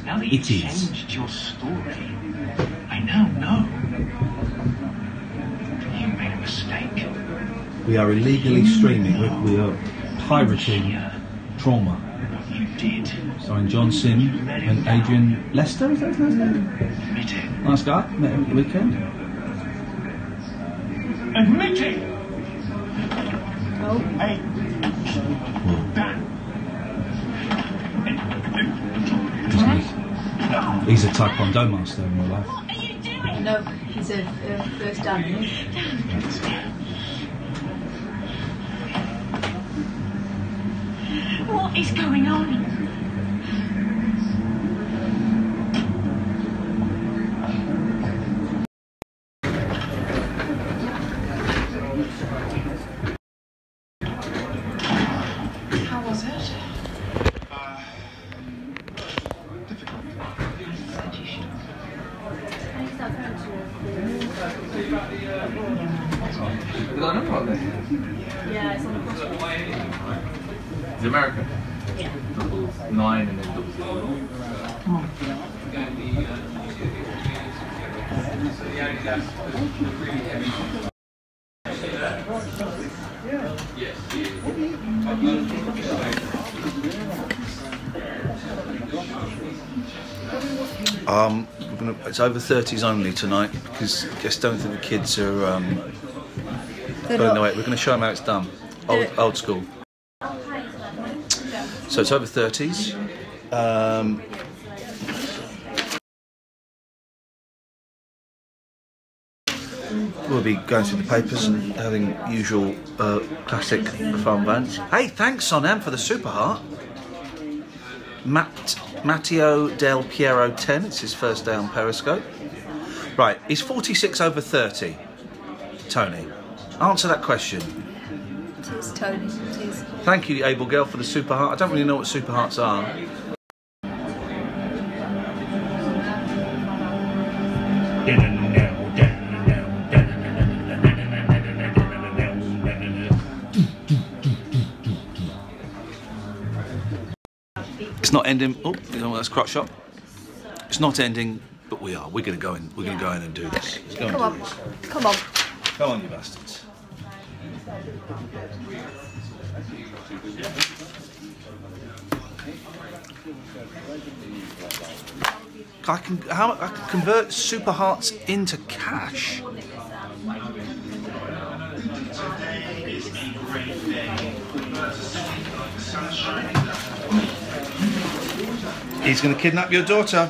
Now that you've changed your story, I now know. You made a mistake. We are illegally streaming. We are pirating Trauma. What you did. Starring John Sim and Adrian Lester, is that his name? Admit it. Nice guy, met him at the weekend. Admit it! Oh. Hey. He's a Taekwondo master in real life. What are you doing? No, he's a first dan. What is going on? How was it? Difficult. Yeah, it's on the cross. It's American. Yeah. 9 and then double 0. Come on. It's over 30s only tonight because I just don't think the kids are going away. We're going to show them how it's done, old school. So it's over 30s. We'll be going through the papers and having usual classic fun bands. Hey, thanks Sonam for the super heart. Matteo Del Piero 10, it's his first day on Periscope. Right, is 46 over 30? Tony, answer that question. It is, Tony, it is. Thank you, Able Girl, for the super heart. I don't really know what super hearts are. It's not ending. Oh, that's crotch shot. It's not ending, but we are. We're going to go in. We're going to go in and do this. Come on. Come on. Come on, you bastards. I can convert super hearts into cash. He's going to kidnap your daughter.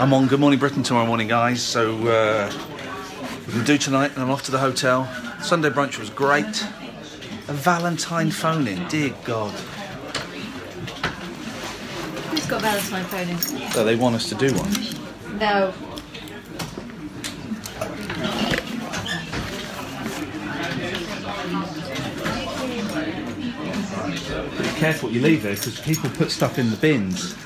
I'm on Good Morning Britain tomorrow morning, guys, so we're going to do tonight, and I'm off to the hotel. Sunday brunch was great. A Valentine phone-in, dear God. Who's got Valentine phone-in? So they want us to do one. No. Be careful what you leave there, because people put stuff in the bins.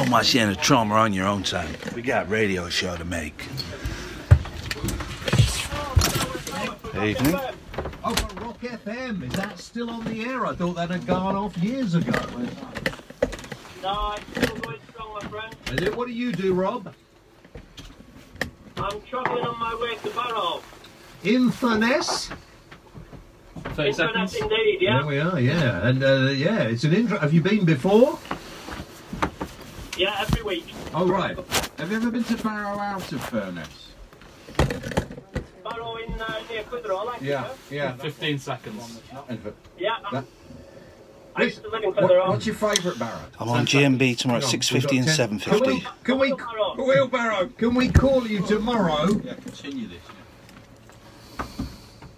Much in a trauma on your own time. We got a radio show to make. Evening. Oh, but Rock FM, is that still on the air? I thought that had gone off years ago. No, it's still going strong, my friend. Is it? What do you do, Rob? I'm travelling on my way to Barrow. Inverness? 30 seconds. Indeed, yeah. There we are, yeah. And yeah, it's an intro. Have you been before? Yeah, every week. Oh, right. Have you ever been to Barrow out of Furness? Barrow in near Clitheroe, like Yeah, yeah. 15 seconds. Yeah, That- I used to live in Clitheroe. What's your favourite Barrow? I'm on GMB tomorrow at 6:50 and 7:50. Can we Wheelbarrow. can we call you tomorrow? Yeah, continue this.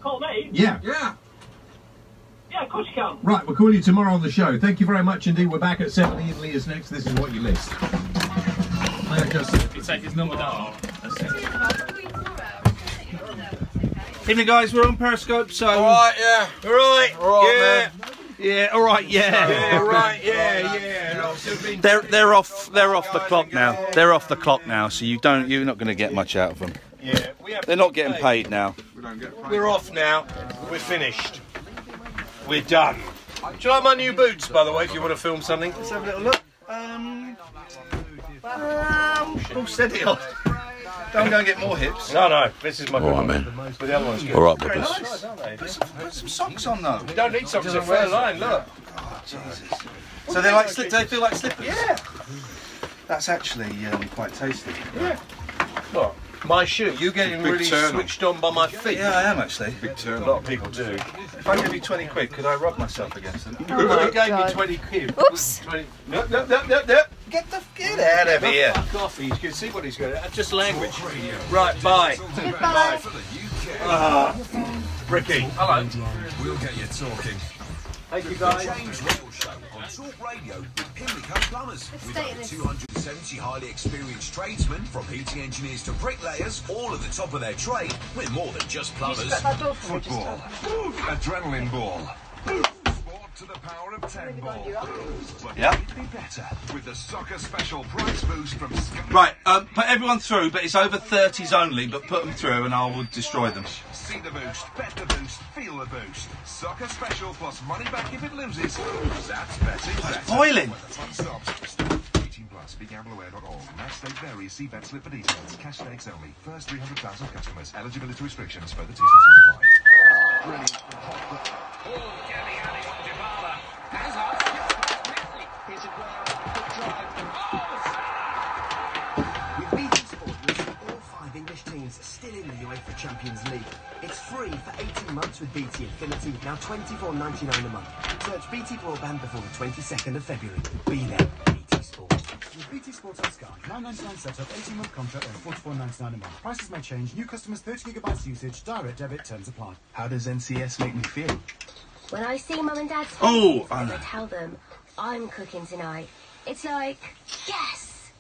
Call me? Yeah. Yeah. Yeah, of course you can. Right, we'll call you tomorrow on the show. Thank you very much indeed. We're back at 7. Iain Lee is next. This is what you missed. You take his number down. Evening, guys. We're on Periscope, so. All right, yeah. All right. All right, Yeah. man. Yeah. All right. Yeah. Yeah, right. Yeah. They're off the clock now. They're off the clock now, so you're not going to get much out of them. Yeah. They're not getting paid now. We're off now. We're finished. We're done. Do you like my new boots, by the way, if you want to film something? Let's have a little look. Oh, steady on. Don't go and get more hips. No, this is my good one. man. But the other one's good. All right, Very boys. nice. Put some socks on though. You don't need socks, it's a fair line, look. Oh, Jesus. So they're like do they feel like slippers? Yeah. That's actually quite tasty. Yeah. What? My shoe? You getting Big really turn. switched on by my feet? Yeah, I am actually. Big A turn. lot of people do. If I give you 20 quid, could I rub myself against them? Oh my Who gave God. me 20 quid? Oops. 20... No. Get out of here. Fuck off, you can see what he's going to... Just language. Right, bye. Goodbye. Ricky. Hello. We'll get you talking. Thank you, guys. James Royal Show on Talk Radio with Pimlico Plumbers. Let's We've stay got at this. 270 highly experienced tradesmen, from heating engineers to bricklayers, all at the top of their trade. We're more than just plumbers. That door for me, just Football, adrenaline ball, sport to the power of 10 ball. But Yeah. it'd be better with the soccer special price boost from Sky. Right, put everyone through, but it's over 30s only, but put them through and I will destroy them. See the boost, bet the boost, feel the boost. Soccer special plus money back if it loses. That's betting better. boiling. When the fun stops. 18 plus, BeGambleAware.org. Match day varies. See bet slip for details. Cash stakes only. First 300,000 customers. Eligibility restrictions. Further T's and C's apply. Brilliant. With BT Sport, you'll see all 5 English teams still in the UEFA Champions League. It's free for 18 months with BT Infinity, now $24.99 a month. Search BT Broadband before the 22nd of February. Be there, BT Sport. With BT Sports on Sky, $9.99 setup, 18-month contract and $44.99 a month. Prices may change. New customers 30 gigabytes usage. Direct debit terms apply. How does NCS make me feel? When I see Mum and Dad's Oh, faces and I tell them I'm cooking tonight, it's like, yes!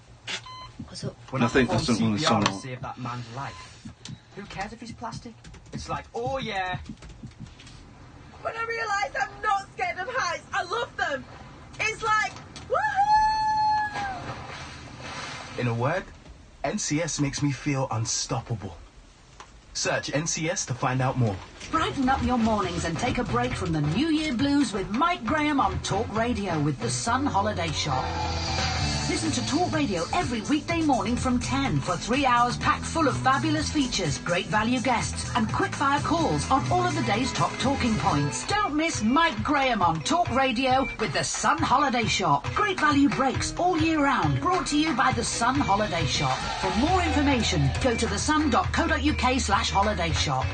What's up? When I think that's something with someone. save that man's life. Who cares if he's plastic? It's like, oh yeah. When I realise I'm not scared of heights, I love them. It's like, woohoo! In a word, NCS makes me feel unstoppable. Search NCS to find out more. Brighten up your mornings and take a break from the New Year blues with Mike Graham on Talk Radio with the Sun Holiday Shop. Listen to Talk Radio every weekday morning from 10 for 3 hours packed full of fabulous features, great value guests and quick-fire calls on all of the day's top talking points. Don't miss Mike Graham on Talk Radio with the Sun Holiday Shop. Great value breaks all year round, brought to you by the Sun Holiday Shop. For more information, go to thesun.co.uk/holiday shop.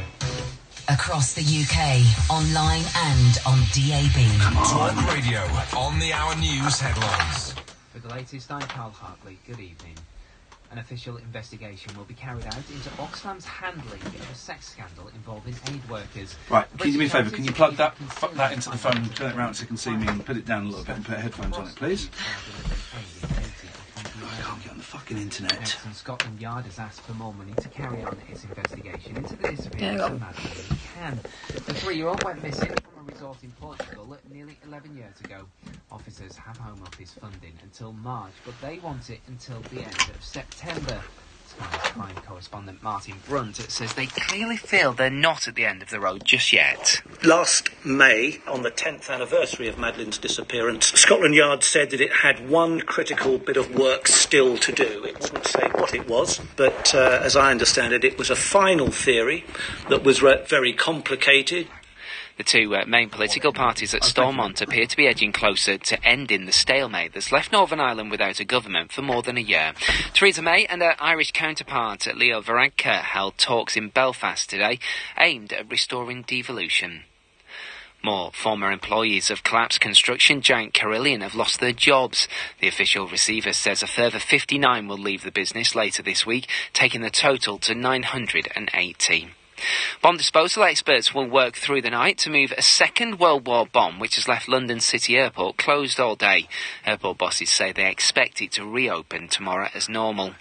Across the UK, online and on DAB. Talk Radio on the Hour News headlines. With the latest, I'm Carl Hartley. Good evening. An official investigation will be carried out into Oxfam's handling of a sex scandal involving aid workers. Right, can you do me a favour? Can you plug that into the phone and turn it around so you can see me and put it down a little bit and put headphones on it, please? I can't get on the fucking internet. Scotland Yard has asked for more money to carry on its investigation into the disappearance of Madeleine Mccann. The 3-year-old went missing from a resort in Portugal nearly 11 years ago. Officers have Home Office funding until March, but they want it until the end of September. Sky's crime correspondent Martin Brunt says they clearly feel they're not at the end of the road just yet. Last May, on the 10th anniversary of Madeleine's disappearance, Scotland Yard said that it had one critical bit of work still to do. It wouldn't say what it was, but as I understand it, it was a final theory that was very complicated. The two main political parties at Stormont appear to be edging closer to ending the stalemate that's left Northern Ireland without a government for more than a year. Theresa May and her Irish counterpart Leo Varadkar held talks in Belfast today aimed at restoring devolution. More former employees of collapsed construction giant Carillion have lost their jobs. The official receiver says a further 59 will leave the business later this week, taking the total to 980. Bomb disposal experts will work through the night to move a Second World War bomb which has left London City Airport closed all day. Airport bosses say they expect it to reopen tomorrow as normal.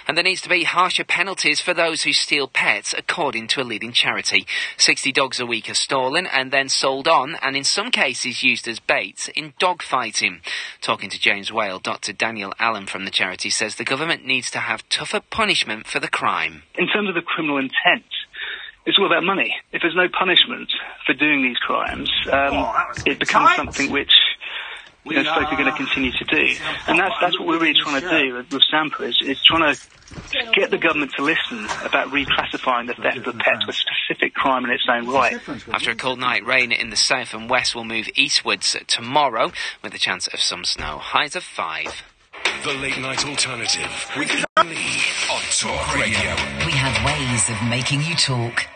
And there needs to be harsher penalties for those who steal pets, according to a leading charity. 60 dogs a week are stolen and then sold on, and in some cases used as bait in dog fighting. Talking to James Whale, Dr. Daniel Allen from the charity says the government needs to have tougher punishment for the crime. In terms of the criminal intent, it's all about money. If there's no punishment for doing these crimes, it becomes something which folk are going to continue to do. And that's what we're really trying to do with Sampa, is trying to get the government to listen about reclassifying the theft of pets as a specific crime in its own right. After a cold night, rain in the south and west will move eastwards tomorrow, with a chance of some snow. Highs of 5. The Late Night Alternative with Iain Lee on Talk Radio. We have ways of making you talk.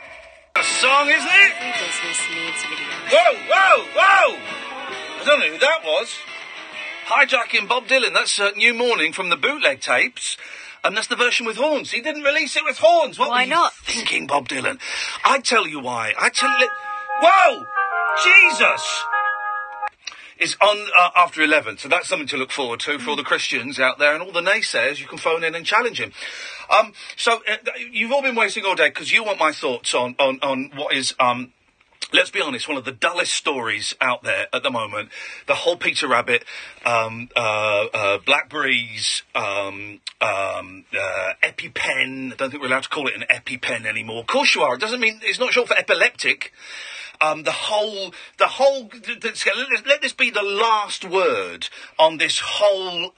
A song, isn't it? Every business needs video. Whoa, whoa, whoa! I don't know who that was. Hijacking Bob Dylan. That's New Morning from the bootleg tapes. And that's the version with horns. He didn't release it with horns. What Why were not? you thinking, Bob Dylan? I tell you why. Whoa! Jesus! It's on after 11, so that's something to look forward to for all the Christians out there and all the naysayers. You can phone in and challenge him. You've all been waiting all day because you want my thoughts on what is... let's be honest, one of the dullest stories out there at the moment. The whole Peter Rabbit, Blackberries, EpiPen. I don't think we're allowed to call it an EpiPen anymore. Of course you are. It doesn't mean, it's not short for epileptic. Let this be the last word on this whole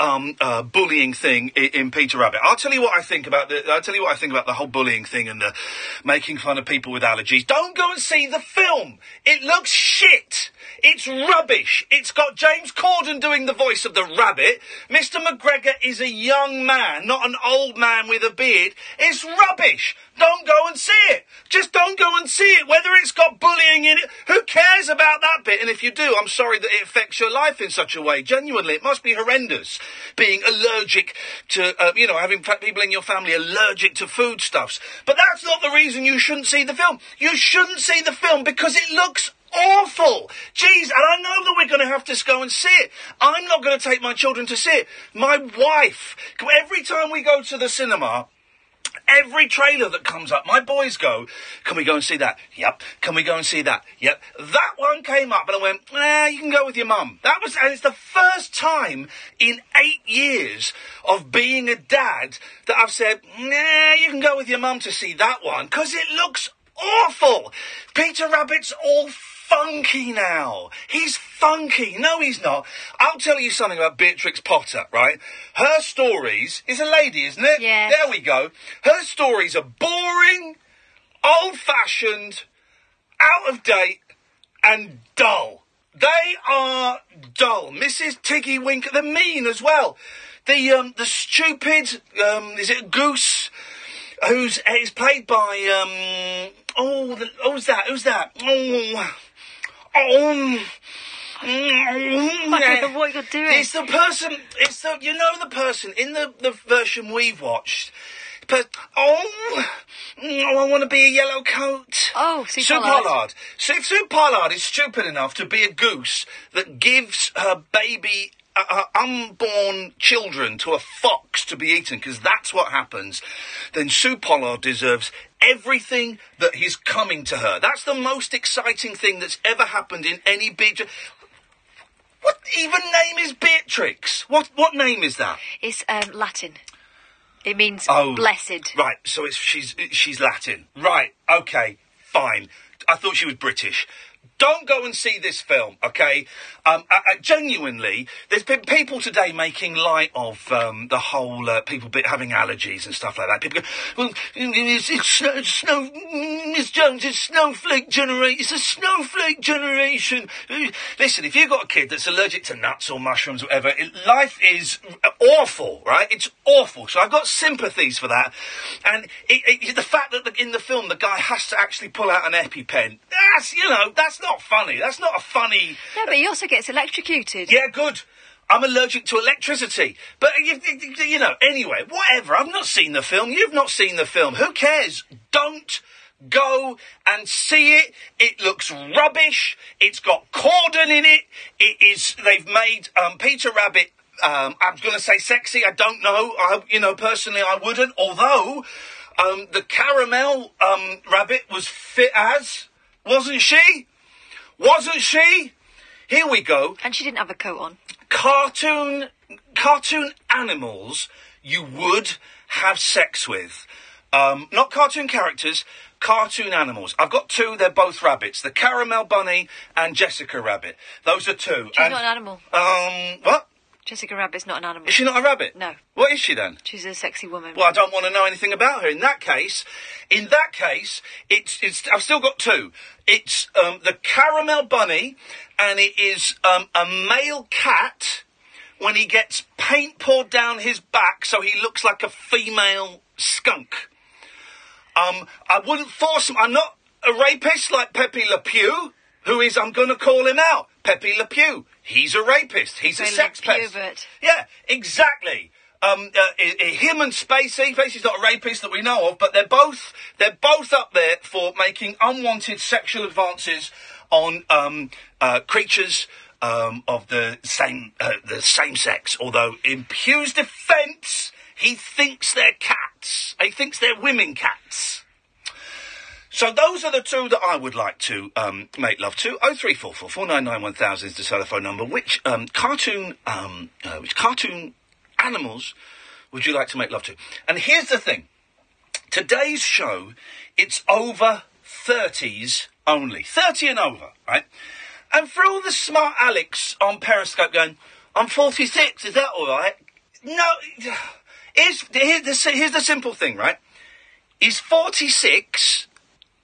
bullying thing in Peter Rabbit. I'll tell you what I think about the whole bullying thing and the making fun of people with allergies. Don't go and see the film. It looks shit. It's rubbish. It's got James Corden doing the voice of the rabbit. Mr. McGregor is a young man, not an old man with a beard. It's rubbish. Don't go and see it. Just don't go and see it. Whether it's got bullying in it, who cares about that bit? And if you do, I'm sorry that it affects your life in such a way. Genuinely, it must be horrendous being allergic to, having people in your family allergic to foodstuffs. But that's not the reason you shouldn't see the film. You shouldn't see the film because it looks awful. Jeez, and I know that we're going to have to go and see it. I'm not going to take my children to see it. My wife, every time we go to the cinema, every trailer that comes up, my boys go, can we go and see that? Yep. Can we go and see that? Yep. That one came up and I went, you can go with your mum. And it's the first time in 8 years of being a dad that I've said, you can go with your mum to see that one, because it looks awful. Peter Rabbit's all funky now. He's funky. No, he's not. I'll tell you something about Beatrix Potter, right? Her stories... is a lady, isn't it? Yeah. There we go. Her stories are boring, old-fashioned, out of date, and dull. They are dull. Mrs. Tiggy Winker, they're mean as well. The stupid, is it Goose? Who's played by, who's that? I don't know what you're doing. It's the person in the version we've watched. I want to be a yellow coat. Oh, Sue Pollard. Sue Pollard is stupid enough to be a goose that gives her baby, her unborn children to a fox to be eaten, because that's what happens, then Sue Pollard deserves everything that is coming to her. That's the most exciting thing that's ever happened in any Beatrix. What even name is Beatrix? What name is that? It's Latin. It means blessed. Right, so she's Latin. Right, okay, fine. I thought she was British. Don't go and see this film, okay? Genuinely, there's been people today making light of the whole people having allergies and stuff like that. People go, well, Miss Jones, it's snowflake generation. It's a snowflake generation. Listen, if you've got a kid that's allergic to nuts or mushrooms or whatever, life is awful, right? It's awful. So I've got sympathies for that. And the fact that in the film the guy has to actually pull out an EpiPen, that's not funny. That's not a funny... No, but he also gets electrocuted. Yeah, good. I'm allergic to electricity. But, anyway, whatever. I've not seen the film. You've not seen the film. Who cares? Don't go and see it. It looks rubbish. It's got Corden in it. They've made Peter Rabbit, I was going to say sexy. I don't know. Personally, I wouldn't. Although, the caramel rabbit was fit as, wasn't she? Wasn't she? Here we go. And she didn't have a coat on. Cartoon animals you would have sex with. Not cartoon characters, cartoon animals. I've got two, they're both rabbits. The Caramel Bunny and Jessica Rabbit. Those are two. She's not an animal. What? Jessica Rabbit's not an animal. Is she not a rabbit? No. What is she then? She's a sexy woman. Well, I don't want to know anything about her. In that case, it's I've still got two. It's the Caramel Bunny, and it is a male cat when he gets paint poured down his back so he looks like a female skunk. I wouldn't force him. I'm not a rapist like Pepe Le Pew, who is, I'm going to call him out. Pepe Le Pew. He's a rapist. He's a sex pest. Yeah, exactly. Him and Spacey. Spacey's not a rapist that we know of, but they're both up there for making unwanted sexual advances on creatures of the same sex. Although in Pew's defence, he thinks they're cats. He thinks they're women cats. So those are the two that I would like to make love to. 0344 499 1000 is the telephone number. Which cartoon animals would you like to make love to? And here's the thing. Today's show, it's over 30s only. 30 and over, right? And for all the smart Alex on Periscope going, I'm 46, is that all right? No, here's the simple thing, right? Is 46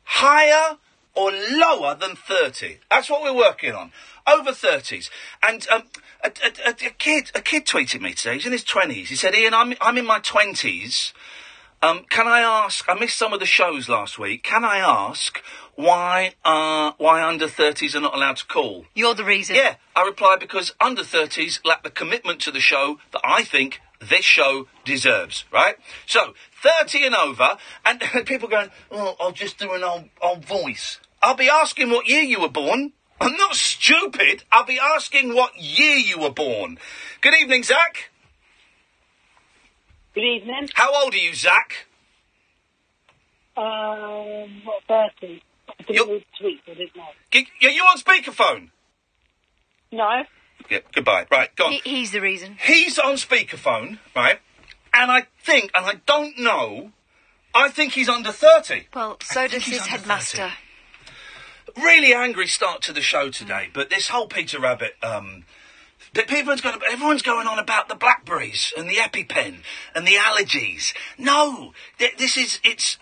higher or lower than 30? That's what we're working on. Over 30s. And a kid tweeted me today. He's in his 20s. He said, Ian, I'm in my 20s. Can I ask, I missed some of the shows last week. Can I ask why under 30s are not allowed to call? You're the reason. Yeah. I replied because under 30s lack the commitment to the show that I think this show deserves, right? So, 30 and over, and people going, oh, I'll just do an old voice. I'll be asking what year you were born. I'm not stupid. I'll be asking what year you were born. Good evening, Zach. Good evening. How old are you, Zach? 30. I didn't tweet, I didn't know. Are you on speakerphone? No. Yeah, goodbye. Right, go on. He's the reason. He's on speakerphone, right? And I think, and I don't know, I think he's under 30. Well, so does his headmaster. 30. Really angry start to the show today, but this whole Peter Rabbit, everyone's going on about the blackberries and the EpiPen and the allergies. No, it's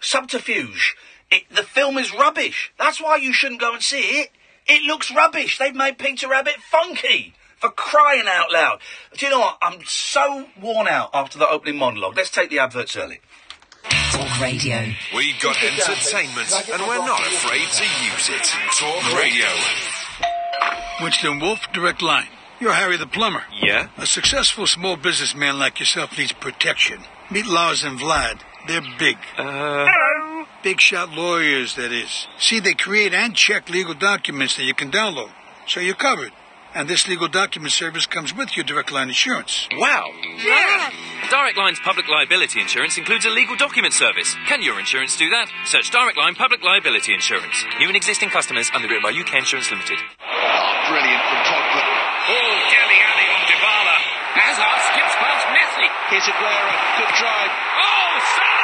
subterfuge. The film is rubbish. That's why you shouldn't go and see it. It looks rubbish. They've made Peter Rabbit funky. For crying out loud. Do you know what? I'm so worn out after the opening monologue. Let's take the adverts early. Talk Radio. We've got entertainment and we're not afraid to use it. Talk Radio. Winston Wolfe, Direct Line. You're Harry the Plumber. Yeah? A successful small businessman like yourself needs protection. Meet Lars and Vlad. They're big. Hello? Big shot lawyers, that is. See, they create and check legal documents that you can download. So you're covered. And this legal document service comes with your Direct Line insurance. Wow. Yeah. Direct Line's public liability insurance includes a legal document service. Can your insurance do that? Search Direct Line Public Liability Insurance. New and existing customers underwritten by UK Insurance Limited. Brilliant from Pogba. Oh, Deli Ali on Dybala. Hazard skips past Messi. Here's Aguero. Good drive. Oh, Salah!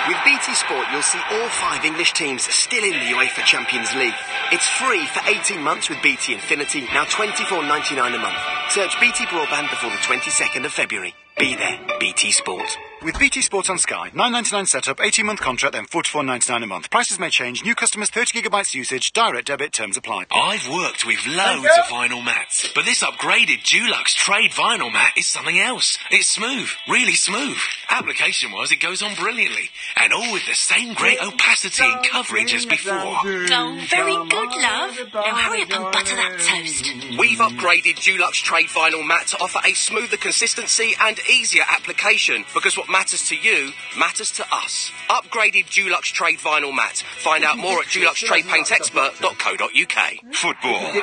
With BT Sport, you'll see all 5 English teams still in the UEFA Champions League. It's free for 18 months with BT Infinity, now $24.99 a month. Search BT Broadband before the 22nd of February. Be there, BT Sport. With BT Sport on Sky, $9.99 setup, 18-month contract, then $44.99 a month. Prices may change. New customers, 30 gigabytes usage. Direct debit terms apply. I've worked with loads of vinyl mats, but this upgraded Dulux trade vinyl mat is something else. It's smooth, really smooth. Application-wise, it goes on brilliantly, and all with the same great opacity and coverage as before. Oh, very good, love. Now hurry up and butter that toast. We've upgraded Dulux trade vinyl mat to offer a smoother consistency and easier application, because what matters to you matters to us. Upgraded Dulux Trade Vinyl Mat. Find out more at duluxtradepaintexpert.co.uk. Football.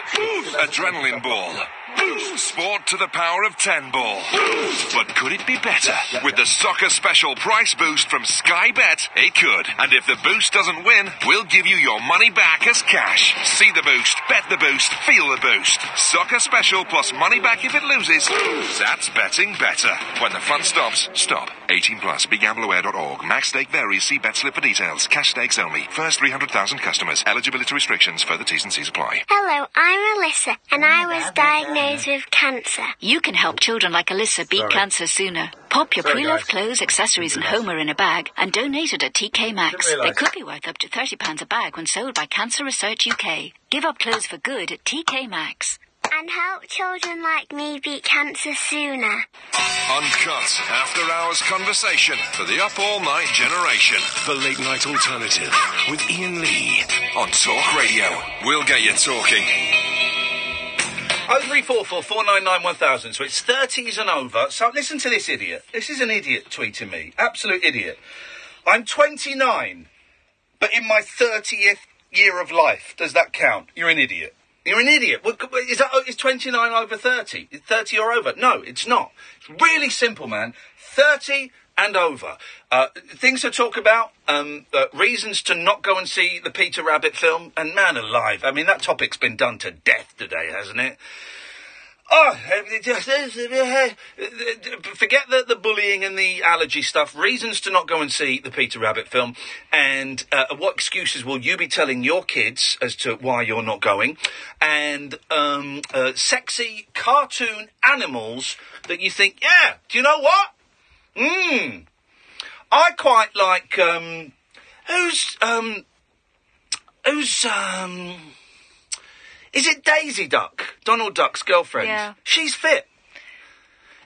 Adrenaline ball. Sport to the power of 10 ball. But could it be better? With the Soccer Special Price Boost from Sky Bet, it could. And if the boost doesn't win, we'll give you your money back as cash. See the boost, bet the boost, feel the boost. Soccer Special plus money back if it loses. That's betting better. When the fun stops, stop. 18 plus. BeGambleAware.org. Max stake varies. See bet slip for details. Cash stakes only. First 300,000 customers. Eligibility restrictions. Further T's and C's apply. Hello, I'm Alyssa, and I was diagnosed with cancer. You can help children like Alyssa beat cancer sooner. Pop your pre-loved clothes, accessories and Homer in a bag and donate it at TK Maxx. They could be worth up to £30 a bag when sold by Cancer Research UK. Give up clothes for good at TK Maxx. And help children like me beat cancer sooner. Uncut, after-hours conversation for the up-all-night generation. The Late Night Alternative with Iain Lee on Talk Radio. We'll get you talking. 0344 499 1000. So it's 30s and over. So listen to this idiot. This is an idiot tweeting me. Absolute idiot. I'm 29, but in my 30th year of life. Does that count? You're an idiot. You're an idiot. Is 29 over 30? Is 30 or over? No, it's not. It's really simple, man. 30 and over. Things to talk about, reasons to not go and see the Peter Rabbit film, and man alive, I mean, that topic's been done to death today, hasn't it? Oh, forget the bullying and the allergy stuff. Reasons to not go and see the Peter Rabbit film, and what excuses will you be telling your kids as to why you're not going, and sexy cartoon animals that you think, yeah, do you know what? I quite like, is it Daisy Duck? Donald Duck's girlfriend. Yeah. She's fit.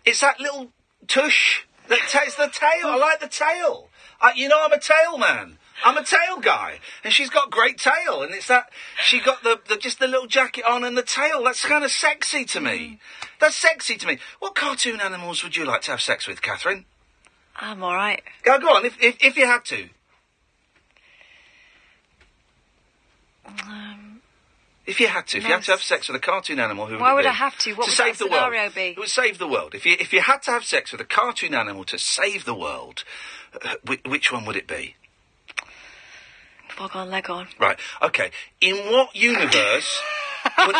It's that little tush. It's the tail. I like the tail. You know, I'm a tail man. I'm a tail guy. And she's got great tail. And it's that, she got just the little jacket on and the tail. That's kind of sexy to me. That's sexy to me. What cartoon animals would you like to have sex with, Catherine? I'm all right. Go on, if you had to. If you had to have sex with a cartoon animal, who would it be? Why would I have to? What would that scenario be? It would save the world. If you had to have sex with a cartoon animal to save the world, which one would it be? Fog on, leg on. Right. Okay. In what universe would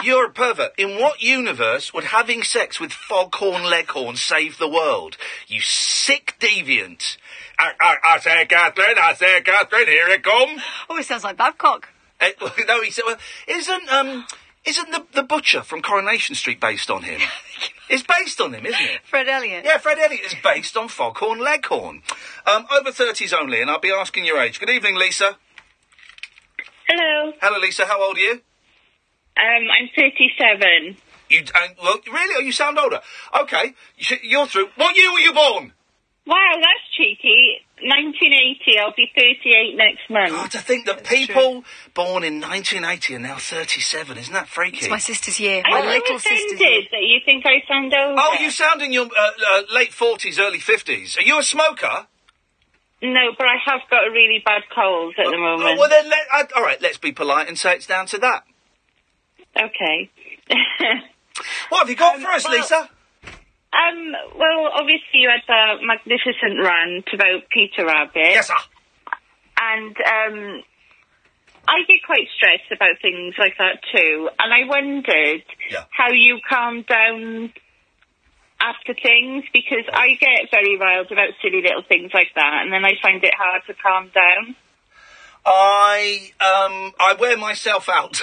you're a pervert. In what universe would having sex with Foghorn Leghorn save the world? You sick deviant. I say, Catherine, here it comes. Oh, it sounds like Babcock. No, he said, well, isn't the butcher from Coronation Street based on him? It's based on him, isn't it? Fred Elliott. Yeah, Fred Elliott is based on Foghorn Leghorn. Over 30s only, and I'll be asking your age. Good evening, Lisa. Hello. Hello, Lisa. How old are you? I'm 37. Well, really? Oh, you sound older. Okay, you're through. What year were you born? Wow, that's cheeky. 1980. I'll be 38 next month. God, to think that people born in 1980 are now 37. Isn't that freaky? It's my sister's year. I'm little sister's year. That you think I sound older. Oh, you sound in your late 40s, early 50s. Are you a smoker? No, but I have got a really bad cold at the moment. Well, then, all right, let's be polite and say it's down to that. Okay. What have you got for us, Lisa? Well, obviously you had that magnificent rant about Peter Rabbit. Yes, sir. And, I get quite stressed about things like that too. And I wondered how you calm down after things, because I get very riled about silly little things like that, and then I find it hard to calm down. I wear myself out.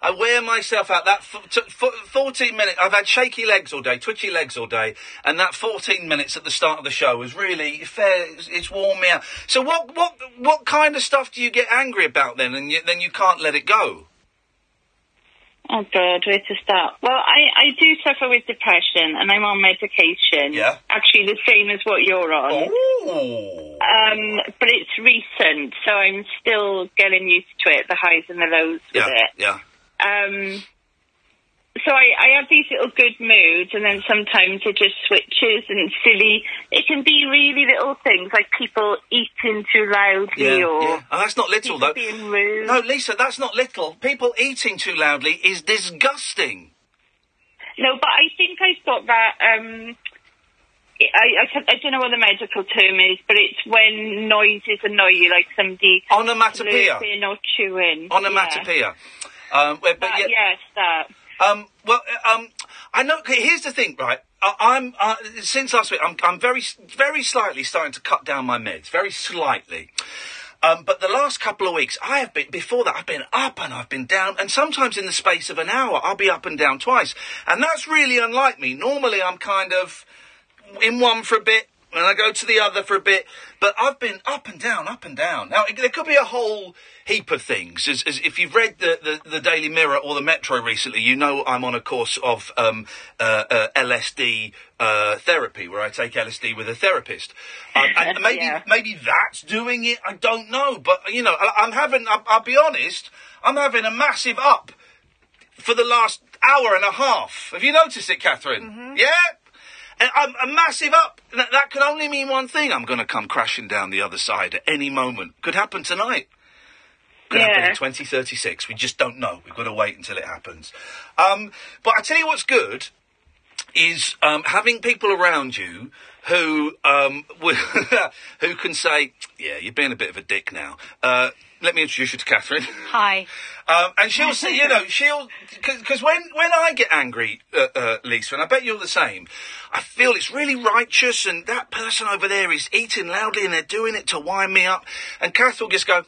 I wear myself out. That 14 minutes, I've had shaky legs all day, twitchy legs all day, and that 14 minutes at the start of the show was really fair. It's worn me out. So what kind of stuff do you get angry about then, and then you can't let it go? Oh, God, where to start? Well, I do suffer with depression, and I'm on medication. Yeah? Actually, the same as what you're on. Oh! But it's recent, so I'm still getting used to it, the highs and the lows with it. Yeah. So I have these little good moods, and then sometimes it just switches and silly. It can be really little things, like people eating too loudly or... Oh, that's not little, though. Being rude. No, Lisa, that's not little. People eating too loudly is disgusting. No, but I think I've got that... I don't know what the medical term is, but it's when noises annoy you, like somebody... Onomatopoeia. Slurping or chewing. Onomatopoeia. Yes, that... I know. Here's the thing, right? I'm since last week, I'm very, very slightly starting to cut down my meds, very slightly. But the last couple of weeks, before that, I've been up and I've been down, and sometimes in the space of an hour, I'll be up and down twice, and that's really unlike me. Normally, I'm kind of in one for a bit, and I go to the other for a bit, but I've been up and down, up and down. Now, there could be a whole heap of things. As if you've read the Daily Mirror or the Metro recently, you know I'm on a course of LSD therapy, where I take LSD with a therapist. And maybe that's doing it, I don't know. But, you know, I'll be honest, I'm having a massive up for the last hour and a half. Have you noticed it, Catherine? Mm-hmm. Yeah? And a massive up. That could only mean one thing. I'm going to come crashing down the other side at any moment. Could happen tonight. Could happen in 2036. We just don't know. We've got to wait until it happens. But I tell you what's good is having people around you who who can say, yeah, you're being a bit of a dick now. Let me introduce you to Catherine. Hi. And she'll say, you know, because when I get angry, Lisa, and I bet you're the same, I feel it's really righteous, and that person over there is eating loudly and they're doing it to wind me up. And Kath will just go,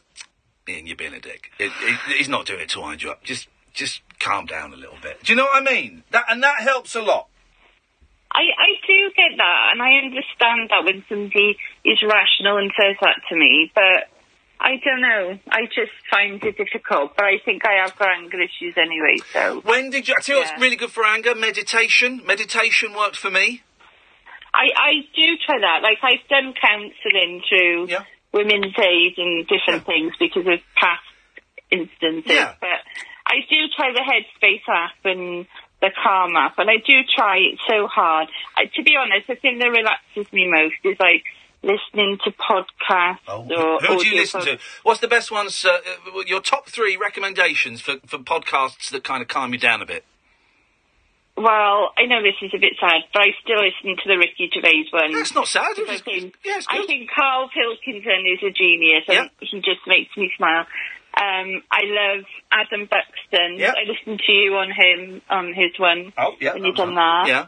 Ian, you're being a dick. He's not doing it to wind you up. Just calm down a little bit. Do you know what I mean? That helps a lot. I do get that, and I understand that when somebody is rational and says that to me, but I don't know. I just find it difficult, but I think I have got anger issues anyway, so... When did you... I tell you what's really good for anger? Meditation. Meditation worked for me. I do try that. Like, I've done counselling through Women's Aid and different things because of past instances, but I do try the Headspace app and the Calm app, and I do try it so hard. To be honest, the thing that relaxes me most is, like, listening to podcasts or who do you listen to? What's the best ones? Your top 3 recommendations for podcasts that kind of calm you down a bit? Well, I know this is a bit sad, but I still listen to the Ricky Gervais one. That's not sad. I think Carl Pilkington is a genius, and he just makes me smile. I love Adam Buxton. I listened to you on his one. Oh, yeah. When you've done that. Yeah.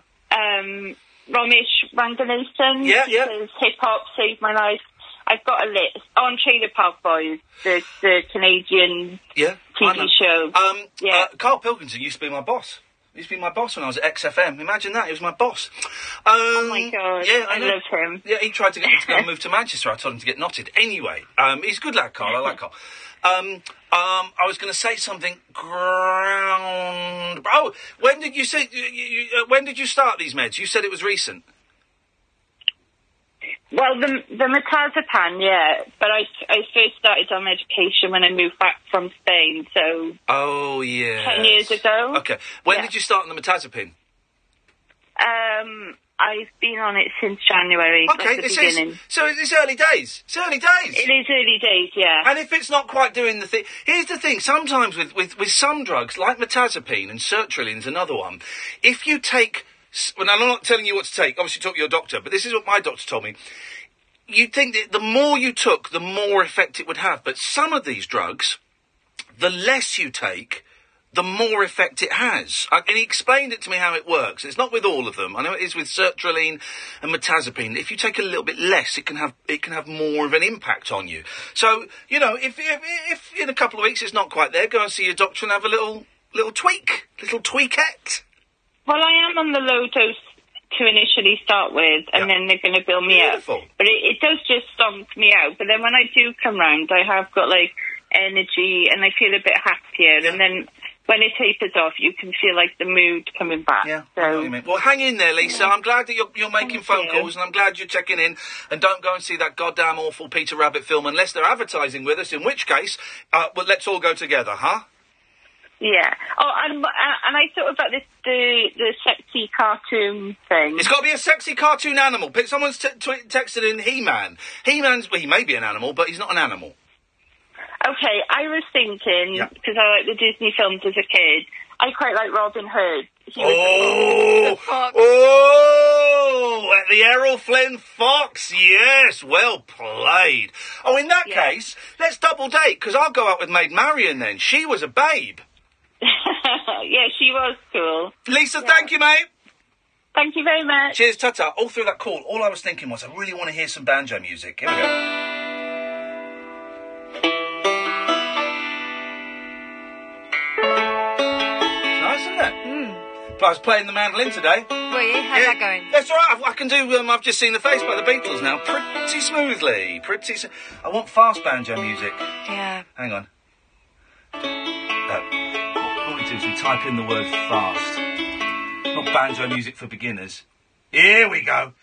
Ramesh Ranganathan. Says Hip Hop Saved My Life. I've got a list. On Trailer Park Boys, the Canadian TV show. Carl Pilkington used to be my boss. He used to be my boss when I was at XFM. Imagine that, he was my boss. Oh my God, yeah, I love him. Yeah, he tried to get me to go and move to Manchester. I told him to get knotted. Anyway, he's a good lad, Carl. I like Carl. I was going to say something ground... Oh, when did you say... when did you start these meds? You said it was recent. Well, the Metazepam, but I first started on medication when I moved back from Spain, so... Oh, yeah. 10 years ago. Okay. When did you start on the Metazepam? I've been on it since January. Okay, the beginning. So it's early days. It's early days. It is early days, yeah. And if it's not quite doing the thing... Here's the thing. Sometimes with some drugs, like Metazepam and sertraline is another one, if you take... Well, I'm not telling you what to take. Obviously, talk to your doctor, but this is what my doctor told me. You'd think that the more you took, the more effect it would have. But some of these drugs, the less you take, the more effect it has. And he explained it to me how it works. It's not with all of them. I know it is with sertraline and Metazepam. If you take a little bit less, it can have more of an impact on you. So, you know, if in a couple of weeks it's not quite there, go and see your doctor and have a little tweakette. Well, I am on the low dose to initially start with, and then they're going to build me up. But it does just stomp me out. But then when I do come round, I have got, like, energy, and I feel a bit happier. And then when it tapers off, you can feel, like, the mood coming back. Yeah, so. I know what you mean. Well, hang in there, Lisa. I'm glad that you're making phone calls, and I'm glad you're checking in. And don't go and see that goddamn awful Peter Rabbit film unless they're advertising with us, in which case, well, let's all go together, huh? Yeah. Oh, and I thought about this, the sexy cartoon thing. It's got to be a sexy cartoon animal. Someone's texted in He-Man. He-Man's, well, he may be an animal, but he's not an animal. Okay, I was thinking, because I like the Disney films as a kid, I quite like Robin Hood. He was the fox. The Errol Flynn Fox, yes, well played. Oh, in that case, let's double date, because I'll go out with Maid Marian then. She was a babe. Yeah, she was cool. Lisa, thank you, mate. Thank you very much. Cheers, ta-ta. All through that call, all I was thinking was, I really want to hear some banjo music. Here we go. I was playing the mandolin today. Were you? How's that going? That's all right. I can do, I've just seen The Face by the Beatles now. Pretty smoothly. I want fast banjo music. Yeah. Hang on. What we do is we type in the word fast. Not banjo music for beginners. Here we go.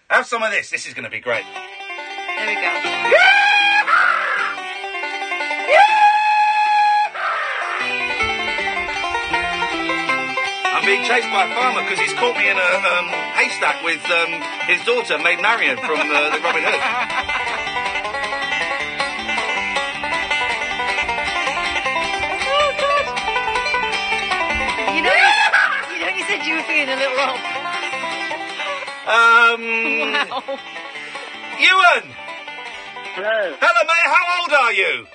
Have some of this. This is going to be great. There we go. I'm being chased by a farmer because he's caught me in a haystack with his daughter, Maid Marian, from the Robin Hood. Oh, God. You know you said you were feeling a little off. Wow. Ewan! Hello. Hello, mate. How old are you?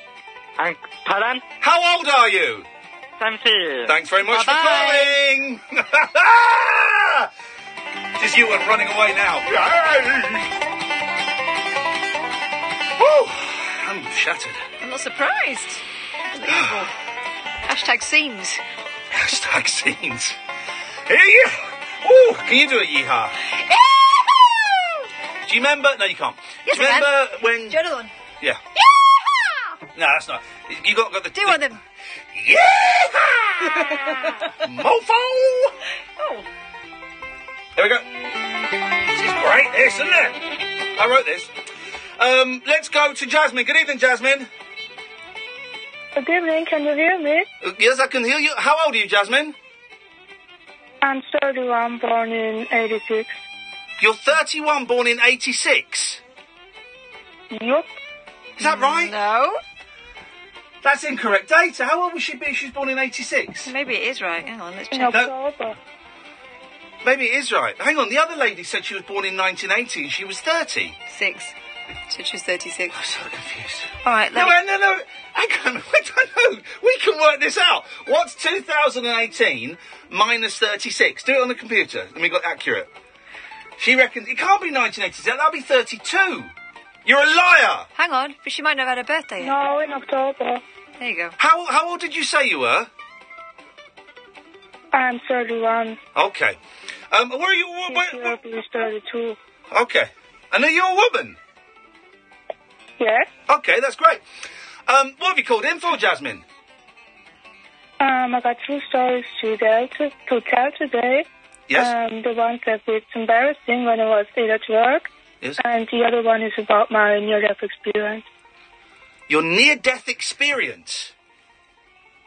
Pardon? How old are you? 17. Thanks very much for calling. This is Ewan running away now. Woo! I'm shattered. I'm not surprised. Unbelievable. Hashtag scenes. Hashtag scenes. Here you. Ooh, can you do a yeehaw? Do you remember? No, you can't. Yes, do you remember when? Do another one. Yeah. No, that's not. You got the. Do one of them. Yeah! Mofo! Oh. There we go. This is great, this, isn't it? I wrote this. Let's go to Jasmine. Good evening, Jasmine. Good evening, can you hear me? Yes, I can hear you. How old are you, Jasmine? I'm 31, born in 86. You're 31, born in 86? Yup. Is that right? No. That's incorrect data. How old would she be? She's born in 86. Maybe it is right. Hang on, let's check. In October. Maybe it is right. Hang on, the other lady said she was born in 1980 and she was 30. 6. So she was 36. I'm so confused. All right, No. Hang on. I don't know. We can work this out. What's 2018 minus 36? Do it on the computer. Let me get accurate. She reckons it can't be 1980. That'll be 32. You're a liar. Hang on, but she might not have had a birthday yet. No, in October. There you go. How old did you say you were? I'm 31. Okay. Where are you? Europe is 32. Okay. And are you a woman? Yes. Okay, that's great. What have you called in for, Jasmine? I got 2 stories to tell today. Yes. The one that was embarrassing when I was late at work. Yes. And the other one is about my near-death experience. Your near-death experience?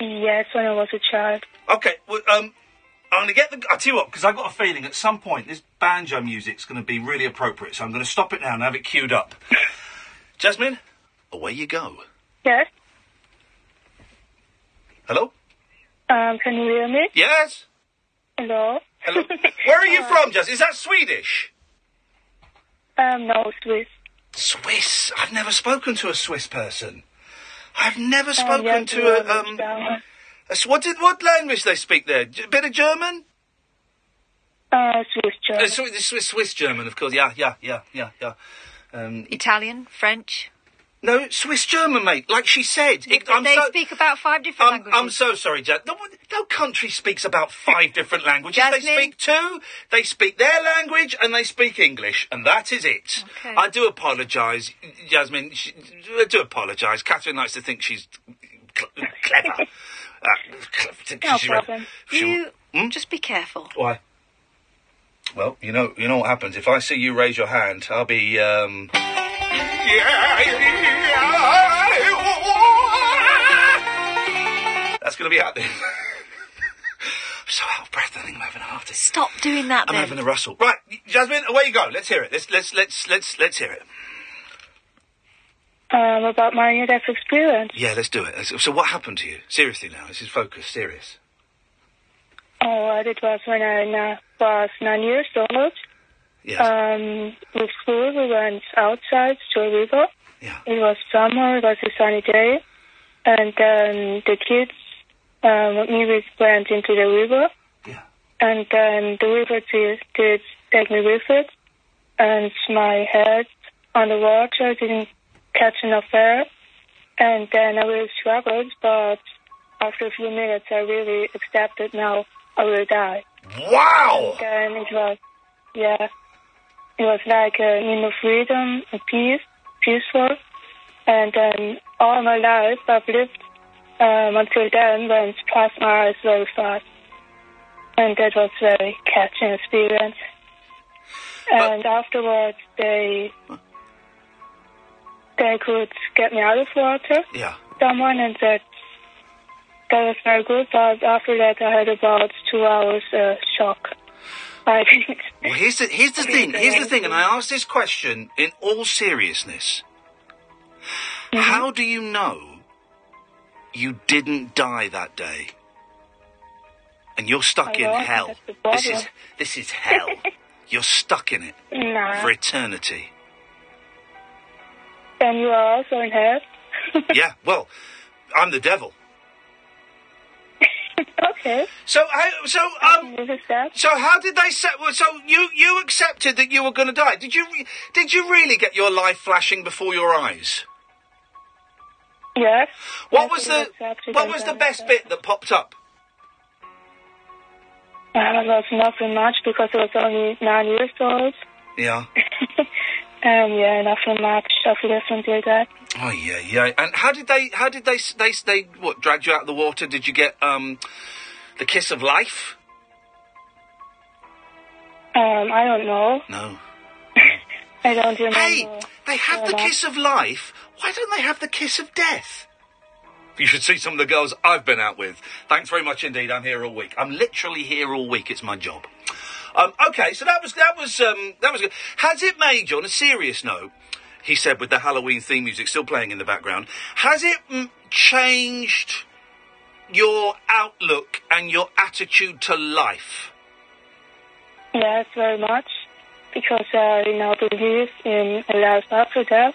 Yes, when I was a child. Okay, well, I'm going to get I'll tell you what, because I've got a feeling at some point this banjo music's going to be really appropriate, so I'm going to stop it now and have it queued up. Jasmine, away you go. Yes? Hello? Can you hear me? Yes? Hello? Hello? Where are you from, Jasmine? Is that Swedish? No, Swiss. Swiss? I've never spoken to a Swiss person. I've never spoken to what language they speak there? A bit of German? Swiss German. Swiss German, of course. Yeah. Italian, French. No, Swiss German, mate. Like she said. They speak about 5 different languages. I'm so sorry, Jazz. No country speaks about 5 different languages. Jasmine. They speak 2. They speak their language and they speak English, and that is it. Okay. I do apologise, Jasmine. I do apologise. Catherine likes to think she's clever. No problem. Just be careful. Why? Well, you know what happens. If I see you raise your hand, I'll be, That's that's going to be happening. I'm so out of breath. I think I'm having a heart attack. Stop doing that, I'm then. having a rustle. Right, Jasmine, away you go. Let's hear it. Let's hear it. About my near-death experience. Yeah, let's do it. So what happened to you? Seriously now, this is focus, serious. Oh, it was when I was 9 years old. Yes. With school, we went outside to a river. Yeah. It was summer, it was a sunny day. And then the kids, we went into the river. Yeah. And then the river did take me with it. And my head on the water didn't catch enough air. And then I really struggled, but after a few minutes I really accepted now I will die. Wow! And then it was like a need of freedom, a peaceful. And then all my life I've lived until then went past my eyes very fast. And that was very catching experience. And afterwards they could get me out of water. Yeah. Someone, and that was very good, but after that I had about 2 hours shock. Well, here's the thing, and I ask this question in all seriousness. Mm-hmm. How do you know you didn't die that day? And you're stuck in hell. This is hell. You're stuck in it for eternity. And you are also in hell? Yeah, well, I'm the devil. Okay. So how did they say? Well, so you accepted that you were going to die. Did you really get your life flashing before your eyes? Yes. What was the best bit that popped up? It was nothing much because I was only 9 years old. Yeah. Yeah, nothing much. I've listened to that. Oh yeah. And how did they what, dragged you out of the water? Did you get the kiss of life? I don't know. No. I don't remember. Hey, they have the kiss of life. Why don't they have the kiss of death? You should see some of the girls I've been out with. Thanks very much indeed. I'm here all week. I'm literally here all week. It's my job. Okay, so that was good. Has it made you, on a serious note, he said with the Halloween theme music still playing in the background, has it changed your outlook and your attitude to life? Yes, very much. Because I now believe in a life after death.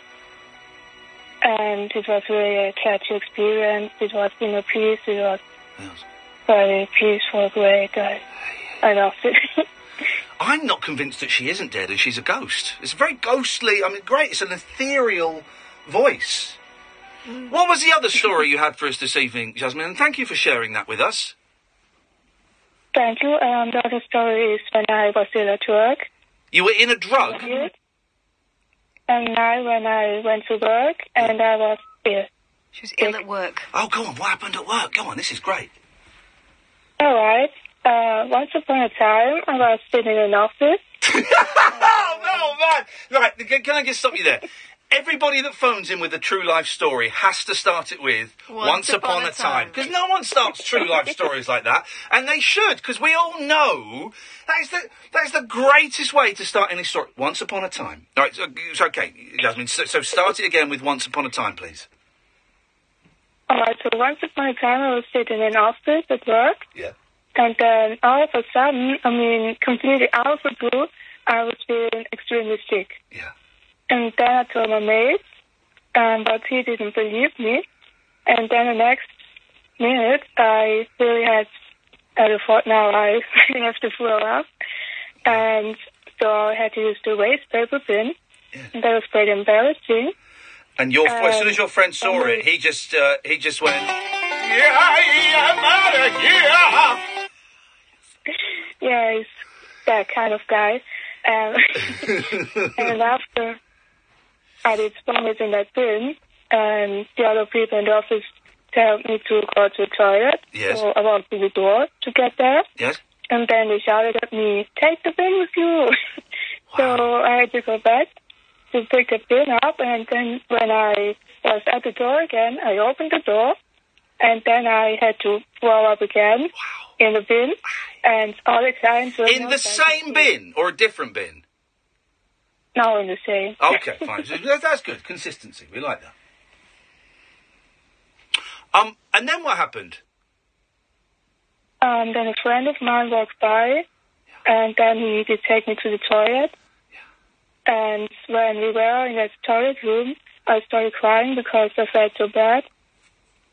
And it was really a catchy experience. It was inner peace. It was very peaceful, great. I loved it. I'm not convinced that she isn't dead and she's a ghost. It's very ghostly. I mean, great. It's an ethereal voice. What was the other story you had for us this evening, Jasmine? And thank you for sharing that with us. Thank you. The other story is when I was still at work. You were in a drug? And now when I went to work and I was ill. She was ill at work. Oh, go on. What happened at work? Go on. This is great. All right. Once upon a time, I was sitting in an office. Oh, no, man. Right, can I just stop you there? Everybody that phones in with a true life story has to start it with Once Upon a Time. Because no one starts true life stories like that. And they should, because we all know that is the greatest way to start any story. Once Upon a Time. All right, it's okay, Jasmine. So start it again with Once Upon a Time, please. All right, so once upon a time, I was sitting in an office at work. Yeah. And then all of a sudden, completely out of the blue, I was feeling extremely sick. Yeah. And then I told my mate, but he didn't believe me. And then the next minute, I really had the thought, now I have to throw up. And so I had to use the waste paper bin. Yeah. And that was quite embarrassing. And as soon as your friend saw it, he just went, yeah, I'm out of here. Yeah, he's that kind of guy. And after I did vomit in that bin, and the other people in the office told me to go to the toilet. Yes. So I walked to the door to get there. Yes. And then they shouted at me, take the bin with you. Wow. So I had to go back to pick the bin up, and then when I was at the door again, I opened the door, and then I had to throw up again in the bin, and all the clients were... In the same bin, or a different bin? No, in the same. Okay, fine. So that's good. Consistency. We like that. And then what happened? Then a friend of mine walked by, and then he did take me to the toilet. And when we were in that toilet room, I started crying because I felt so bad.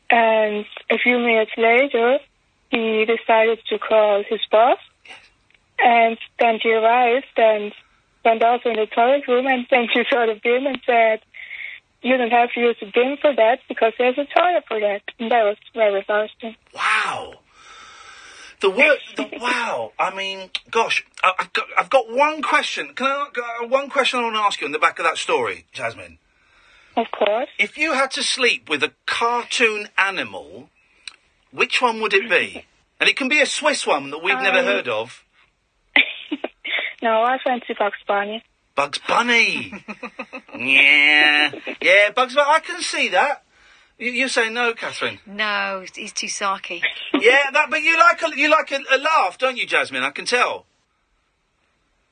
And a few minutes later, he decided to call his boss. And then she arrived and went also in the toilet room, and then she saw the bin and said, "You don't have to use the bin for that because there's a toilet for that." And that was very embarrassing. Wow. Wow. I mean, gosh, I've got one question. One question I want to ask you on the back of that story, Jasmine? Of course. If you had to sleep with a cartoon animal, which one would it be? And it can be a Swiss one that we've never heard of. No, I fancy Bugs Bunny. Bugs Bunny. Yeah, Bugs Bunny. I can see that. You say no, Catherine? No, he's too sarky. Yeah, but you like a laugh, don't you, Jasmine? I can tell.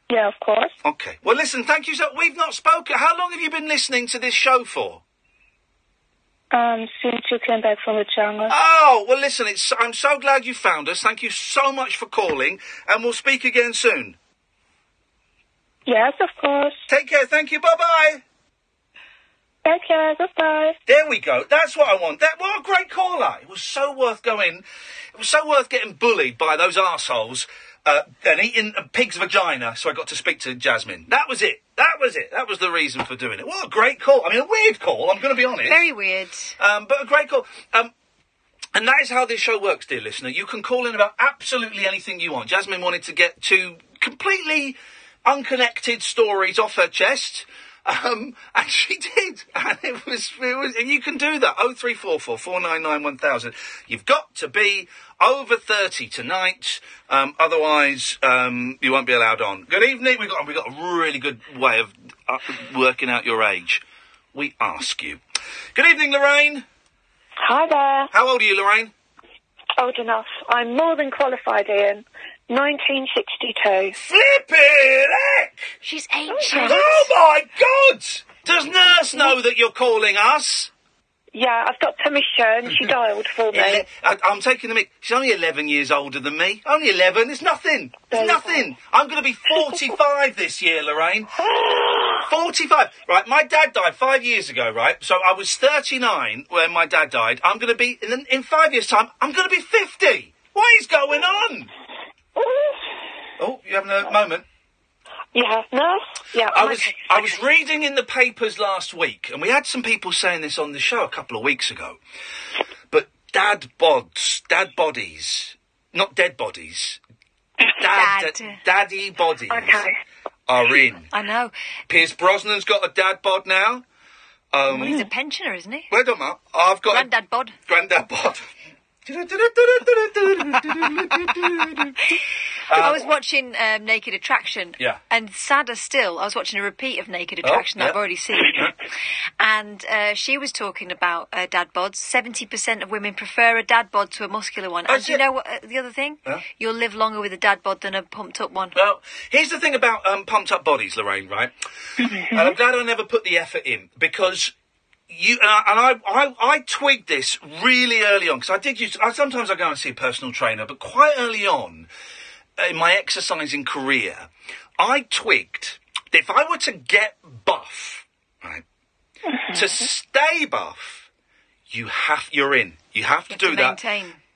Yeah, of course. Okay. Well, listen, thank you. We've not spoken. How long have you been listening to this show for? Since you came back from the jungle. Oh, well, listen, I'm so glad you found us. Thank you so much for calling, and we'll speak again soon. Yes, of course. Take care. Thank you. Bye-bye. Take care. Goodbye. There we go. That's what I want. What a great caller. It was so worth going. It was so worth getting bullied by those arseholes and eating a pig's vagina so I got to speak to Jasmine. That was it. That was the reason for doing it. What a great call. I mean, a weird call, I'm going to be honest. Very weird. But a great call. And that is how this show works, dear listener. You can call in about absolutely anything you want. Jasmine wanted to get two completely unconnected stories off her chest. And she did, and it was, and you can do that. 0344 499 1000. You've got to be over 30 tonight, otherwise you won't be allowed on. Good evening. We've got a really good way of working out your age. We ask you. Good evening, Lorraine. Hi there. How old are you, Lorraine? Old enough. I'm more than qualified, Ian. 1962. Flippin' heck! She's ancient. Oh my God! Does Nurse know that you're calling us? Yeah, I've got permission. She dialed for me. I'm taking the mic. She's only 11 years older than me. Only 11. It's nothing. It's nothing. I'm going to be 45 this year, Lorraine. 45. Right, my dad died 5 years ago, right? So I was 39 when my dad died. I'm going to be, in 5 years' time, I'm going to be 50. What is going on? Oh, you having a moment? Yeah, Nurse? Yeah. I was reading in the papers last week, and we had some people saying this on the show a couple of weeks ago, but daddy bodies, are in. I know. Pierce Brosnan's got a dad bod now. Well, he's a pensioner, isn't he? Wait a minute. I've got Granddad bod. Granddad bod. I was watching Naked Attraction, and sadder still, I was watching a repeat of Naked Attraction that I've already seen, and she was talking about dad bods. 70% of women prefer a dad bod to a muscular one. And do you know what the other thing? You'll live longer with a dad bod than a pumped up one. Well, here's the thing about pumped up bodies, Lorraine, right? And I'm glad I never put the effort in, because I twigged this really early on, because sometimes I go and see a personal trainer, but quite early on in my exercising career, I twigged that if I were to get buff, right, to stay buff, you're in. You have to do that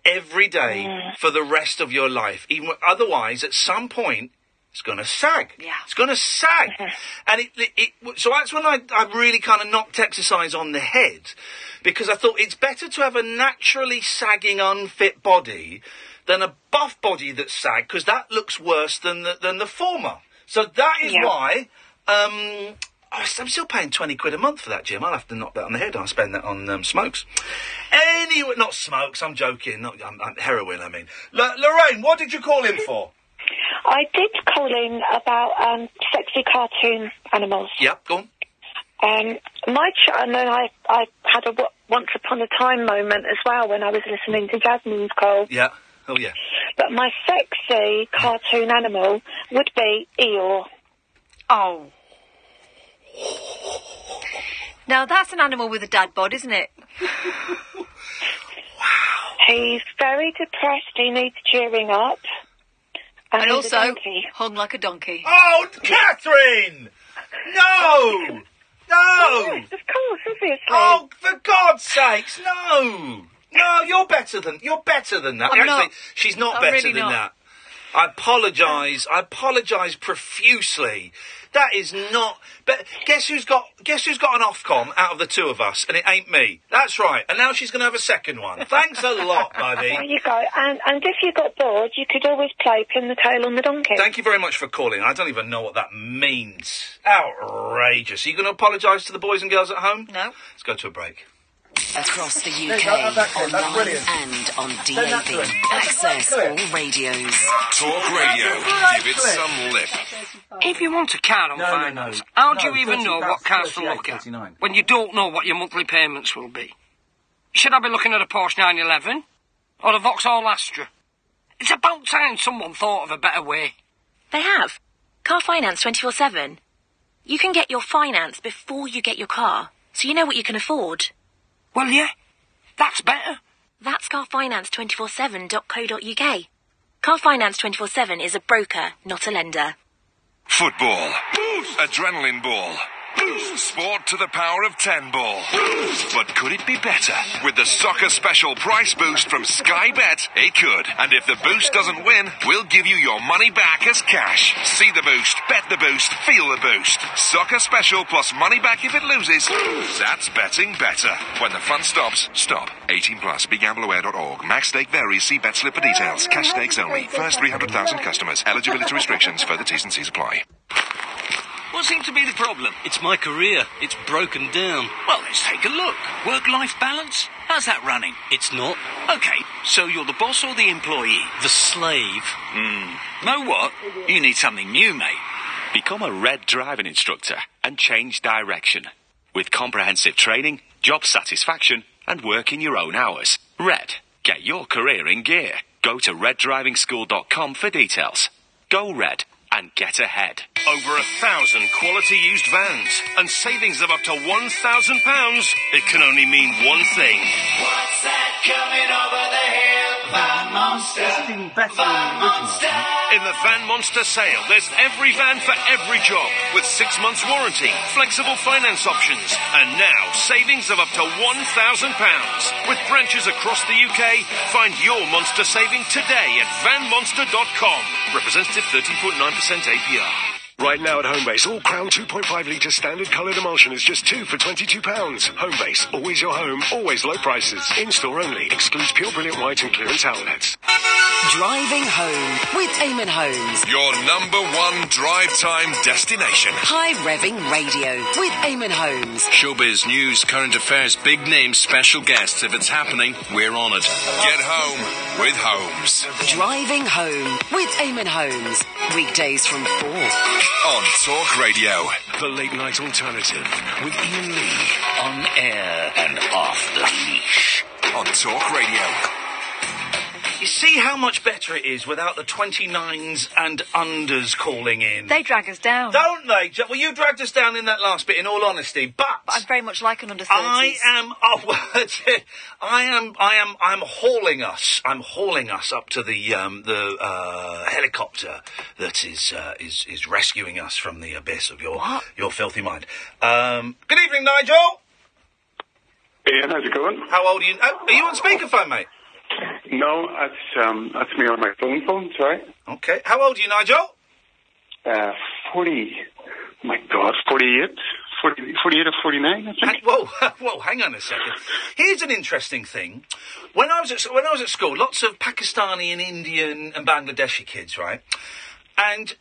every day for the rest of your life. Otherwise, at some point, it's going to sag. Yeah. It's going to sag. And so that's when I really kind of knocked exercise on the head, because I thought it's better to have a naturally sagging, unfit body than a buff body that's sagged, because that looks worse than the former. So that is why I'm still paying 20 quid a month for that gym. I'll have to knock that on the head. I'll spend that on smokes. Anyway, not smokes, I'm joking. Heroin, I mean. Lorraine, what did you call in for? I did call in about sexy cartoon animals. Yep, go on. And then I had had a once upon a time moment as well when I was listening to Jasmine's call. Yeah. Oh, yeah. But my sexy cartoon animal would be Eeyore. Oh. Now, that's an animal with a dad bod, isn't it? He's very depressed. He needs cheering up. And he's a also donkey. hung like a donkey. Oh, Catherine! No! No! Yes, of course, obviously. Oh, for God's sakes, no! No, you're better than that. I'm Actually, not. she's not I'm better really than not. that. I apologise profusely. That is not. But guess who's got an Ofcom out of the two of us, and it ain't me. That's right. And now she's going to have a second one. Thanks a lot, buddy. There you go. And if you got bored, you could always play Pin the Tail on the Donkey. Thank you very much for calling. I don't even know what that means. Outrageous. Are you going to apologise to the boys and girls at home? No. Let's go to a break. Across the UK, online and on DAB. Access all radios. Talk Radio. Give it some lip. If you want a car on finance, how do you even know what cars to look at when you don't know what your monthly payments will be? Should I be looking at a Porsche 911 or a Vauxhall Astra? It's about time someone thought of a better way. They have. Car finance 24/7. You can get your finance before you get your car, so you know what you can afford. Well, yeah, that's better. That's carfinance247.co.uk. Car Finance 24/7 is a broker, not a lender. Football. Adrenaline ball. Sport to the power of 10 ball. But could it be better? With the soccer special price boost from Sky Bet, it could. And if the boost doesn't win, we'll give you your money back as cash. See the boost, bet the boost, feel the boost. Soccer special plus money back if it loses. That's betting better. When the fun stops, stop. 18 plus. BeGambleAware.org. Max stake varies. See bet slip for details. Cash stakes only. First 300,000 customers. Eligibility restrictions. Further T's and C's apply. What seems to be the problem? It's my career. It's broken down. Well, let's take a look. Work-life balance? How's that running? It's not. Okay, so you're the boss or the employee? The slave. Know what? You need something new, mate. Become a RED driving instructor and change direction. With comprehensive training, job satisfaction, and work in your own hours. RED. Get your career in gear. Go to reddrivingschool.com for details. Go RED and get ahead. Over 1,000 quality used vans and savings of up to £1,000. It can only mean one thing. What's that coming over the hill? Van Monster. This is even better than the original. In the Van Monster sale, there's every van for every job with 6 months warranty, flexible finance options, and now savings of up to £1,000. With branches across the UK, find your Monster saving today at vanmonster.com. Representative 13.9% APR. Right now at Homebase, all Crown 2.5 litre standard coloured emulsion is just 2 for £22. Homebase, always your home, always low prices. In-store only, excludes Pure Brilliant White and clearance outlets. Driving home with Eamon Holmes. Your #1 drive time destination. High revving radio with Eamon Holmes. Showbiz news, current affairs, big names, special guests. If it's happening, we're on it. Get home with Holmes. Driving home with Eamon Holmes. Weekdays from 4. On Talk Radio. The late night alternative with Iain Lee. On air and off the leash. On Talk Radio. You see how much better it is without the 29s and unders calling in. They drag us down. Don't they? Well, you dragged us down in that last bit, in all honesty, but I very much like an under 30s. I'm hauling us up to the helicopter that is rescuing us from the abyss of your filthy mind. Good evening, Nigel. Ian, how's it going? How old are you? Are you on speakerphone, mate? No, that's me on my phone, sorry. Okay. How old are you, Nigel? 40. My God, 48. 48 or 49, I think. Whoa, hang on a second. Here's an interesting thing. When I was at school, lots of Pakistani and Indian and Bangladeshi kids, right? And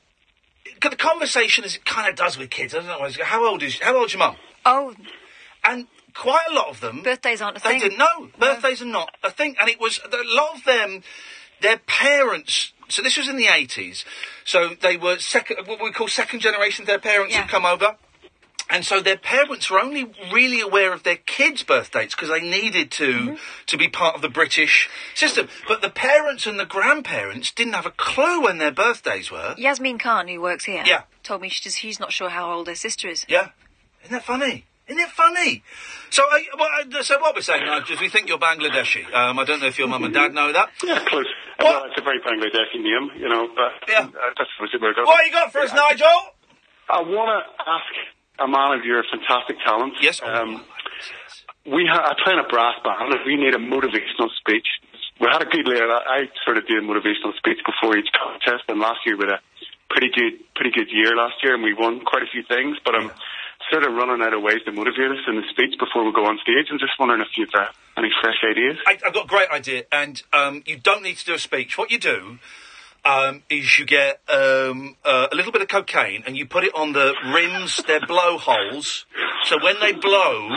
the conversation, as it kind of does with kids, I don't know, how old is your mum? Oh. And quite a lot of them... Birthdays aren't a thing. They didn't know. Birthdays are not a thing. And it was... A lot of them, their parents... So this was in the 80s. So they were what we call second generation. Their parents had come over. And so their parents were only really aware of their kids' birth dates because they needed to be part of the British system. But the parents and the grandparents didn't have a clue when their birthdays were. Yasmin Khan, who works here, told me she's not sure how old her sister is. Yeah. Isn't that funny? Isn't it funny? So, so what we're saying, Nigel, is we think you're Bangladeshi. I don't know if your mum and dad know that. Yeah, close. Well, it's a very Bangladeshi name, you know, but that's where it goes. What you got for us, Nigel? I want to ask a man of your fantastic talent. Yes. I play in a brass band, and we need a motivational speech. We had a good layer. I sort of did a motivational speech before each contest, and last year we had a pretty good year last year, and we won quite a few things, but I'm sort of running out of ways to motivate us in the speech before we go on stage. I'm just wondering if you've any fresh ideas. I've got a great idea, and you don't need to do a speech. What you do is you get a little bit of cocaine and you put it on the rims, their blowholes, so when they blow,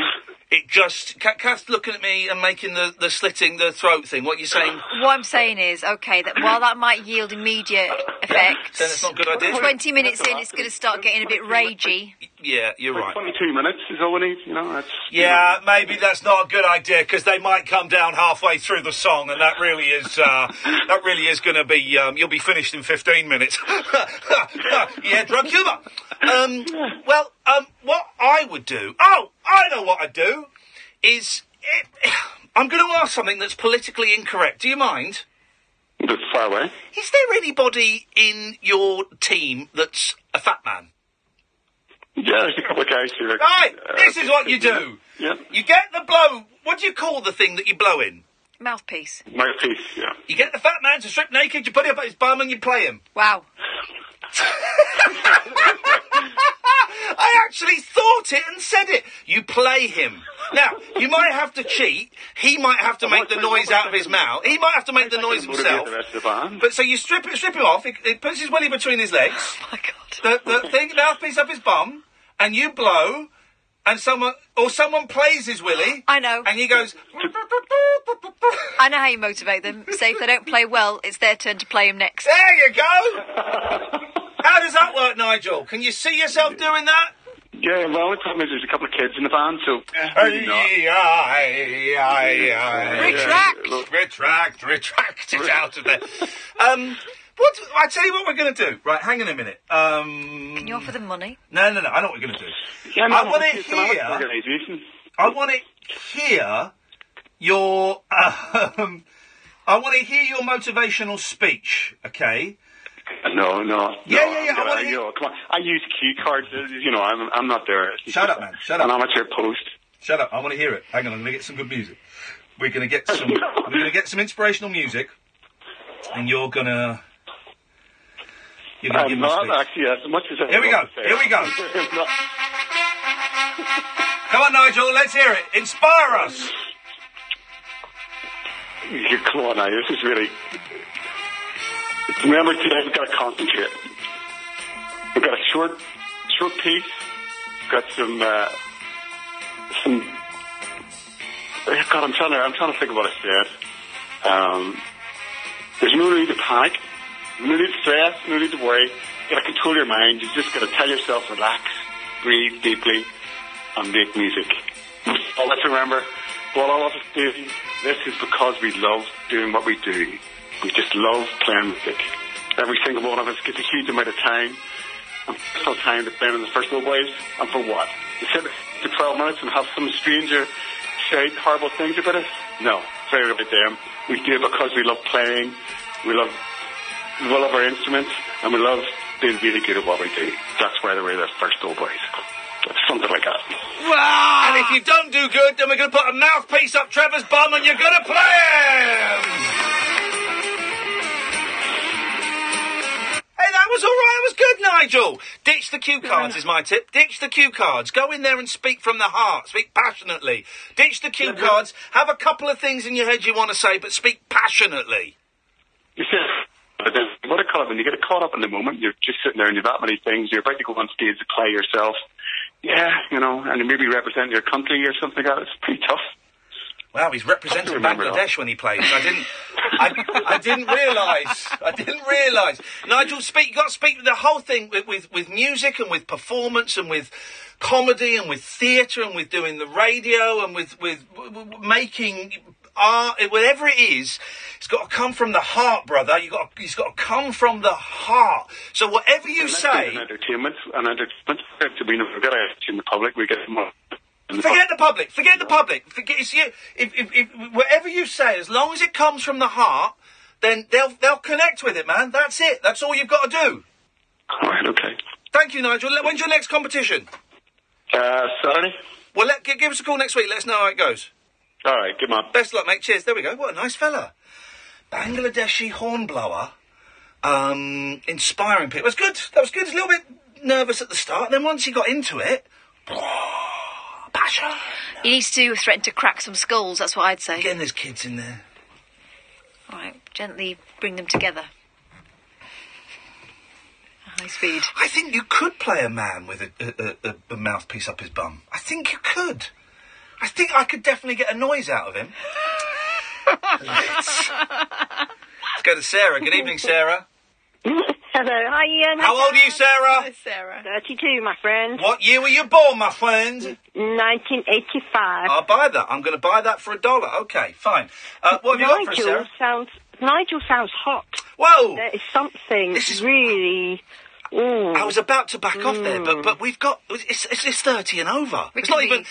it just... Kath's looking at me and making the slitting the throat thing. What are you saying? What I'm saying is, OK, that while that might yield immediate effects... Then it's not a good idea. 20 minutes in, it's going to start getting a bit ragey. Yeah, you're right. 22 minutes is all we need, you know. That's, maybe that's not a good idea, because they might come down halfway through the song, and that really is going to be... you'll be finished in 15 minutes. Yeah, drug humour. What I would do... Oh, I know what I'd do, is... I'm going to ask something that's politically incorrect. Do you mind? That's far away. Is there anybody in your team that's a fat man? Yeah, there's a couple of guys who are... Right, this is what you do. Yeah. You get the blow... What do you call the thing that you blow in? Mouthpiece. Mouthpiece, yeah. You get the fat man to strip naked, you put it up at his bum and you play him. Wow. I actually thought it and said it. You play him. Now, you might have to cheat. He might have to make the noise out of his mouth. He might have to make the noise himself. But so you strip him off. He puts his willy between his legs. Oh my God. The thing, mouthpiece up his bum, and you blow, and someone plays his willy. I know. And he goes. I know how you motivate them. Say if they don't play well, it's their turn to play him next. There you go. How does that work, Nigel? Can you see yourself doing that? Yeah, well, the problem is there's a couple of kids in the band, so... Retract it out of there. I tell you what we're going to do. Right, hang on a minute. Can you offer them money? No, I know what we're going to do. Yeah, I want to hear your... I want to hear your motivational speech, okay? No. Yeah. Come on. I use cue cards. You know, I'm not there. Shut up, man. Shut up. An amateur post. Shut up. I want to hear it. Hang on. I'm going to get some good music. We're going to get some inspirational music, and you're going to give me a speech. Actually, as much as Here we go. Come on, Nigel. Let's hear it. Inspire us. Come on, now. This is really. Remember, today we've got to concentrate. We've got a short piece. We've got some. God, I'm trying to think of what I said. There's no need to panic, no need to stress, no need to worry. You got to control your mind. You just got to tell yourself, relax, breathe deeply, and make music. Well, let's remember, what all of us do, this is because we love doing what we do. We just love playing music. Every single one of us gets a huge amount of time and personal time to spend in the first little ways. And for what? To sit for 12 minutes and have some stranger say horrible things about us? No, very about them. We do it because we love playing, we love our instruments, and we love being really good at what we do. That's why we're the first old boys. Something like that. Wow. And if you don't do good, then we're going to put a mouthpiece up Trevor's bum and you're going to play him! Hey, that was all right. That was good, Nigel. Ditch the cue cards is my tip. Ditch the cue cards. Go in there and speak from the heart. Speak passionately. Ditch the cue cards. Have a couple of things in your head you want to say, but speak passionately. You see, what I call it, when you get caught up in the moment, you're just sitting there and you've that many things. You're about to go on stage to play yourself. Yeah, you know, and you maybe represent your country or something like that. It's pretty tough. Wow, he's representing Bangladesh when he plays. I didn't realise. Nigel, you got to speak the whole thing with music and with performance and with comedy and with theatre and with doing the radio and with making art, whatever it is. It's got to come from the heart, brother. It's got to come from the heart. So whatever you say... Entertainment. To be in the public, we get more... Forget the public. It's you. If whatever you say, as long as it comes from the heart, then they'll connect with it, man. That's it. That's all you've got to do. All right, okay. Thank you, Nigel. When's your next competition? Saturday. Well, give us a call next week. Let us know how it goes. All right, good man. Best of luck, mate. Cheers. There we go. What a nice fella. Bangladeshi hornblower. Inspiring people. It was good. That was good. He was a little bit nervous at the start. Then once he got into it... passion. He needs to threaten to crack some skulls, that's what I'd say. Getting those kids in there. All right, gently bring them together. High speed. I think you could play a man with a mouthpiece up his bum. I think you could. I think I could definitely get a noise out of him. Let's go to Sarah. Good evening, Sarah. Hello, hi Ian. How old are you, Sarah? Hi, Sarah. 32, my friend. What year were you born, my friend? 1985. I'll buy that. I'm going to buy that for $1. Okay, fine. What have you got for us, Sarah? Nigel sounds hot. Whoa! There is something really... Ooh. I was about to back off there, but we've got... It's 30 and over. It's not even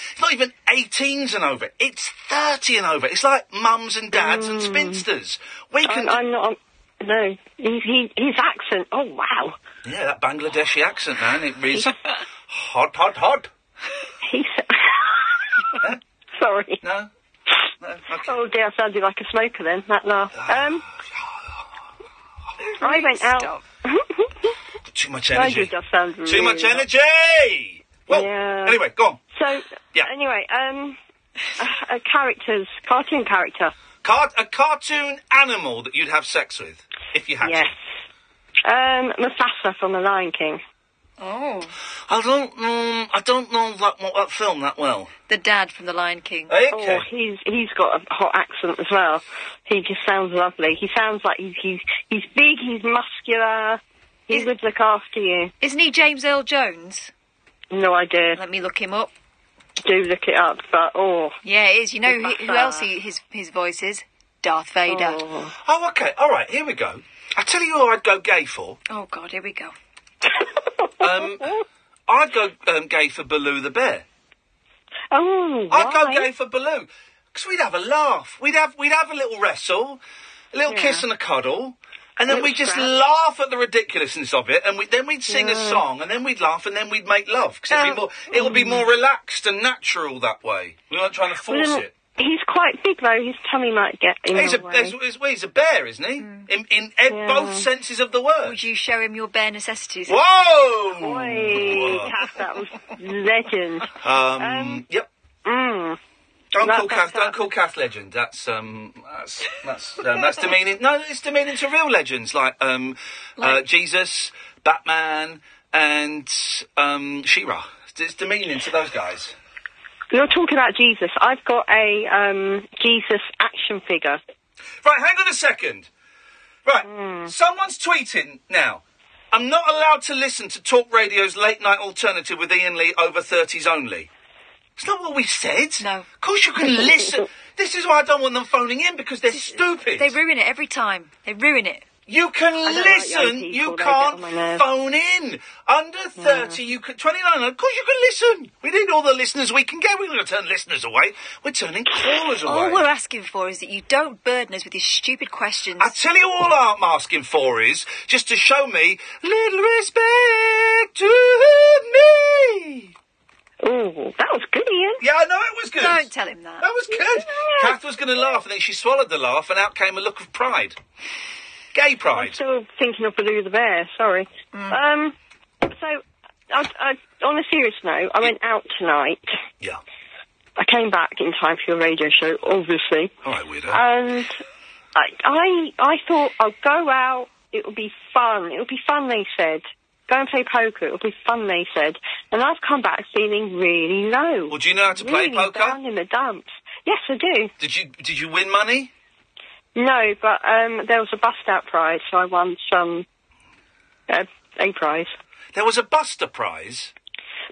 18s and over. It's 30 and over. It's like mums and dads and spinsters. I'm not... No, his accent. Oh wow! Yeah, that Bangladeshi accent, man. It is hot. He's sorry. No. Okay. Oh dear, I sounded like a smoker then. That laugh. I went out. Too much energy. Does sound really Too much energy. Well, yeah. Anyway, go on. So yeah. Anyway, cartoon character. A cartoon animal that you'd have sex with, if you had to. Yes. Mufasa from The Lion King. Oh. I don't know that film that well. The dad from The Lion King. Okay. Oh, he's got a hot accent as well. He just sounds lovely. He sounds like he's big, he's muscular, he would look after you. Isn't he James Earl Jones? No idea. Let me look him up. Do look it up, but yeah, it is. You know who else his voice is? Darth Vader. Oh, okay. All right. Here we go. I tell you who I'd go gay for. Oh God, here we go. I'd go gay for Baloo the bear. Oh, I'd go gay for Baloo because we'd have a laugh. We'd have a little wrestle, a little kiss and a cuddle. And then we'd just laugh at the ridiculousness of it, and then we'd sing a song, and then we'd laugh, and then we'd make love, because it would be more relaxed and natural that way. We weren't trying to force it. He's quite big, though. His tummy might get in the way. He's a bear, isn't he? In both senses of the word. Would you show him your bare necessities? Whoa! Boy, that was legend. Yep. Don't call Kath legend. That's demeaning. No, it's demeaning to real legends like Jesus, Batman, and She-Ra. It's demeaning to those guys. You're talking about Jesus. I've got a Jesus action figure. Right, hang on a second. Right, someone's tweeting now. I'm not allowed to listen to Talk Radio's late night alternative with Iain Lee over 30s only. It's not what we said. No. Of course you can listen. This is why I don't want them phoning in, because they're stupid. They ruin it every time. They ruin it. You can listen. You can't phone in. Under 30, you can... 29, of course you can listen. We need all the listeners we can get. We're going to turn listeners away. We're turning callers away. All we're asking for is that you don't burden us with your stupid questions. I tell you all I'm asking for is just to show me little respect to me. Oh, that was good, Ian. Yeah, I know it was good. Don't tell him that. That was good. Kath was going to laugh, and then she swallowed the laugh, and out came a look of pride. Gay pride. I'm still thinking of Baloo the bear, sorry. So, I, on a serious note, I went out tonight. Yeah. I came back in time for your radio show, obviously. All right, weirdo. And I thought I'll go out, it'll be fun. It'll be fun, they said. Go and play poker, it'll be fun, they said. And I've come back feeling really low. Well, do you know how to play poker? Down in the dumps. Yes, I do. Did you win money? No, but there was a bust-out prize, so I won some... a prize. There was a Buster prize?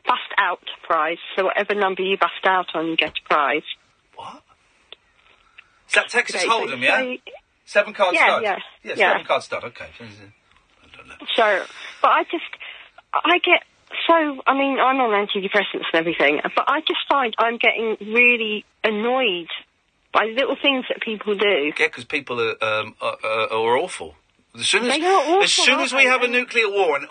Bust-out prize, so whatever number you bust out on, you get a prize. What? Is that Texas Okay, Hold'em, yeah? 7 card Yeah, stud? yeah. Yeah, Yeah. 7 card stud, okay. So, but I get so, I mean, I'm on antidepressants and everything, but I just find I'm getting really annoyed by little things that people do. Yeah, because people are awful. As soon as, They are awful, as soon as we have a nuclear war and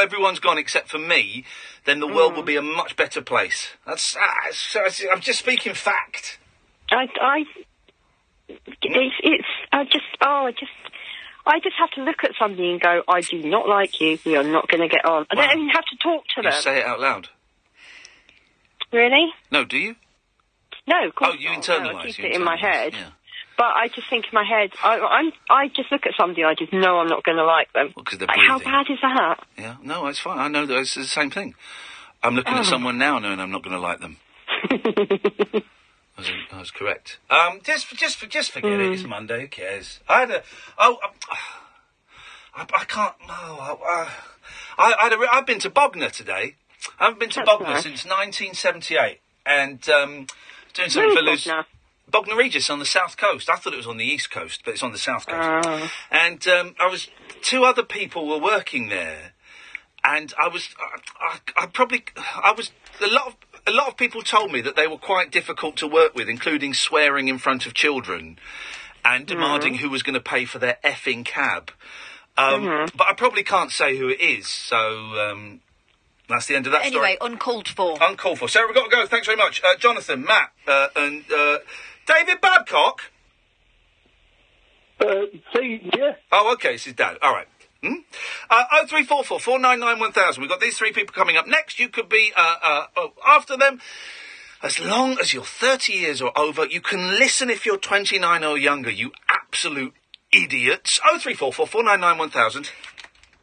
everyone's gone except for me, then the world will be a much better place. I'm just speaking fact. I just have to look at somebody and go, I do not like you, we are not going to get on. I don't even have to talk to them. You say it out loud. Really? No, do you? No, of course you not. internalise. No, I keep it in my head. Yeah. But I just think in my head, I just look at somebody, I just know I'm not going to like them. Well, 'cause they're how breathing. bad is that? Yeah, no, it's fine. I know that it's the same thing. I'm looking at someone now knowing I'm not going to like them. I was correct. Just forget it. It's Monday. Who cares? I can't. I've been to Bognor today. I haven't been to Bognor since 1978, and doing something for Luz. Bognor Regis on the south coast. I thought it was on the east coast, but it's on the south coast. And two other people were working there, and a lot of people told me that they were quite difficult to work with, including swearing in front of children and demanding who was going to pay for their effing cab. But I probably can't say who it is, so that's the end of that story. Anyway, uncalled for. Uncalled for. Sarah, we've got to go. Thanks very much. Jonathan, Matt, and David Babcock? Yeah. Oh, okay, this is Dad. All right. 0344 499 1000. We've got these three people coming up next. You could be after them. As long as you're 30 years or over, you can listen if you're 29 or younger, you absolute idiots. 0344 499 1000.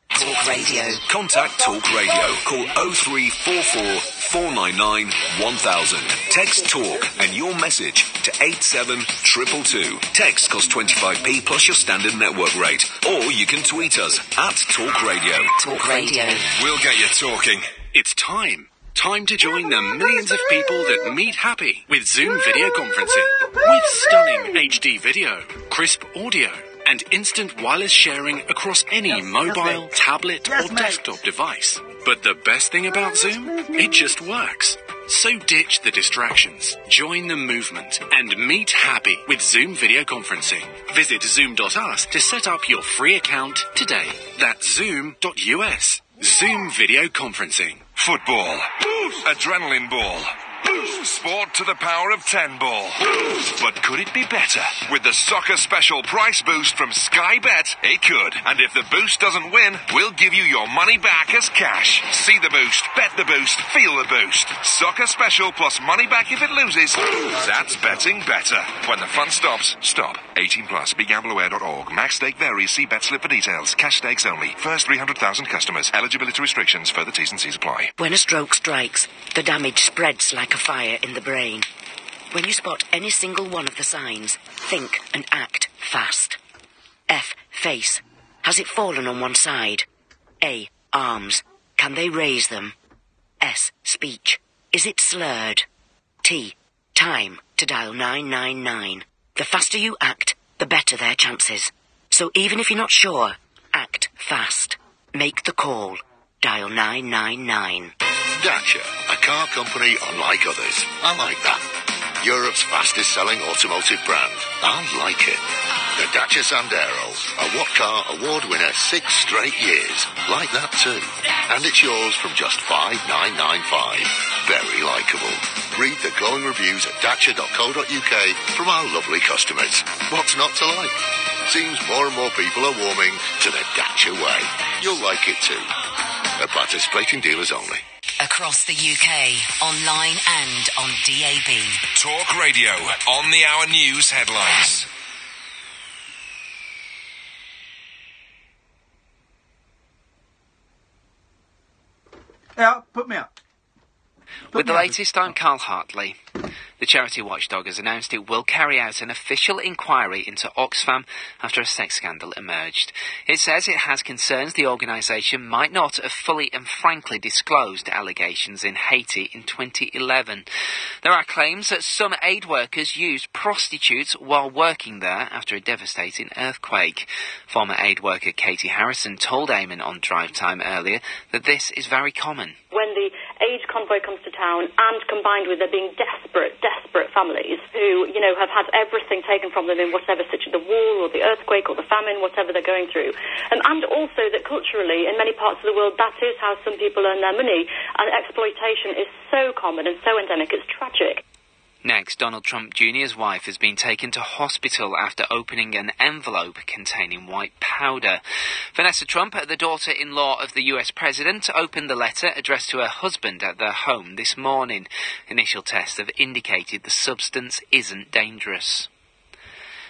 Talk Radio. Contact Talk Radio. Call 0344 499 1000. Text Talk and your message to 87222. Text costs 25p plus your standard network rate. Or you can tweet us at Talk Radio. Talk Radio. We'll get you talking. It's time. Time to join the millions of people that meet happy with Zoom video conferencing. With stunning HD video, crisp audio, and instant wireless sharing across any mobile, tablet, or desktop device. But the best thing about Zoom? It just works. So ditch the distractions, join the movement, and meet happy with Zoom video conferencing. Visit zoom.us to set up your free account today. That's zoom.us. Zoom video conferencing. Football. Adrenaline ball. Sport to the power of 10 ball. But could it be better? With the soccer special price boost from Sky Bet, it could. And if the boost doesn't win, we'll give you your money back as cash. See the boost, bet the boost, feel the boost. Soccer special plus money back if it loses. That's betting better. When the fun stops, stop. 18 plus. BeGambleAware.org. Max stake varies. See bet slip for details. Cash stakes only. First 300,000 customers. Eligibility restrictions. Further T's and C's apply. When a stroke strikes, the damage spreads like a fire in the brain. When you spot any single one of the signs, think and act fast. F. Face. Has it fallen on one side? A. Arms. Can they raise them? S. Speech. Is it slurred? T. Time to dial 999. The faster you act, the better their chances. So even if you're not sure, act fast. Make the call. Dial 999. Dacia, a car company unlike others. I like that. Europe's fastest selling automotive brand. I like it. The Dacia Sandero, a What Car Award winner 6 straight years. Like that too. And it's yours from just $5,995. Very likeable. Read the glowing reviews at dacia.co.uk from our lovely customers. What's not to like? Seems more and more people are warming to the Dacia way. You'll like it too. At participating dealers only. Across the UK, online and on DAB. Talk Radio. On the hour news headlines. Yeah, put me up. With the latest, I'm Carl Hartley. The charity watchdog has announced it will carry out an official inquiry into Oxfam after a sex scandal emerged. It says it has concerns the organisation might not have fully and frankly disclosed allegations in Haiti in 2011. There are claims that some aid workers used prostitutes while working there after a devastating earthquake. Former aid worker Katie Harrison told Eamon on Drive Time earlier that this is very common. When the aid convoy comes to town, and combined with there being desperate families who, have had everything taken from them in whatever situation, the war or the earthquake or the famine, whatever they're going through. And also that culturally, in many parts of the world, that is how some people earn their money. And exploitation is so common and so endemic, it's tragic. Next, Donald Trump Jr.'s wife has been taken to hospital after opening an envelope containing white powder. Vanessa Trump, the daughter-in-law of the US president, opened the letter addressed to her husband at their home this morning. Initial tests have indicated the substance isn't dangerous.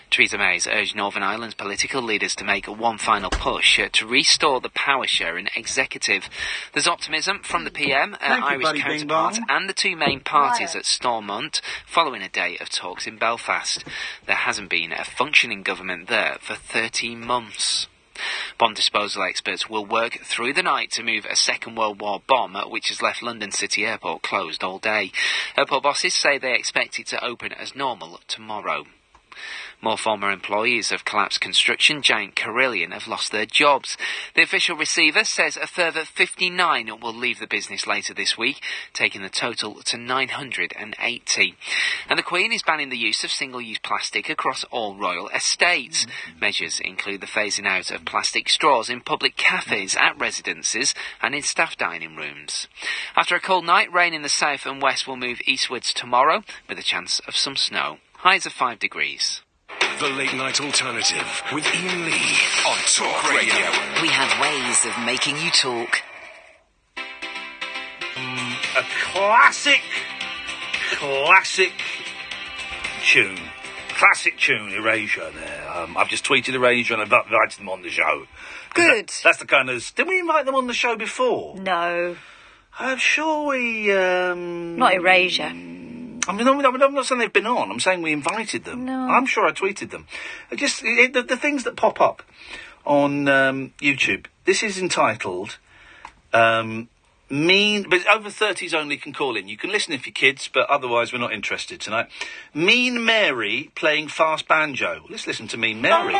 Theresa May has urged Northern Ireland's political leaders to make one final push to restore the power share in executive. There's optimism from the PM, Irish counterpart, and the two main parties at Stormont following a day of talks in Belfast. There hasn't been a functioning government there for 13 months. Bomb disposal experts will work through the night to move a Second World War bomb, which has left London City Airport closed all day. Airport bosses say they expect it to open as normal tomorrow. More former employees of collapsed construction giant Carillion have lost their jobs. The official receiver says a further 59 will leave the business later this week, taking the total to 980. And the Queen is banning the use of single-use plastic across all royal estates. Measures include the phasing out of plastic straws in public cafes, at residences and in staff dining rooms. After a cold night, rain in the south and west will move eastwards tomorrow, with a chance of some snow. Highs of 5 degrees. The Late Night Alternative with Iain Lee on Talk Radio. We have ways of making you talk. A classic tune. Classic tune, Erasure there. I've just tweeted Erasure and I've invited them on the show. Good. That's the kind of... Didn't we invite them on the show before? No. I'm sure we... Not Erasure. I'm not saying they've been on. I'm saying we invited them. No. I'm sure I tweeted them. The things that pop up on YouTube. This is entitled Mean... But over 30s only can call in. You can listen if you're kids, but otherwise we're not interested tonight. Mean Mary playing fast banjo. Let's listen to Mean Mary. There we go.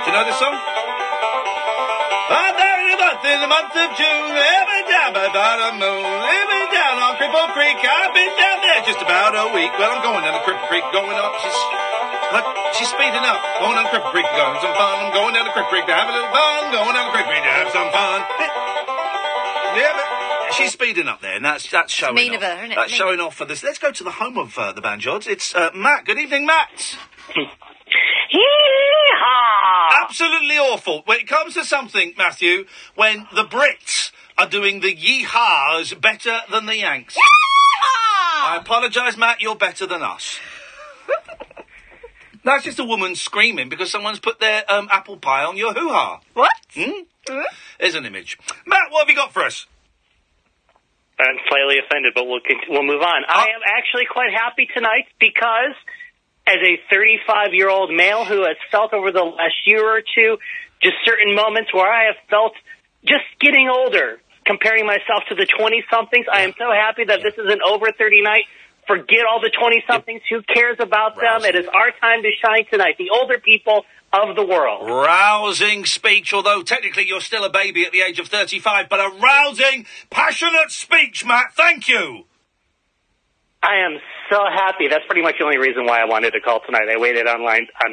You know this song? In the month of June, every down by the moon, every down on Cripple Creek. I've been down there just about a week. Well, I'm going down to Cripple Creek, going up. She's speeding up, going down to Cripple Creek, going some fun. I'm going down to Cripple Creek to have a little fun, going down to Cripple Creek to have some fun. Yeah, but she's speeding up there, and that's showing mean off. Of her, isn't it? That's showing off for this. Let's go to the home of the Banjods. It's Matt. Good evening, Matt. Yee-haw! Absolutely awful. When it comes to something, Matthew, when the Brits are doing the yee-haws better than the Yanks. Yee-haw! I apologise, Matt, you're better than us. That's just a woman screaming because someone's put their apple pie on your hoo-ha. What? Here's an image. Matt, what have you got for us? I'm slightly offended, but we'll move on. I am actually quite happy tonight because... as a 35-year-old male who has felt over the last year or two just certain moments where I have felt just getting older, comparing myself to the 20-somethings, I am so happy that this is an over 30 night. Forget all the 20-somethings. Who cares about them? It is our time to shine tonight, the older people of the world. Rousing speech, although technically you're still a baby at the age of 35, but a rousing, passionate speech, Matt. Thank you. I am so happy. That's pretty much the only reason why I wanted to call tonight. I waited on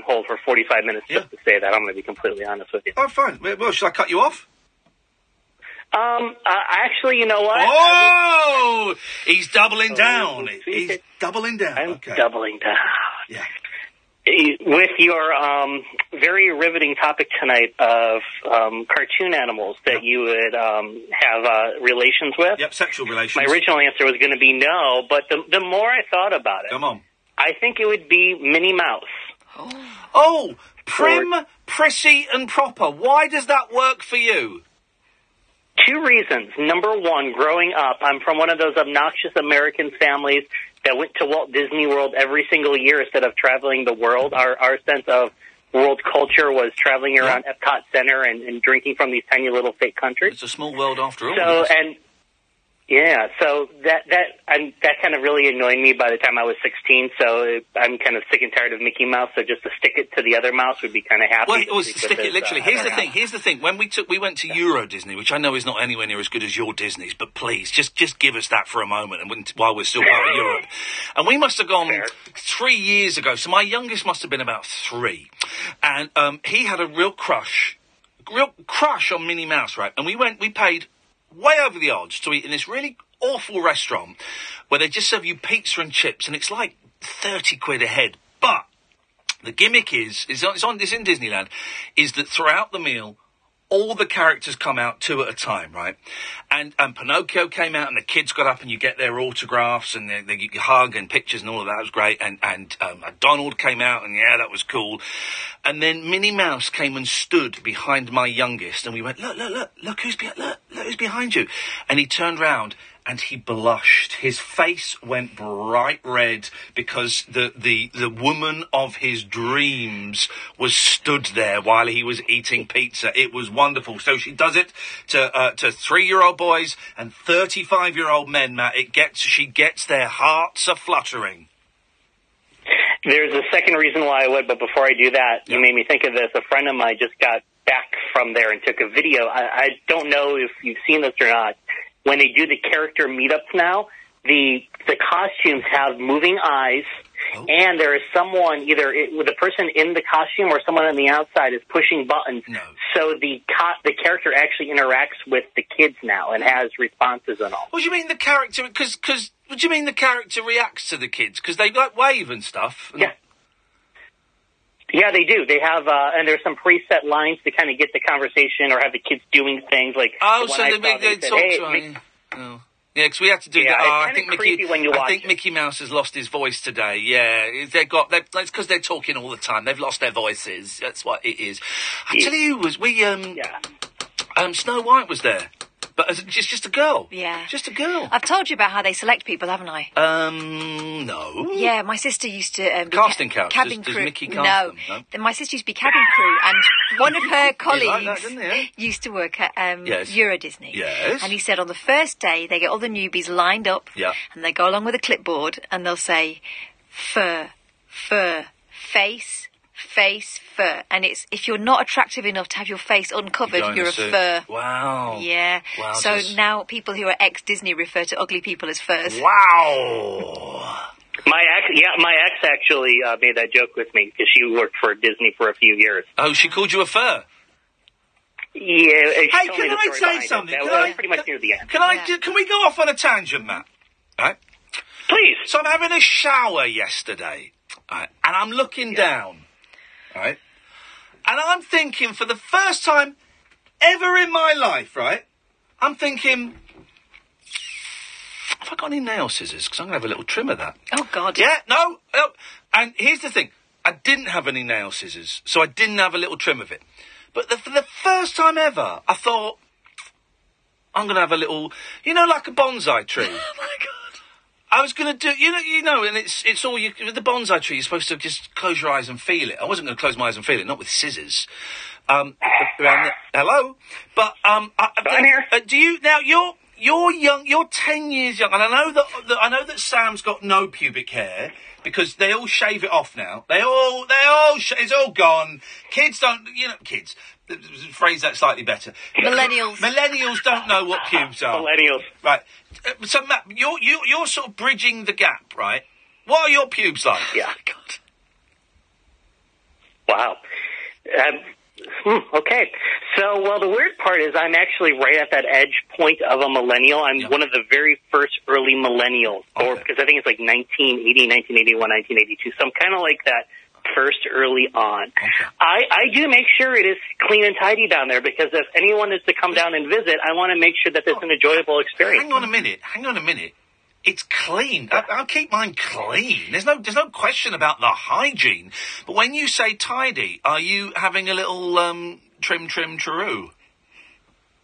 hold for 45 minutes just to say that. I'm going to be completely honest with you. Oh, fine. Well, should I cut you off? Actually, you know what? Oh! He's doubling down. He's doubling down. I'm doubling down. Yeah. With your very riveting topic tonight of cartoon animals that you would have relations with. Yep, sexual relations. My original answer was going to be no, but the more I thought about it, come on, I think it would be Minnie Mouse. Oh, Prim, prissy and proper. Why does that work for you? 2 reasons. Number one, growing up, I'm from one of those obnoxious American families that went to Walt Disney World every single year instead of traveling the world. Our sense of world culture was traveling around Epcot Center and drinking from these tiny little fake countries. It's a small world after all. So that kind of really annoyed me by the time I was 16. So I'm kind of sick and tired of Mickey Mouse. So just to stick it to the other mouse would be kind of happy. Well, stick it literally. Here's the thing. When we went to Euro Disney, which I know is not anywhere near as good as your Disney's, but please just give us that for a moment, and while we're still part of Europe. And we must have gone 3 years ago. So my youngest must have been about 3, and he had a real crush on Minnie Mouse, right? And we paid way over the odds to eat in this really awful restaurant where they just serve you pizza and chips, and it's like 30 quid a head. But the gimmick is in Disneyland, is that throughout the meal, all the characters come out 2 at a time, right? And Pinocchio came out, and the kids got up, and you get their autographs, and they hug and pictures and all of that. It was great. And Donald came out, and that was cool. And then Minnie Mouse came and stood behind my youngest, and we went, look who's behind you. And he turned round, and he blushed. His face went bright red because the woman of his dreams was stood there while he was eating pizza. It was wonderful. So she does it to 3-year-old boys and 35-year-old men, Matt. She gets their hearts a-fluttering. There's a second reason why I would, but before I do that, you made me think of this. A friend of mine just got back from there and took a video. I don't know if you've seen this or not. When they do the character meetups now, the costumes have moving eyes, and there is someone, either the person in the costume or someone on the outside is pushing buttons. No. So the character actually interacts with the kids now and has responses and all. What do you mean the character? Because what do you mean the character reacts to the kids? Because they like wave and stuff. Yeah. Yeah, they do. They have, and there's some preset lines to kind of get the conversation or have the kids doing things like. Oh, so they talk to him. Oh. Yeah, because we had to do that. I think Mickey Mouse has lost his voice today. Yeah, it's because they're talking all the time. They've lost their voices. That's what it is. I tell you, Snow White was there. But it's just a girl. Yeah. Just a girl. I've told you about how they select people, haven't I? No. Yeah, my sister used to be casting couch. Cabin does crew. Mickey cast them? No. My sister used to be cabin crew, and one of her colleagues used to work at Euro Disney. Yes. And he said on the first day they get all the newbies lined up, and they go along with a clipboard, and they'll say fur, face, fur, and it's if you're not attractive enough to have your face uncovered, you're a fur. Wow. Yeah. Wow, so now people who are ex-Disney refer to ugly people as furs. Wow. My ex actually made that joke with me because she worked for Disney for a few years. Oh, she called you a fur? Yeah. Hey, can I say something? Pretty much near the end. Can we go off on a tangent, Matt? Right? Please. So I'm having a shower yesterday, right, and I'm looking down. Right? And I'm thinking, for the first time ever in my life, right, I'm thinking, have I got any nail scissors? Because I'm going to have a little trim of that. Oh, God. Yeah, no. And here's the thing. I didn't have any nail scissors, so I didn't have a little trim of it. But for the first time ever, I thought, I'm going to have a little, like a bonsai tree. Oh, my God. I was going to do, and it's all with the bonsai tree, you're supposed to just close your eyes and feel it. I wasn't going to close my eyes and feel it, not with scissors. Hello? But, I'm here. Do you, now, you're young, you're 10 years young, and I know that Sam's got no pubic hair, because they all shave it off now. It's all gone. Kids don't, kids. Phrase that slightly better. Millennials don't know what pubes are. Millennials. Right. So, Matt, you're sort of bridging the gap, right? What are your pubes like? Yeah. God. Wow. Okay. So, well, the weird part is I'm actually right at that edge point of a millennial. I'm one of the very first early millennials, because I think it's like 1980, 1981, 1982. So I'm kind of like that first early on. Okay. I do make sure it is clean and tidy down there, because if anyone is to come down and visit, I want to make sure that it's an enjoyable experience. Hang on a minute. It's clean. I'll keep mine clean. There's no question about the hygiene. But when you say tidy, are you having a little trim, true?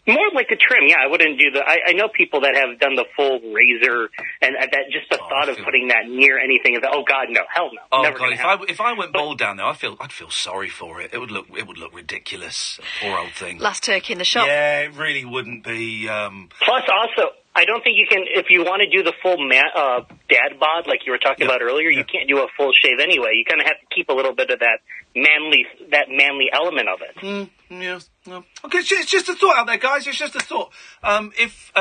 More like a trim, yeah. I wouldn't do I know people that have done the full razor, and that just the thought of putting that near anything is, oh God, no, hell no. Oh never God, if I went bald down there, I'd feel sorry for it. It would look ridiculous. Poor old thing. Last turkey in the shop. Yeah, it really wouldn't be. Plus, also, I don't think you can, if you want to do the full dad bod like you were talking about earlier, you can't do a full shave anyway. You kind of have to keep a little bit of that manly element of it. Yes. No. Okay, it's just a thought out there, guys. It's just a thought. If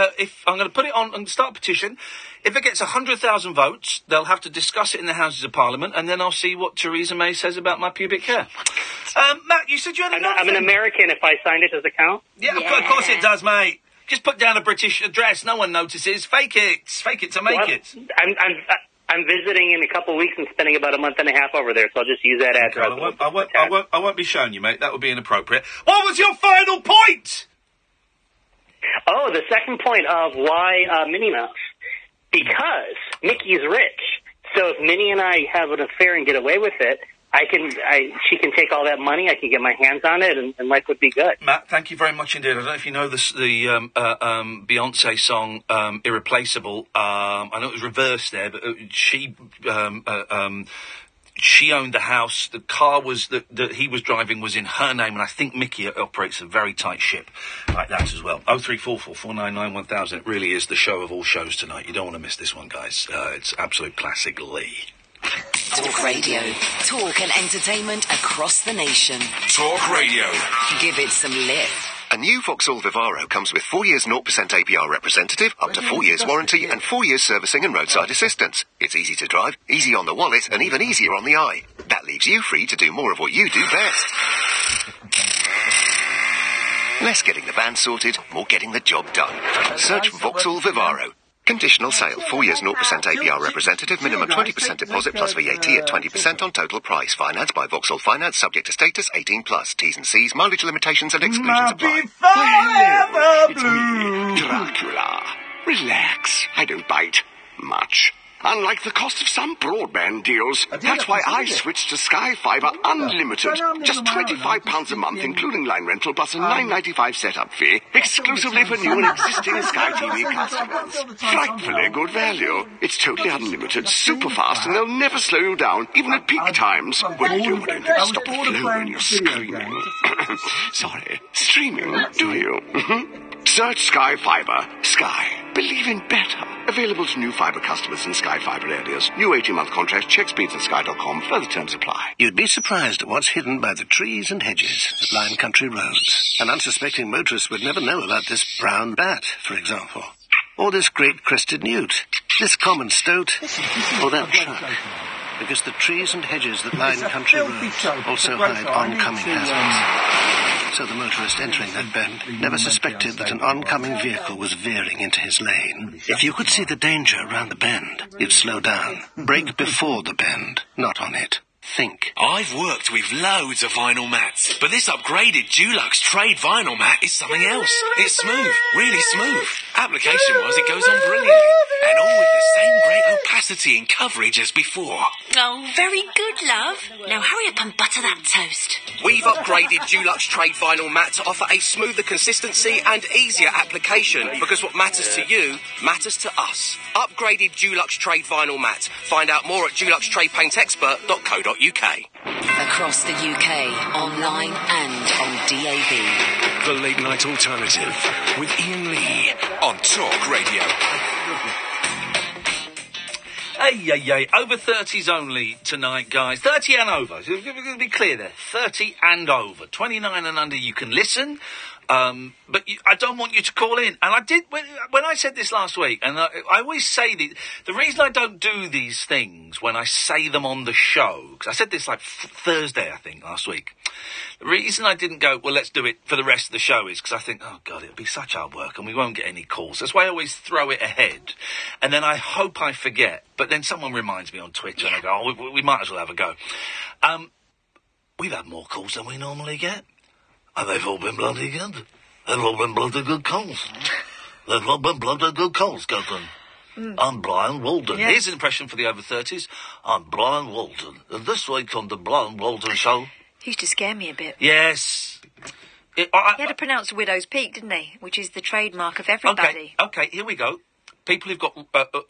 I'm going to put it on and start a petition, if it gets 100,000 votes, they'll have to discuss it in the Houses of Parliament, and then I'll see what Theresa May says about my pubic hair. Matt, you said you had another I'm an American. If I signed it, does it count? Yeah, of course it does, mate. Just put down a British address. No one notices. Fake it to make it. I'm visiting in a couple of weeks and spending about a month and a half over there, so I'll just use that address. I won't be showing you, mate. That would be inappropriate. What was your final point? Oh, the second point of why Minnie Mouse. Because Mickey's rich. So if Minnie and I have an affair and get away with it, she can take all that money, I can get my hands on it, and life would be good. Matt, thank you very much indeed. I don't know if you know the Beyonce song, Irreplaceable. I know it was reversed there, but she owned the house. The car that he was driving was in her name, and I think Mickey operates a very tight ship like that as well. 0344 499 1000. It really is the show of all shows tonight. You don't want to miss this one, guys. It's absolute classic Lee. Talk Radio. Talk and entertainment across the nation. Talk Radio. Give it some lift. A new Vauxhall Vivaro comes with 4 years 0% APR representative, up to 4 years warranty, and 4 years servicing and roadside assistance. It's easy to drive, easy on the wallet, and even easier on the eye. That leaves you free to do more of what you do best. Less getting the van sorted, more getting the job done. Search Vauxhall Vivaro. Conditional sale, 4 years 0% APR representative, minimum 20% deposit plus VAT at 20% on total price. Financed by Vauxhall Finance, subject to status, 18+. T's and C's, mileage limitations and exclusions apply. It's me, Dracula. Relax, I don't bite much. Unlike the cost of some broadband deals. That's why I switched to Sky Fibre Unlimited. Just £25 a month, including line rental, plus a $9.95 setup fee, exclusively for new and existing Sky TV customers. Frightfully good value. It's totally unlimited, super fast, and they'll never slow you down, even at peak times. When you do, don't stop the flow when you're screaming. Sorry, streaming, do you? Search Sky Fibre. Sky. Believe in better. Available to new fibre customers in Sky Fibre areas. New 18-month contract. Check speeds at sky.com. Further terms apply. You'd be surprised at what's hidden by the trees and hedges that line country roads. An unsuspecting motorist would never know about this brown bat, for example. Or this great crested newt. This common stoat. Or that shark. Because the trees and hedges that line country roads also hide oncoming hazards. So the motorist entering that bend never suspected that an oncoming vehicle was veering into his lane. If you could see the danger around the bend, you'd slow down. Brake before the bend, not on it. Think. I've worked with loads of vinyl mats, but this upgraded Dulux trade vinyl mat is something else. It's smooth, really smooth. Application-wise, it goes on brilliantly, and all with the same great opacity and coverage as before. Oh, very good, love. Now hurry up and butter that toast. We've upgraded Dulux trade vinyl mat to offer a smoother consistency and easier application, because what matters to you matters to us. Upgraded Dulux trade vinyl mat. Find out more at duluxtradepaintexpert.co.uk. Across the UK, online and on DAB. The Late Night Alternative with Iain Lee on Talk Radio. Hey, over 30s only tonight, guys. 30 and over. We're going to be clear there. 30 and over. 29 and under, you can listen. But I don't want you to call in. And I did, when I said this last week, and I always say the reason I don't do these things when I say them on the show, because I said this like Thursday, I think, last week. The reason I didn't go, well, let's do it for the rest of the show is because I think, oh, God, it'll be such hard work and we won't get any calls. That's why I always throw it ahead. And then I hope I forget. But then someone reminds me on Twitter and I go, oh, we might as well have a go. We've had more calls than we normally get. And they've all been bloody good. They've all been bloody good calls. They've all been bloody good calls, Gutton. I'm Brian Walden. Yeah. Here's an impression for the over 30s. I'm Brian Walden. And this week on the Brian Walden Show... He used to scare me a bit. Yes. He had to pronounce Widow's Peak, didn't he? Which is the trademark of everybody. Okay, here we go. People who've got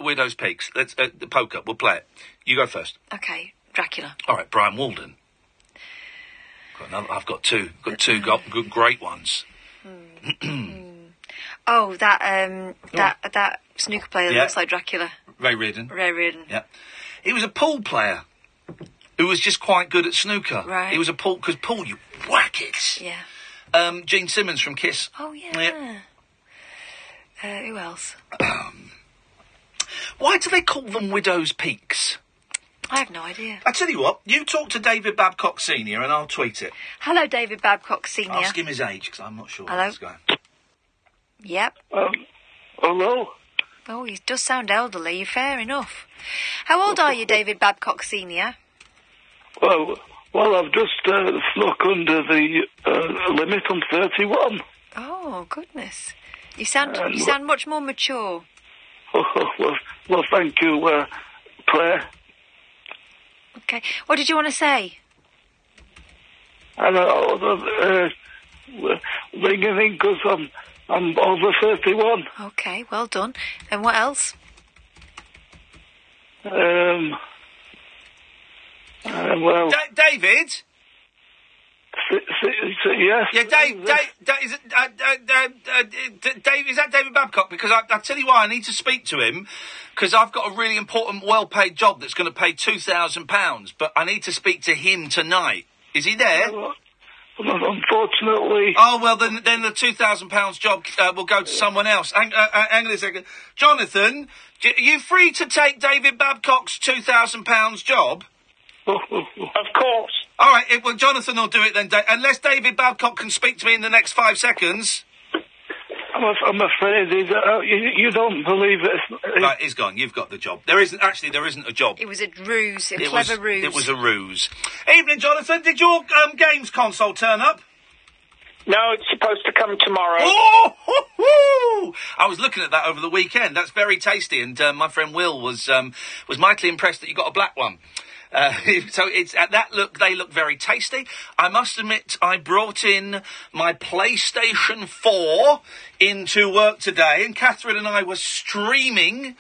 Widow's Peaks. Let's the poker. We'll play it. You go first. Okay, Dracula. All right, Brian Walden. I've got two. Got good, great ones. Oh, that snooker player that looks like Dracula. Ray Reardon. Yeah. He was a pool player who was just quite good at snooker. Right. He was a pool, because pool, you whack it. Yeah. Gene Simmons from Kiss. Oh, yeah. Who else? Why do they call them Widow's Peaks? I have no idea. I tell you what, you talk to David Babcock Sr. and I'll tweet it. Hello, David Babcock Sr. Ask him his age, because I'm not sure. Hello. This guy. Yep. Hello? Oh, he does sound elderly. Fair enough. How old are you, David Babcock Sr.? Well, I've just snuck under the limit. I'm 31. Oh, goodness. You sound much more mature. Well, thank you, Claire. Okay. What did you want to say? Ringing in because I'm over 31. Okay, well done. And what else? Well... David? Yes? Yeah, Dave, is that David Babcock? Because I tell you why, I need to speak to him, because I've got a really important, well-paid job that's going to pay £2,000, but I need to speak to him tonight. Is he there? Unfortunately... Oh, well, then the £2,000 job will go to someone else. Hang on a second. Jonathan, are you free to take David Babcock's £2,000 job? Of course. All right, well, Jonathan will do it then, unless David Babcock can speak to me in the next 5 seconds. I'm afraid you don't believe it. Right, he's gone. You've got the job. There isn't a job. It was a ruse, a clever ruse. It was a ruse. Evening, Jonathan. Did your games console turn up? No, it's supposed to come tomorrow. Oh! I was looking at that over the weekend. That's very tasty, and my friend Will was mightily impressed that you got a black one. So they look very tasty. I must admit, I brought in my PlayStation 4 into work today, and Catherine and I were streaming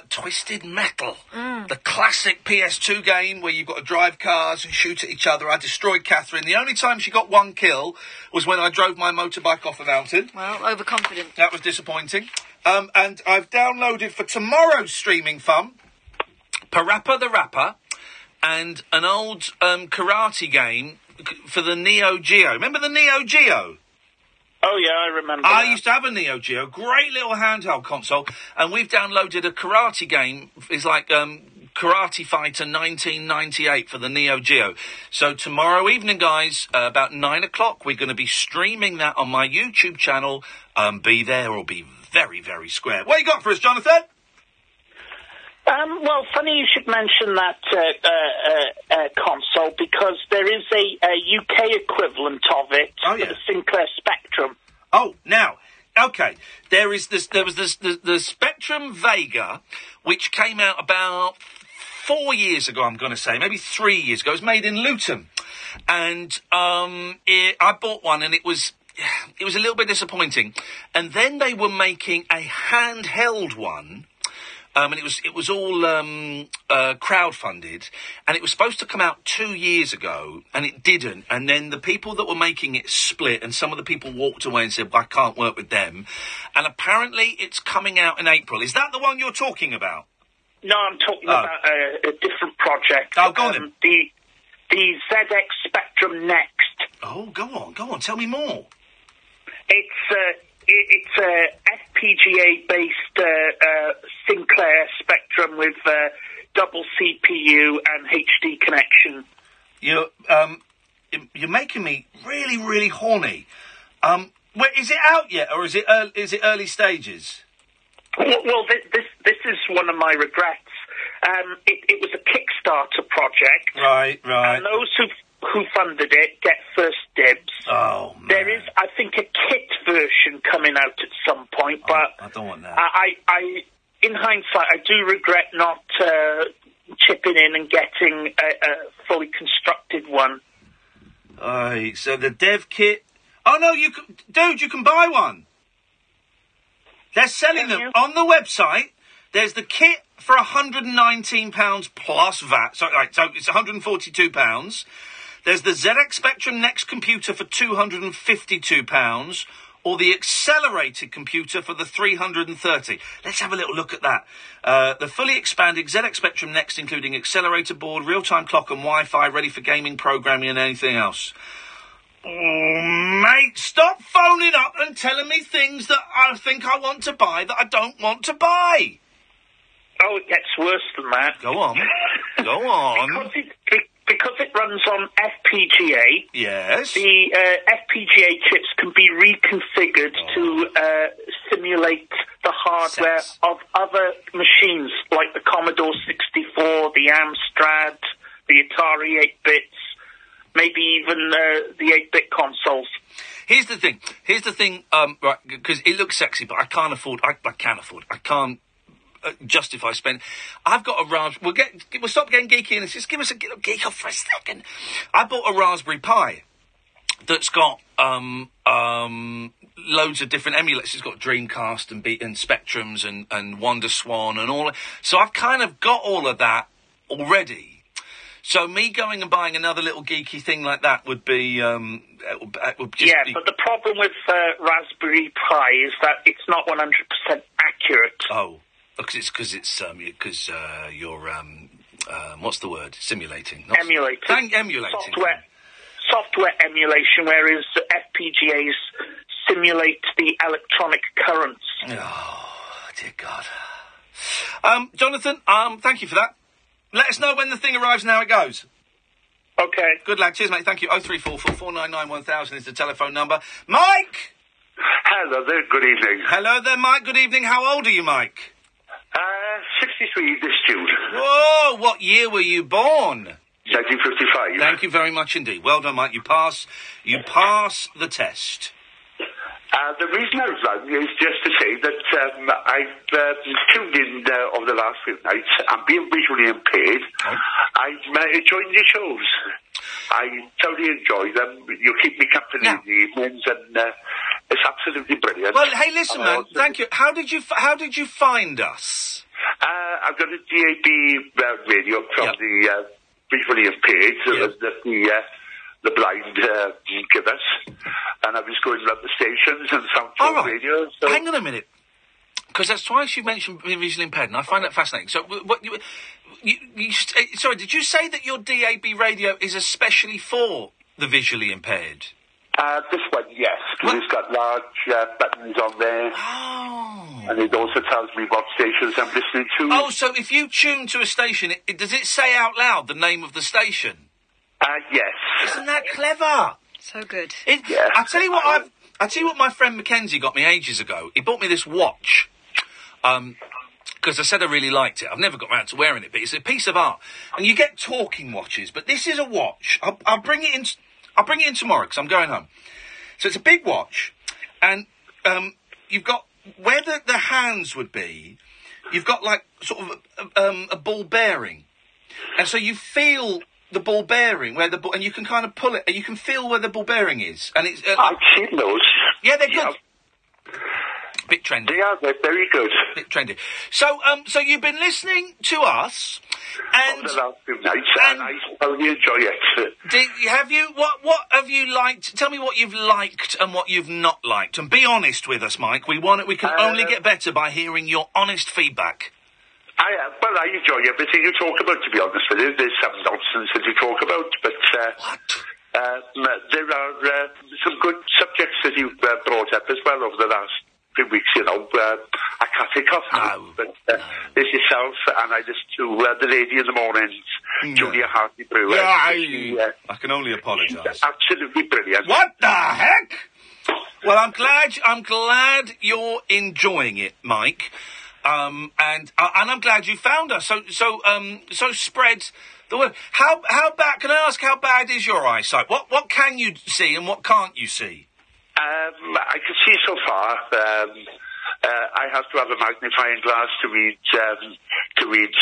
Twisted Metal, the classic PS2 game where you've got to drive cars and shoot at each other. I destroyed Catherine. The only time she got one kill was when I drove my motorbike off a mountain. Well, overconfident. That was disappointing. And I've downloaded for tomorrow's streaming fun Parappa the Rapper and an old karate game for the Neo Geo. Remember the Neo Geo? Oh, yeah, I remember I that. used to have a Neo Geo, great little handheld console, and we've downloaded a karate game. It's like Karate Fighter 1998 for the Neo Geo. So tomorrow evening, guys, about 9 o'clock, we're going to be streaming that on my YouTube channel. Be there or be very, very square. What you got for us, Jonathan? Well, funny you should mention that console, because there is a UK equivalent of it for the Sinclair Spectrum. Oh, now, okay, there was the Spectrum Vega, which came out about 4 years ago, I'm going to say, maybe 3 years ago. It was made in Luton, and I bought one, and it was a little bit disappointing. And then they were making a handheld one. And it was all crowdfunded, and it was supposed to come out 2 years ago, and it didn't. And then the people that were making it split, and some of the people walked away and said, I can't work with them. And apparently it's coming out in April. Is that the one you're talking about? No, I'm talking about a different project. Oh, go on then. The ZX Spectrum Next. Oh, go on. Tell me more. It's a FPGA-based Sinclair Spectrum with double CPU and HD connection. You're making me really, really horny. Is it out yet, or is it early stages? Well, this is one of my regrets. It was a Kickstarter project. Right. And those who funded it get first dibs. Oh, man. There is, I think, a kit version coming out at some point, but I don't want that. I in hindsight, I do regret not chipping in and getting a fully constructed one. So the dev kit... Oh, no, you can buy one. They're selling them on the website. There's the kit for £119 plus VAT. So it's £142. There's the ZX Spectrum Next computer for £252, or the accelerated computer for the £330. Let's have a little look at that. The fully expanded ZX Spectrum Next, including accelerator board, real-time clock and Wi-Fi, ready for gaming, programming and anything else. Oh, mate, stop phoning up and telling me things that I think I want to buy that I don't want to buy. Oh, it gets worse than that. Go on. Go on. Because it runs on FPGA. Yes. The FPGA chips can be reconfigured to simulate the hardware of other machines, like the Commodore 64, the Amstrad, the Atari 8-bits, maybe even the 8-bit consoles. Here's the thing, right, because it looks sexy, but I can't justify spending. I've got a Raspberry. We'll stop getting geeky in this. Just give us a geek off for a second. I bought a Raspberry Pi that's got loads of different emulators. It's got Dreamcast and Spectrums and Wonder Swan and all. So I've kind of got all of that already. So me going and buying another little geeky thing like that would be... but the problem with Raspberry Pi is that it's not 100% accurate. Oh. Because you're what's the word? Simulating. Emulating. Emulating. Software emulation, whereas FPGAs simulate the electronic currents. Oh, dear God. Jonathan, thank you for that. Let us know when the thing arrives and how it goes. Okay. Good lad. Cheers, mate. Thank you. 0344 499 1000 is the telephone number. Mike! Hello there. Good evening. Hello there, Mike. Good evening. How old are you, Mike? 63 this June. Whoa, what year were you born? 1955. Thank you very much indeed. Well done, Mike. You pass the test. The reason I was on is just to say that I've tuned in over the last few nights. I'm being visually impaired. Oh. I'm enjoying your shows. I totally enjoy them. You keep me company in the evenings, and it's absolutely brilliant. Well, hey, listen, man. Thank you. How did you find us? I've got a DAB radio from the visually impaired, that the blind give us, and I was going around the stations and sound talk radio. So. Hang on a minute, because that's twice you mentioned being visually impaired, and I find that fascinating. So, sorry, did you say that your DAB radio is especially for the visually impaired? This one, yes, because it's got large buttons on there. Oh. And it also tells me what stations I'm listening to. Oh, so if you tune to a station, does it say out loud the name of the station? Yes. Isn't that clever? So good. Yes. I tell you what, my friend Mackenzie got me ages ago. He bought me this watch, because I said I really liked it. I've never got around to wearing it, but it's a piece of art. And you get talking watches, but this is a watch. I'll bring it in. I'll bring it in tomorrow because I'm going home. So it's a big watch, and you've got where the hands would be. You've got like sort of a ball bearing, and so you feel the ball bearing where the ball, and you can kind of pull it, and you can feel where the ball bearing is. And it's I've seen those. Yeah, they're good. Bit trendy. They're very good. Bit trendy. So you've been listening to us, and over the last few nights, and I totally enjoy it. What have you liked? Tell me what you've liked and what you've not liked, and be honest with us, Mike. We can only get better by hearing your honest feedback. I enjoy everything you talk about, to be honest with you. There's some nonsense that you talk about, but there are some good subjects that you've brought up as well over the last few weeks, I can't think of but there's yourself, and I listen to the lady in the mornings, Julia Hartley-Brewer. I can only apologise. Absolutely brilliant. What the heck? Well, I'm glad you're enjoying it, Mike. And I'm glad you found us. So spread the word. How bad? Can I ask how bad is your eyesight? What can you see and what can't you see? I can see so far. I have to have a magnifying glass to read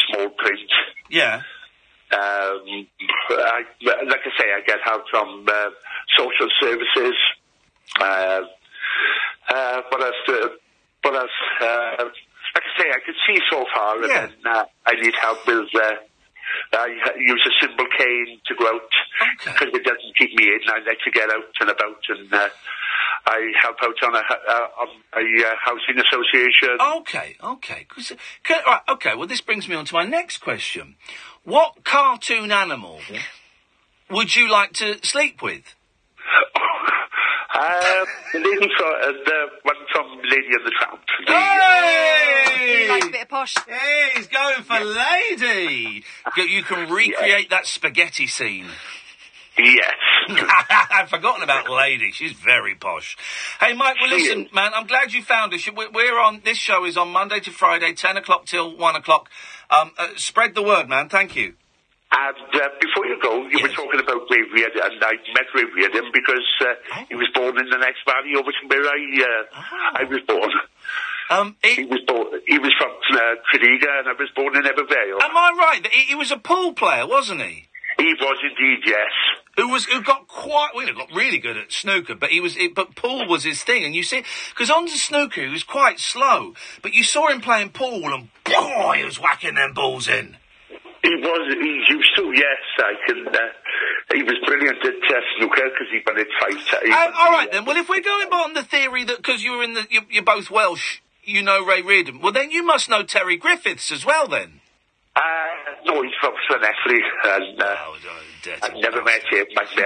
small print. Yeah. Like I say, I get help from social services. But as like I say, I can see so far, and then I need help with. I use a simple cane to go out because it doesn't keep me in. I like to get out and about, and I help out on a housing association. Okay. Right, okay, well, this brings me on to my next question. What cartoon animal would you like to sleep with? The lady the one from Lady and the Tramp. He likes a bit of posh. Hey, he's going for Lady. You can recreate that spaghetti scene. Yes. I've forgotten about Lady. She's very posh. Hey, Mike, well, listen, man, I'm glad you found us. We're on, this show is on Monday to Friday, 10 o'clock till 1 o'clock. Spread the word, man. Thank you. And before you go, you were talking about Ray Reardon, and I met Ray Reardon because he was born in the next valley over to where I was born. He was from Tredegar, and I was born in Evervale. Am I right? He was a pool player, wasn't he? He was indeed, yes. Who got got really good at snooker, but but pool was his thing. And you see, because on the snooker he was quite slow, but you saw him playing pool, and boy, he was whacking them balls in. He used to, yes. He was brilliant at snooker because he won it 5 times. All right then. Well, if we're going on the theory that because you were you're both Welsh, you know Ray Reardon. Well, then you must know Terry Griffiths as well, then. No, he's from Llanelli, and I've never met him. I've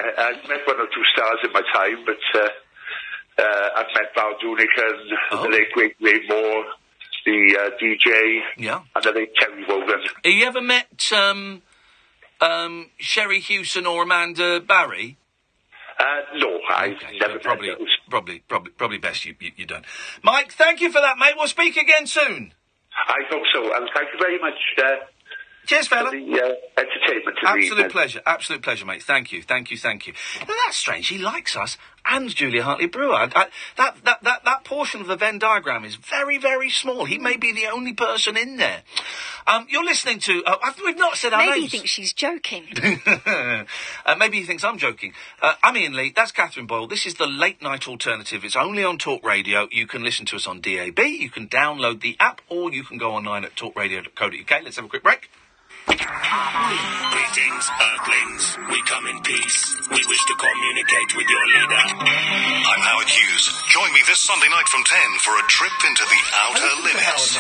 met 1 or 2 stars in my time, but I've met Val Dunick and the late great Ray Moore, the DJ, and the late Terry Wogan. Have you ever met Sherry Hewson or Amanda Barry? No, I've never met those. Probably best you don't. Mike, thank you for that, mate. We'll speak again soon. I hope so, and thank you very much. Cheers, fella. For the entertainment. Absolute pleasure, mate. Thank you. Now, that's strange. He likes us and Julia Hartley-Brewer. That portion of the Venn diagram is very, very small. He may be the only person in there. You're listening to... we've not said our names. Maybe he thinks she's joking. Maybe he thinks I'm joking. I'm Iain Lee. That's Catherine Boyle. This is the Late Night Alternative. It's only on Talk Radio. You can listen to us on DAB. You can download the app, or you can go online at talkradio.co.uk. Let's have a quick break. Greetings, Earthlings. We come in peace. We wish to communicate with your leader. I'm Howard Hughes. Join me this Sunday night from 10 for a trip into the outer limits.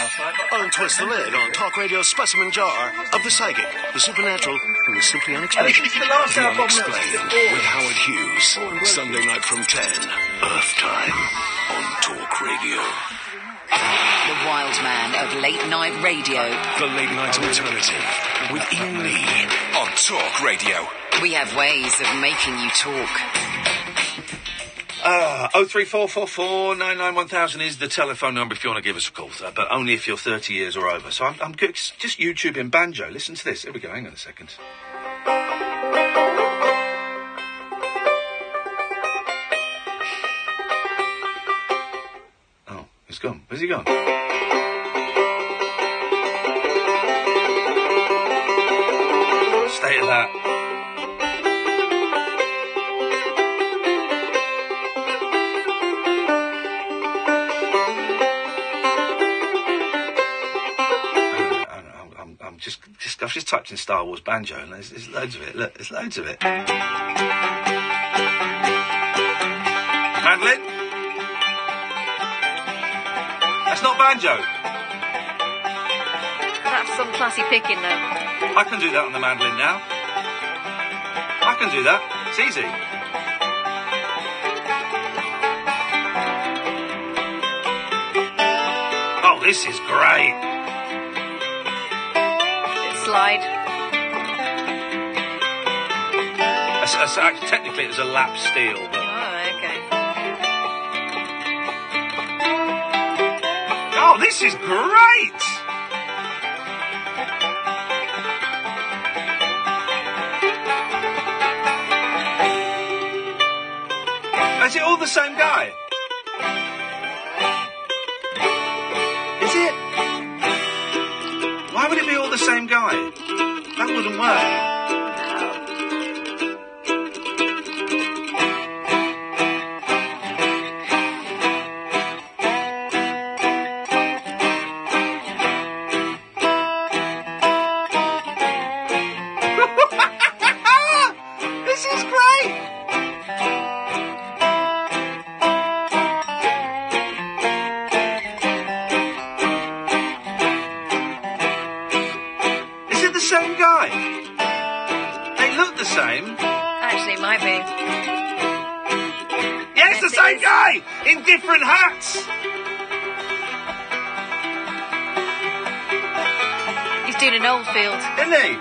Untwist the lid on Talk Radio's specimen jar of the psychic, the supernatural, and the simply unexplained. The Unexplained with Howard Hughes. Sunday night from 10, Earth time on Talk Radio. The wild man of late night radio. The Late Night Alternative with Iain Lee on Talk Radio. We have ways of making you talk. 03444 99 1000 is the telephone number if you want to give us a call, but only if you're 30 years or over. So I'm good. Just YouTubing banjo. Listen to this. Here we go. Hang on a second. Oh, he's gone. Where's he gone? Stay at that. I've just typed in Star Wars banjo, and there's loads of it. Look, there's loads of it. Madeleine? That's not banjo. That's some classy picking, though. I can do that on the mandolin now. I can do that. It's easy. Oh, this is great. Slide. Technically, it's a lap steel. But... Oh, okay. Oh, this is great! Is it all the same guy? you're the same guy. That wouldn't work. This is great. Is it the same guy? They look the same. Actually, it might be. Yeah, it's the same guy in different hats. He's doing an Oldfield. Isn't he?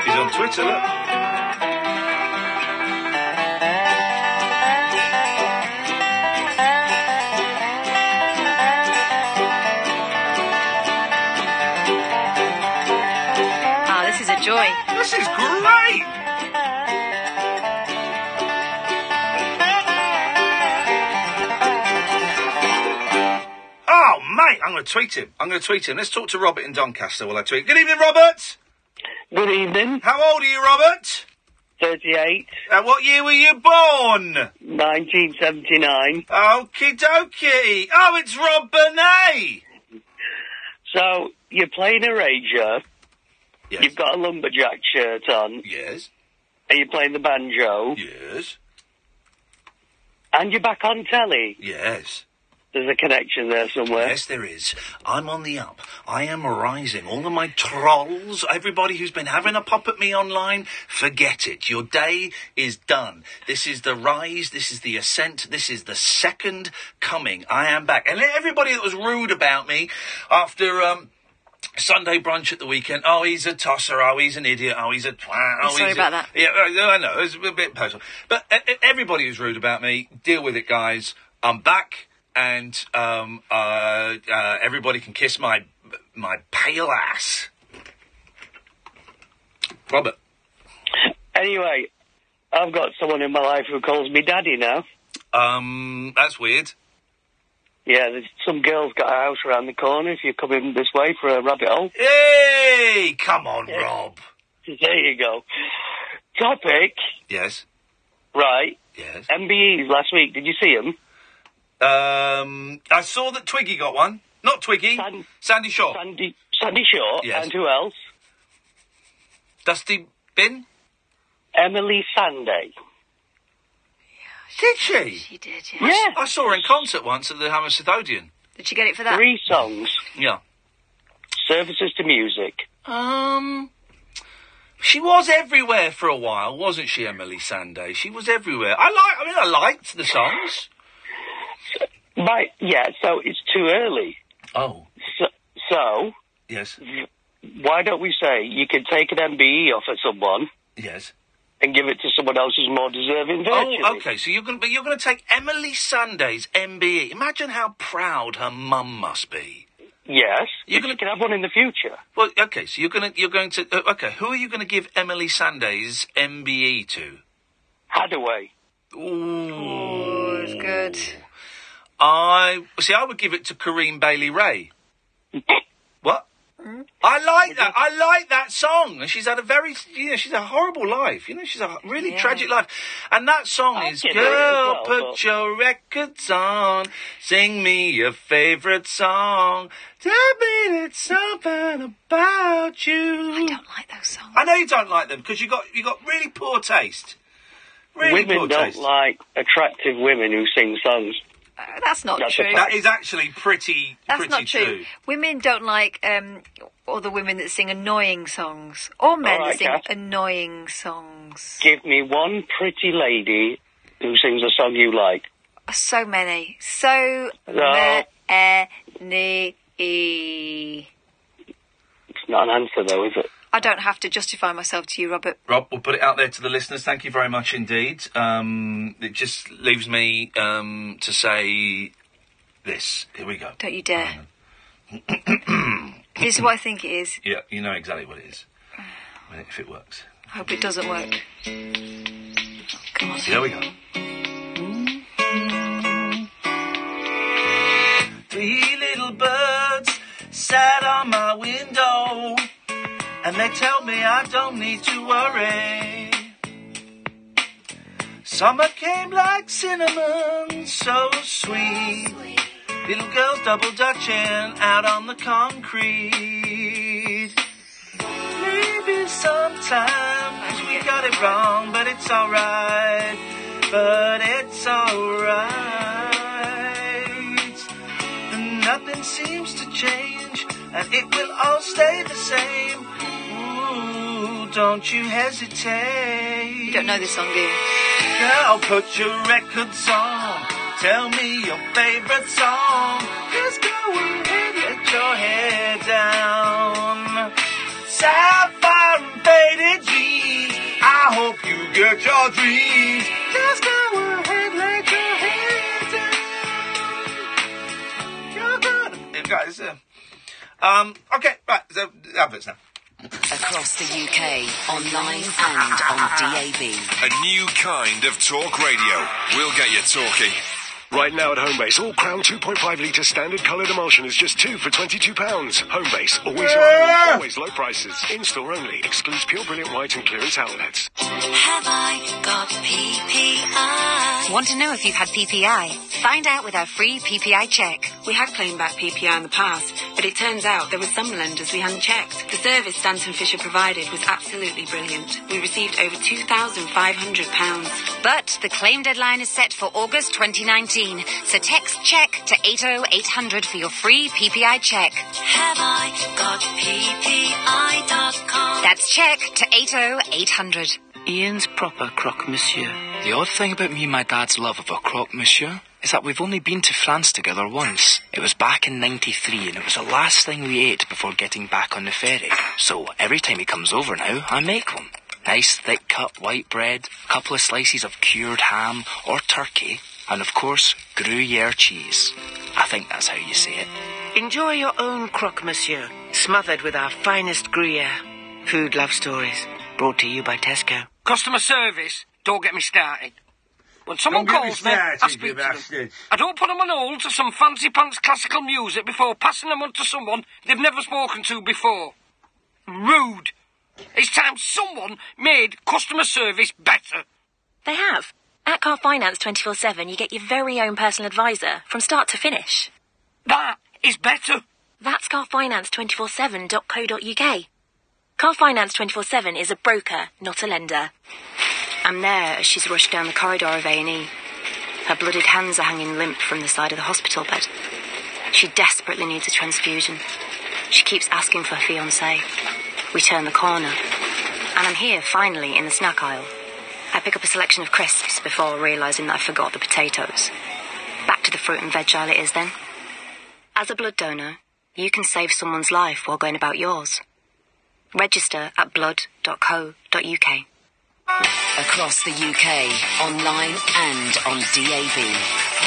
He's on Twitter, look. Ah, this is a joy. This is great. Oh, mate, I'm going to tweet him. Let's talk to Robert in Doncaster while I tweet. Good evening, Robert. Good evening. How old are you, Robert? 38. What year were you born? 1979. Okie dokie. Oh, it's Rob Burnett. So, you're playing a rager. Yes. You've got a lumberjack shirt on. Yes. And you're playing the banjo. Yes. And you're back on telly. Yes. There's a connection there somewhere. Yes, there is. I'm on the up. I am rising. All of my trolls, everybody who's been having a pop at me online, forget it. Your day is done. This is the rise. This is the ascent. This is the second coming. I am back. And everybody that was rude about me after Sunday brunch at the weekend, oh, he's a tosser, oh, he's an idiot, oh, he's a twat. Oh, sorry about that. Yeah, I know. It's a bit personal. But everybody who's rude about me, deal with it, guys. I'm back. And everybody can kiss my pale ass. Robert. Anyway, I've got someone in my life who calls me daddy now. That's weird. Yeah, there's some girl's got a house around the corner if you're coming this way for a rabbit hole. Hey, come on, Rob. There you go. Topic. Yes. Right. Yes. MBEs last week, did you see them? I saw that Twiggy got one. Not Twiggy. Sandy Shaw. Sandy Shaw. Yes. And who else? Dusty Bin? Emily Sanday. Did she? She did, yeah. Yeah. I saw her in concert once at the Hammersmith. Did she get it for that? 3 songs. Yeah. Services to music. She was everywhere for a while, wasn't she, Emily Sanday? She was everywhere. I liked the songs. So it's too early. Oh. So yes. Why don't we say you can take an MBE off of someone? Yes. And give it to someone else who's more deserving virtually. Oh, okay. So you're going to take Emily Sanday's MBE. Imagine how proud her mum must be. Yes. You can have one in the future. Well, okay. So you're going to. Okay. Who are you going to give Emily Sanday's MBE to? Hadaway. Ooh, it's good. I would give it to Kareem Bailey Ray. What? I like that. I like that song. And she's had a she's a horrible life. She's a really tragic life. And that song is, Girl, put your records on, sing me your favourite song. Tell me there's something about you. I don't like those songs. I know you don't like them because you got really poor taste. Really women poor don't taste. like attractive women who sing songs. That's not true. That is actually pretty not true. Women don't like other women that sing annoying songs, or men that sing annoying songs. Give me one pretty lady who sings a song you like. So many. So many. It's not an answer, though, is it? I don't have to justify myself to you, Robert. Rob, we'll put it out there to the listeners. Thank you very much indeed. It just leaves me to say this. Here we go. Don't you dare. This is what I think it is. Yeah, you know exactly what it is. If it works. I hope it doesn't work. Oh, God. Here we go. 3 little birds sat on my window, and they tell me I don't need to worry. Summer came like cinnamon, so sweet. Little girls double dutching out on the concrete. Maybe sometimes we got it wrong, but it's alright. But it's alright. Nothing seems to change, and it will all stay the same. Ooh, don't you hesitate. You don't know this song, do you? Girl, put your records on. Tell me your favorite song. Just go ahead, let your hair down. Sapphire and faded jeans. I hope you get your dreams. Just go ahead, let your hair down. You're good. Yeah, guys, okay, right, so adverts now. Across the UK, online and on DAB. A new kind of talk radio. We'll get you talking. Right now at Homebase, all Crown 2.5 litre standard coloured emulsion is just 2 for £22. Homebase, always your home, always low prices. In-store only, excludes pure brilliant white and clearance outlets. Have I got PPI? Want to know if you've had PPI? Find out with our free PPI check. We had claimed back PPI in the past, but it turns out there were some lenders we hadn't checked. The service Stanton Fisher provided was absolutely brilliant. We received over £2,500. But the claim deadline is set for August 2019. So text check to 80800 for your free PPI check. Have I got PPI.com? That's check to 80800. Ian's proper croque monsieur. The odd thing about me and my dad's love of a croque monsieur is that we've only been to France together once. It was back in '93 and it was the last thing we ate before getting back on the ferry. So every time he comes over now, I make them. Nice thick cut white bread, a couple of slices of cured ham or turkey, and of course, Gruyere cheese. I think that's how you say it. Enjoy your own croque monsieur, smothered with our finest Gruyere. Food love stories, brought to you by Tesco. Customer service, don't get me started. When someone calls me, I speak to them. I don't put them on hold to some fancy pants classical music before passing them on to someone they've never spoken to before. Rude. It's time someone made customer service better. They have. At Car Finance 24/7, you get your very own personal advisor from start to finish. That is better. That's carfinance247.co.uk. Car Finance 24/7 is a broker, not a lender. I'm there as she's rushed down the corridor of A&E. Her blooded hands are hanging limp from the side of the hospital bed. She desperately needs a transfusion. She keeps asking for her fiancé. We turn the corner, and I'm here, finally, in the snack aisle. I pick up a selection of crisps before realising that I forgot the potatoes. Back to the fruit and veg aisle it is then. As a blood donor, you can save someone's life while going about yours. Register at blood.co.uk. Across the UK, online and on DAB.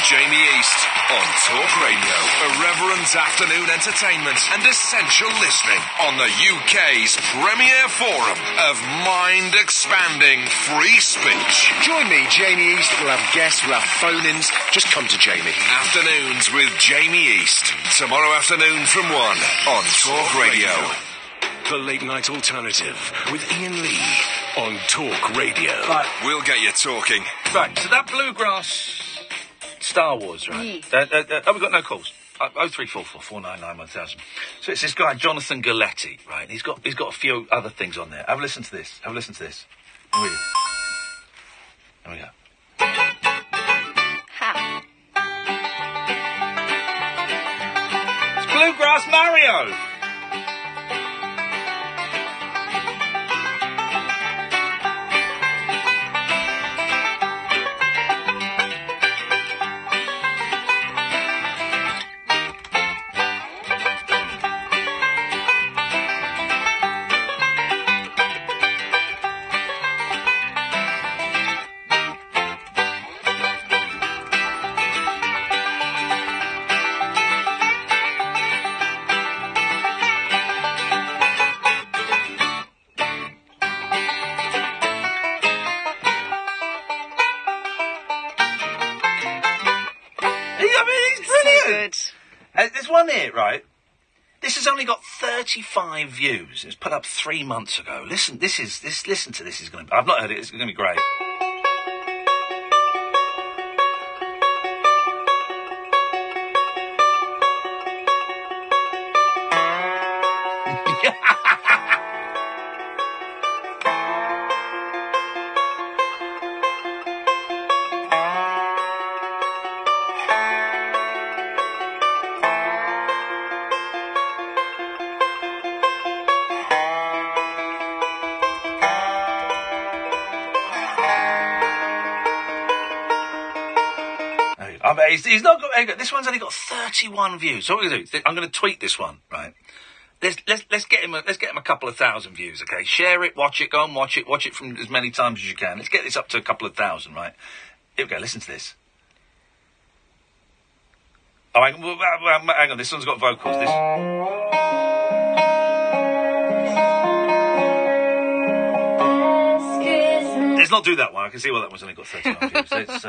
Jamie East on Talk Radio. Irreverent afternoon entertainment and essential listening on the UK's premier forum of mind-expanding free speech. Join me, Jamie East. We'll have guests, we'll have phone-ins. Just come to Jamie. Afternoons with Jamie East. Tomorrow afternoon from 1 on Talk Radio. The Late Night Alternative with Iain Lee on Talk Radio. Right. We'll get you talking. Right, so that bluegrass Star Wars, right? We've got no calls. 0344 499 1000. So it's this guy, Jonathan Galletti, right? He's got a few other things on there. Have a listen to this. Here we go. It's Bluegrass Mario! admit, right, this has only got 35 views. It was put up 3 months ago. Listen to this is going to... I've not heard it. It's going to be great. He's not got. This one's only got 31 views. So what we're going to do? I'm going to tweet this one, right? Let's get him a couple of thousand views, okay? Share it, watch it, go and watch it from as many times as you can. Let's get this up to a couple of thousand, right? Here we go. Listen to this. Oh, hang on. This one's got vocals. Let's not do that one. I can see why that one's only got 31 views. It's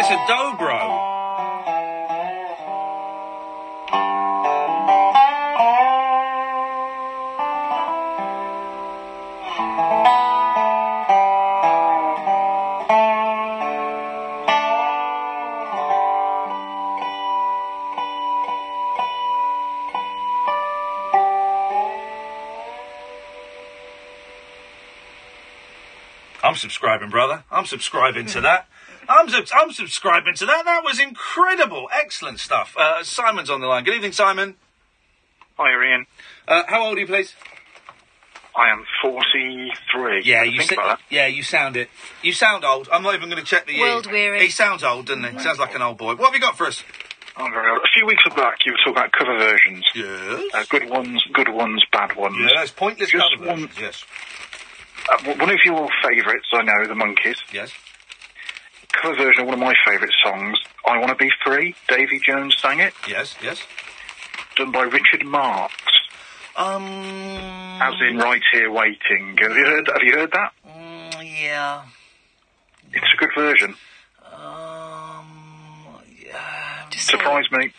it's a dobro. I'm subscribing, brother. I'm subscribing to that. I'm subscribing to that. That was incredible. Excellent stuff. Simon's on the line. Good evening, Simon. Hi, Ian. How old are you, please? I am 43. Yeah, you sound it. You sound old. I'm not even going to check the year. World weary. He sounds old, doesn't he? Sounds like an old boy. What have you got for us? I'm very old. A few weeks back, you were talking about cover versions. Yes. Good ones, bad ones. Yes, pointless cover versions, yes. One of your favourites, I know, the Monkees. Yes. Cover version of one of my favourite songs, I Want to Be Free. Davy Jones sang it. Yes. Done by Richard Marx. As in Right Here Waiting. Have you heard that? Yeah. It's a good version. Yeah. Surprise me.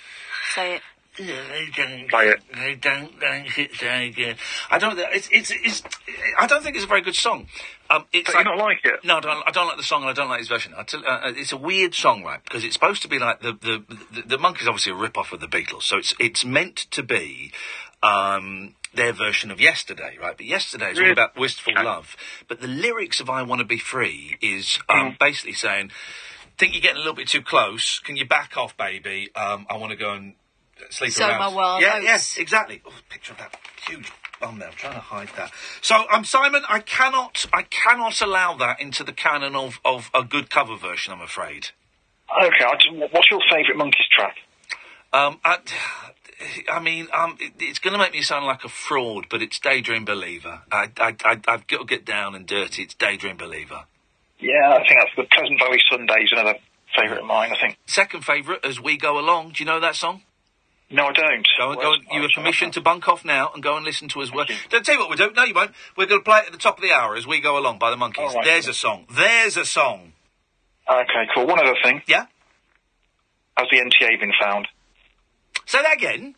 Say it. Play it. They don't think it's very good. I don't think it's a very good song. You don't like it? No, I don't like the song and I don't like his version. It's a weird song, right? Because it's supposed to be like the Monkees, obviously a rip-off of the Beatles, so it's meant to be their version of Yesterday, right? But Yesterday is all about wistful love. But the lyrics of I Want to Be Free is basically saying, think you're getting a little bit too close. Can you back off, baby? I want to go and sleep around. My world. Yes, exactly. Oh, picture of that huge bum there. I'm trying to hide that. So, Simon, I cannot allow that into the canon of a good cover version, I'm afraid. Okay, what's your favourite Monkees track? It's going to make me sound like a fraud, but it's Daydream Believer. I've got to get down and dirty. It's Daydream Believer. Yeah, I think that's the Pleasant Valley Sundays, another favourite of mine, I think. Second favourite, As We Go Along. Do you know that song? No, I don't. You have permission to bunk off now and go and listen to As Well. Don't tell you what we'll do. No, you won't. We're going to play it at the top of the hour, As We Go Along by the Monkees. Right. There's a song. Okay, cool. One other thing. Yeah? Has the NTA been found? Say that again?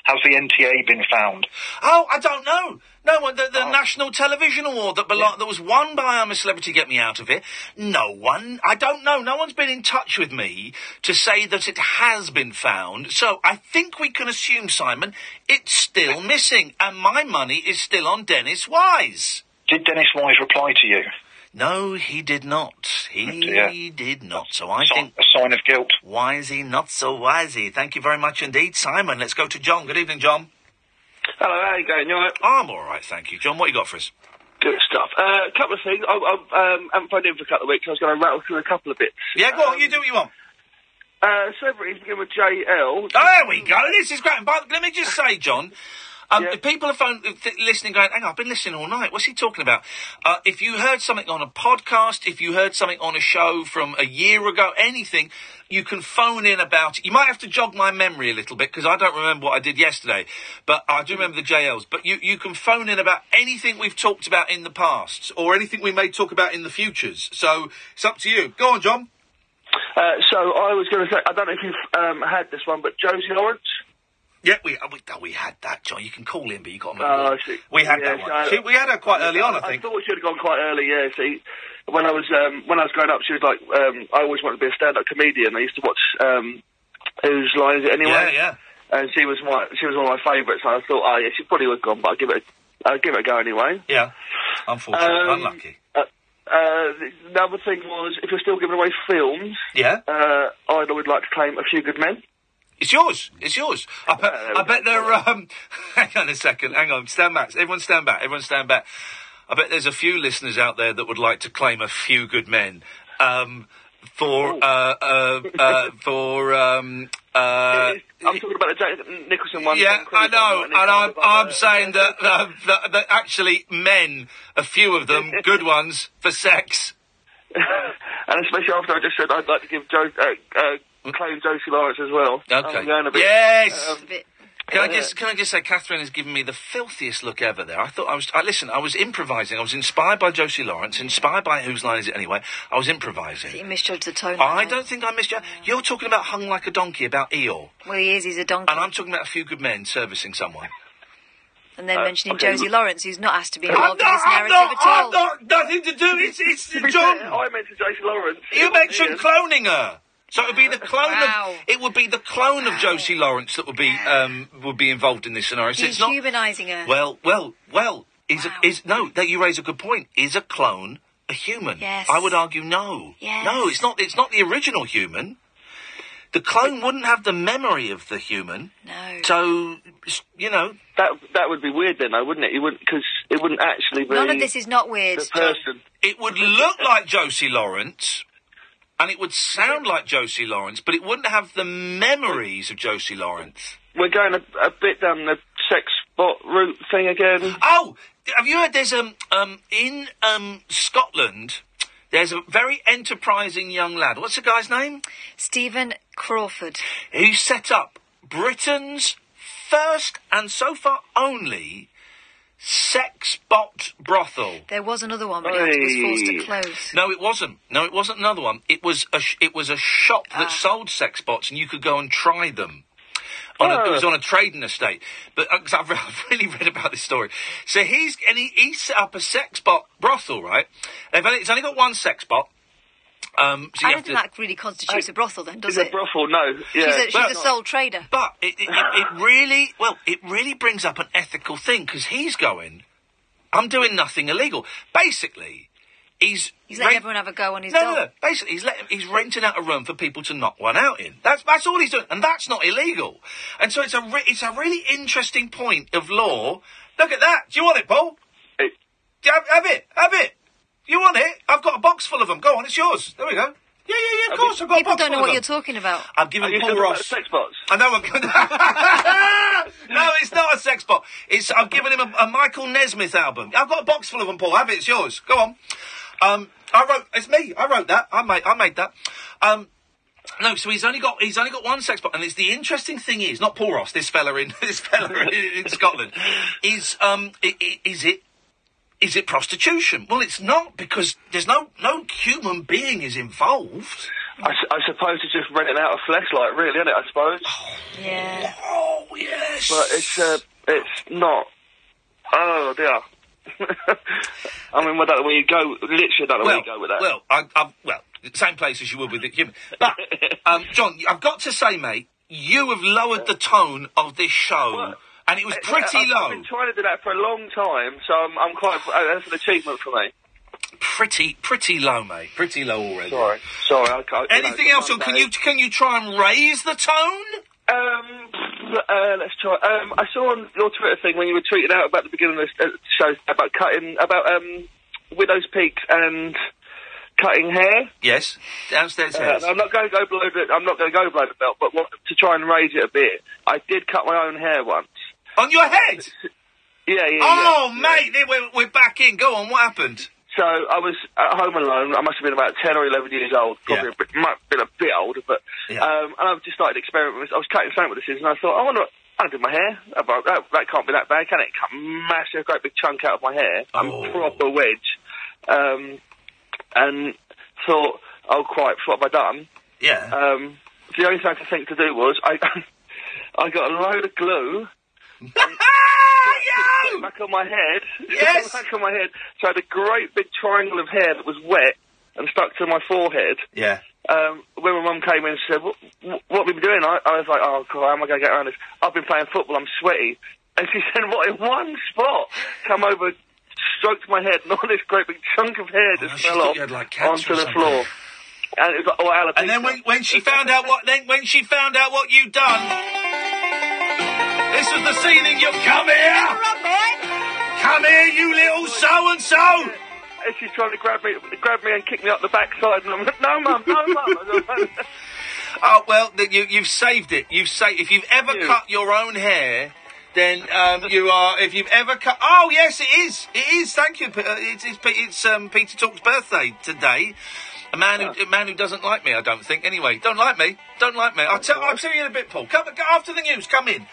Has the NTA been found? Oh, I don't know. No, the National Television Award that was won by I'm a Celebrity, Get Me Out of It. I don't know. No one's been in touch with me to say that it has been found. So I think we can assume, Simon, it's still missing. And my money is still on Dennis Wise. Did Dennis Wise reply to you? No, he did not. He did not. So I think... A sign of guilt. Wisey, not so wisey. Thank you very much indeed, Simon. Let's go to John. Good evening, John. Hello, how you going? You all right? I'm all right, thank you. John, what you got for us? Good stuff. A couple of things. I haven't phoned in for a couple of weeks. I was going to rattle through a couple of bits. Yeah, go on. You do what you want. Celebrities begin with JL. There we go. This is great. But let me just say, John. If people are listening, going, hang on, I've been listening all night. What's he talking about? If you heard something on a podcast, if you heard something on a show from a year ago, anything, you can phone in about it. You might have to jog my memory a little bit, because I don't remember what I did yesterday. But I do remember the JLs. But you can phone in about anything we've talked about in the past, or anything we may talk about in the futures. So it's up to you. Go on, John. So I was going to say, I don't know if you've had this one, but Josie Lawrence. Yeah, we had that, John. You can call in, but you got to we had that one. We had her quite early on, I think. I thought she had gone quite early. Yeah. See, when I was growing up, she was like, I always wanted to be a stand-up comedian. I used to watch Whose Line Is It Anyway? Yeah. And she was one of my favourites. And I thought, oh yeah, she probably would have gone, but I'd give it a go anyway. Yeah. Unfortunately, unlucky. The other thing was, if you're still giving away films, I would like to claim A Few Good Men. It's yours. I bet they're, hang on a second, stand back. Everyone stand back. I bet there's a few listeners out there that would like to claim A Few Good Men, I'm talking about the Jack Nicholson one. Yeah, I know, and I'm saying that actually men, a few of them, good ones, for sex. And especially after I just said I'd like to give claim Josie Lawrence as well. Okay. Yes. Can I just say, Catherine has given me the filthiest look ever there. I was improvising. I was inspired by Josie Lawrence, inspired by Whose Line Is It Anyway. I was improvising. You misjudged the tone. I don't think I misjudged. You're talking about Hung Like a Donkey, about Eeyore. Well, he's a donkey. And I'm talking about A Few Good Men servicing someone. And then mentioning Josie Lawrence, who's not asked to be involved in this narrative at all. I've not nothing to do. It's John. I mentioned Josie Lawrence. You mentioned cloning her. So it would be the clone of Josie Lawrence that would be involved in this scenario. So it's not humanising her. Well. You raise a good point. Is a clone a human? Yes. I would argue no. Yes. No, it's not. It's not the original human. The clone wouldn't have the memory of the human. No. So that would be weird then, though, wouldn't it? Because it wouldn't actually be. None of this is not weird. The person. It would look like Josie Lawrence. And it would sound like Josie Lawrence, but it wouldn't have the memories of Josie Lawrence. We're going a bit down the sex bot route thing again. Oh, have you heard? There's in Scotland, there's a very enterprising young lad. What's the guy's name? Stephen Crawford. Who set up Britain's first and so far only sex bot brothel. There was another one, but it was forced to close. No, it wasn't another one. It was a shop that sold sex bots, and you could go and try them. It was on a trading estate. But I've really read about this story. So he set up a sex bot brothel, right? It's only got one sex bot. So I don't think that really constitutes a brothel, then, does it? It's a brothel, no. Yeah. She's a sole trader. But it really brings up an ethical thing, because he's going, I'm doing nothing illegal. Basically, he's letting everyone have a go on his dog. No. Basically, he's renting out a room for people to knock one out in. That's all he's doing, and that's not illegal. And so it's a really interesting point of law. Look at that. Do you want it, Paul? Have it. You want it? I've got a box full of them. Go on, it's yours. There we go. Yeah, of course. I've got a box full of them. People don't know what you're talking about. I'm giving Paul Ross sex bots. I know. No, it's not a sex bot. I'm giving him a Michael Nesmith album. I've got a box full of them, Paul. Have it. It's yours. Go on. It's me. I wrote that. I made that. No, so he's only got one sex bot, and it's the interesting thing is, not Paul Ross, this fella in Scotland, is it prostitution? Well, it's not, because there's no human being is involved. I suppose it's just renting out a fleshlight, really, isn't it? I suppose. Yeah. Oh yes. But it's not. Oh dear. I mean, I don't know where you go. Literally, I don't know where you go with that. Well, same place as you would with the human. But John, I've got to say, mate, you have lowered the tone of this show. Well, and it was pretty low. I've been trying to do that for a long time, so I'm quite. That's an achievement for me. Pretty low, mate. Pretty low already. Sorry. I can't. Anything else? Can you try and raise the tone? Let's try. I saw on your Twitter thing when you were tweeting out about the beginning of the show about cutting widow's peaks and cutting hair. Yes, downstairs hairs. I'm not going to go below the belt, but to try and raise it a bit, I did cut my own hair once. On your head? Yeah. Mate, we're back in. Go on, what happened? So I was at home alone. I must have been about 10 or 11 years old. Probably might have been a bit older, but and I just started experimenting. I was cutting something with the scissors, and I thought, I wonder. I did my hair. That can't be that bad, can it? Cut massive, great big chunk out of my hair. A proper wedge. And thought, what have I done? Yeah. The only thing I could think to do was I got a load of glue. Back on my head. Yes. Back on my head. So I had a great big triangle of hair that was wet and stuck to my forehead. Yeah. When my mum came in and said, what have we been doing? I was like, oh, God, how am I going to get around this? I've been playing football, I'm sweaty. And she said, what, in one spot? Come over, stroked my head, and all this great big chunk of hair just fell off onto the floor. And it was like, alopecia. And then when she found out what you'd done, this was the scene in your, come here, you little so-and-so. And she's trying to grab me and kick me up the backside, and I'm like, no, Mum. Oh, well, you've saved it. If you've ever cut your own hair, then if you've ever cut... Oh, yes, it is. Thank you. It's Peter Talk's birthday today. A man who doesn't like me, I don't think. Anyway, don't like me. I'll see you in a bit, Paul. Come after the news. Come in.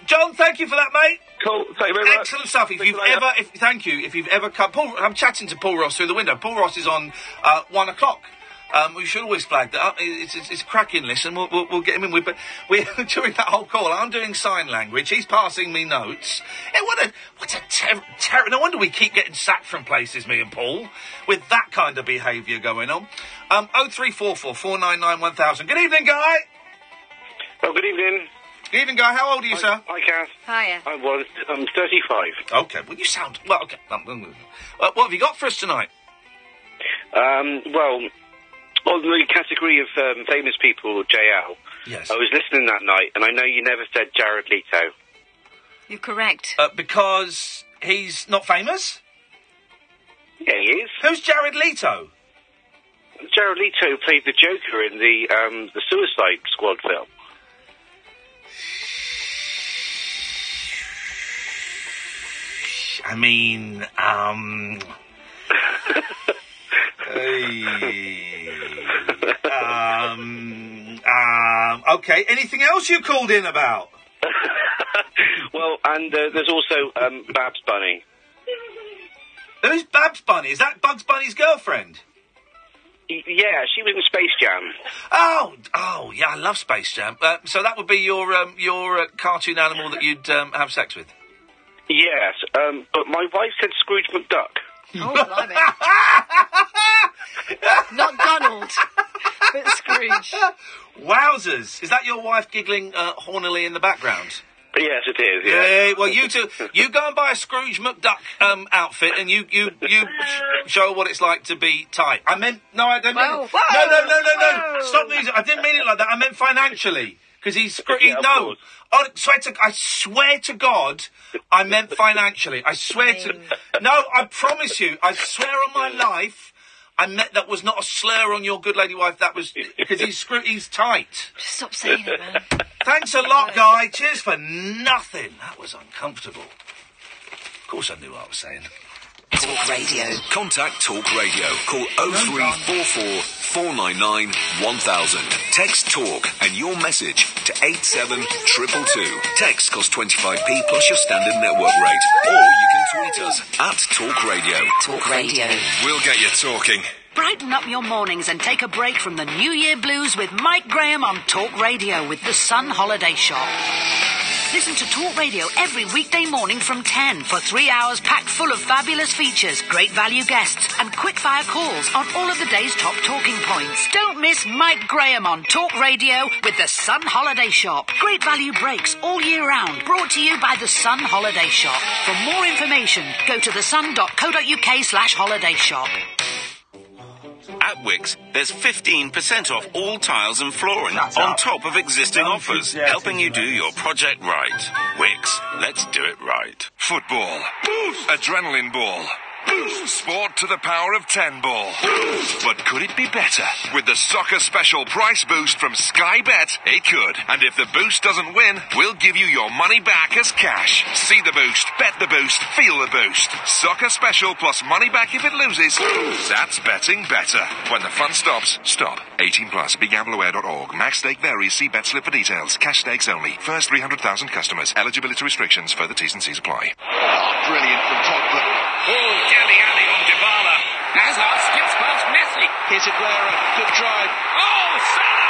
John, thank you for that, mate. Cool. Thank you very much. Excellent stuff. Thank you. If you've ever cut... Paul, I'm chatting to Paul Ross through the window. Paul Ross is on 1 o'clock. We should always flag that up. It's a cracking listen. We'll get him in. But we're during that whole call. I'm doing sign language. He's passing me notes. Hey, what a terror! No wonder we keep getting sacked from places, me and Paul, with that kind of behaviour going on. 0344 499 1000. Good evening, Guy. Oh, good evening. Good evening, Guy. How old are you, sir? Hi, Kath. Hiya. I'm 35. Okay. Well, you sound well. Okay. What have you got for us tonight? On the category of famous people, JL, yes. I was listening that night, and I know you never said Jared Leto. You're correct. Because he's not famous? Yeah, he is. Who's Jared Leto? Jared Leto played the Joker in the Suicide Squad film. I mean, okay. Anything else you called in about? Well, and there's also Babs Bunny. Who's Babs Bunny? Is that Bugs Bunny's girlfriend? Yeah, she was in Space Jam. Oh, yeah, I love Space Jam. So that would be your cartoon animal that you'd have sex with? Yes, but my wife said Scrooge McDuck. Oh, blimey. Not Donald, but Scrooge. Wowzers. Is that your wife giggling hornily in the background? Yes, it is, yeah. Well, you two, you go and buy a Scrooge McDuck outfit and you show her what it's like to be tight. I meant, no, I don't mean... No. Stop music. I didn't mean it like that. I meant financially. Because I swear to God, I meant financially. I promise you, I swear on my life, I meant that was not a slur on your good lady wife. That was because he's tight. Just stop saying it, man. Thanks a lot, Guy. Cheers for nothing. That was uncomfortable. Of course I knew what I was saying. Talk Radio. Contact Talk Radio. Call 0344 499 1000. Text Talk and your message to 87222. Text costs 25p plus your standard network rate. Or you can tweet us at Talk Radio. Talk Radio. We'll get you talking. Brighten up your mornings and take a break from the New Year blues with Mike Graham on Talk Radio with the Sun Holiday Shop. Listen to Talk Radio every weekday morning from 10 for 3 hours packed full of fabulous features, great value guests, and quick-fire calls on all of the day's top talking points. Don't miss Mike Graham on Talk Radio with the Sun Holiday Shop. Great value breaks all year round, brought to you by the Sun Holiday Shop. For more information, go to thesun.co.uk/holiday shop. At Wickes, there's 15% off all tiles and flooring on top of existing offers, helping you do your project right. Wickes, let's do it right. Football. Adrenaline ball. Boost sport to the power of 10 ball. But could it be better? With the Soccer Special Price Boost from Sky Bet, it could. And if the boost doesn't win, we'll give you your money back as cash. See the boost, bet the boost, feel the boost. Soccer Special plus money back if it loses. That's betting better. When the fun stops, stop. 18 plus. BeGambleAware.org. Max stake varies. See bet slip for details. Cash stakes only. First 300,000 customers. Eligibility restrictions. Further T's and C's apply. Brilliant from Pogba. Oh, Dele Alli on Dybala. Hazard skips past Messi. Here's Aguero. Good drive. Oh, Salah!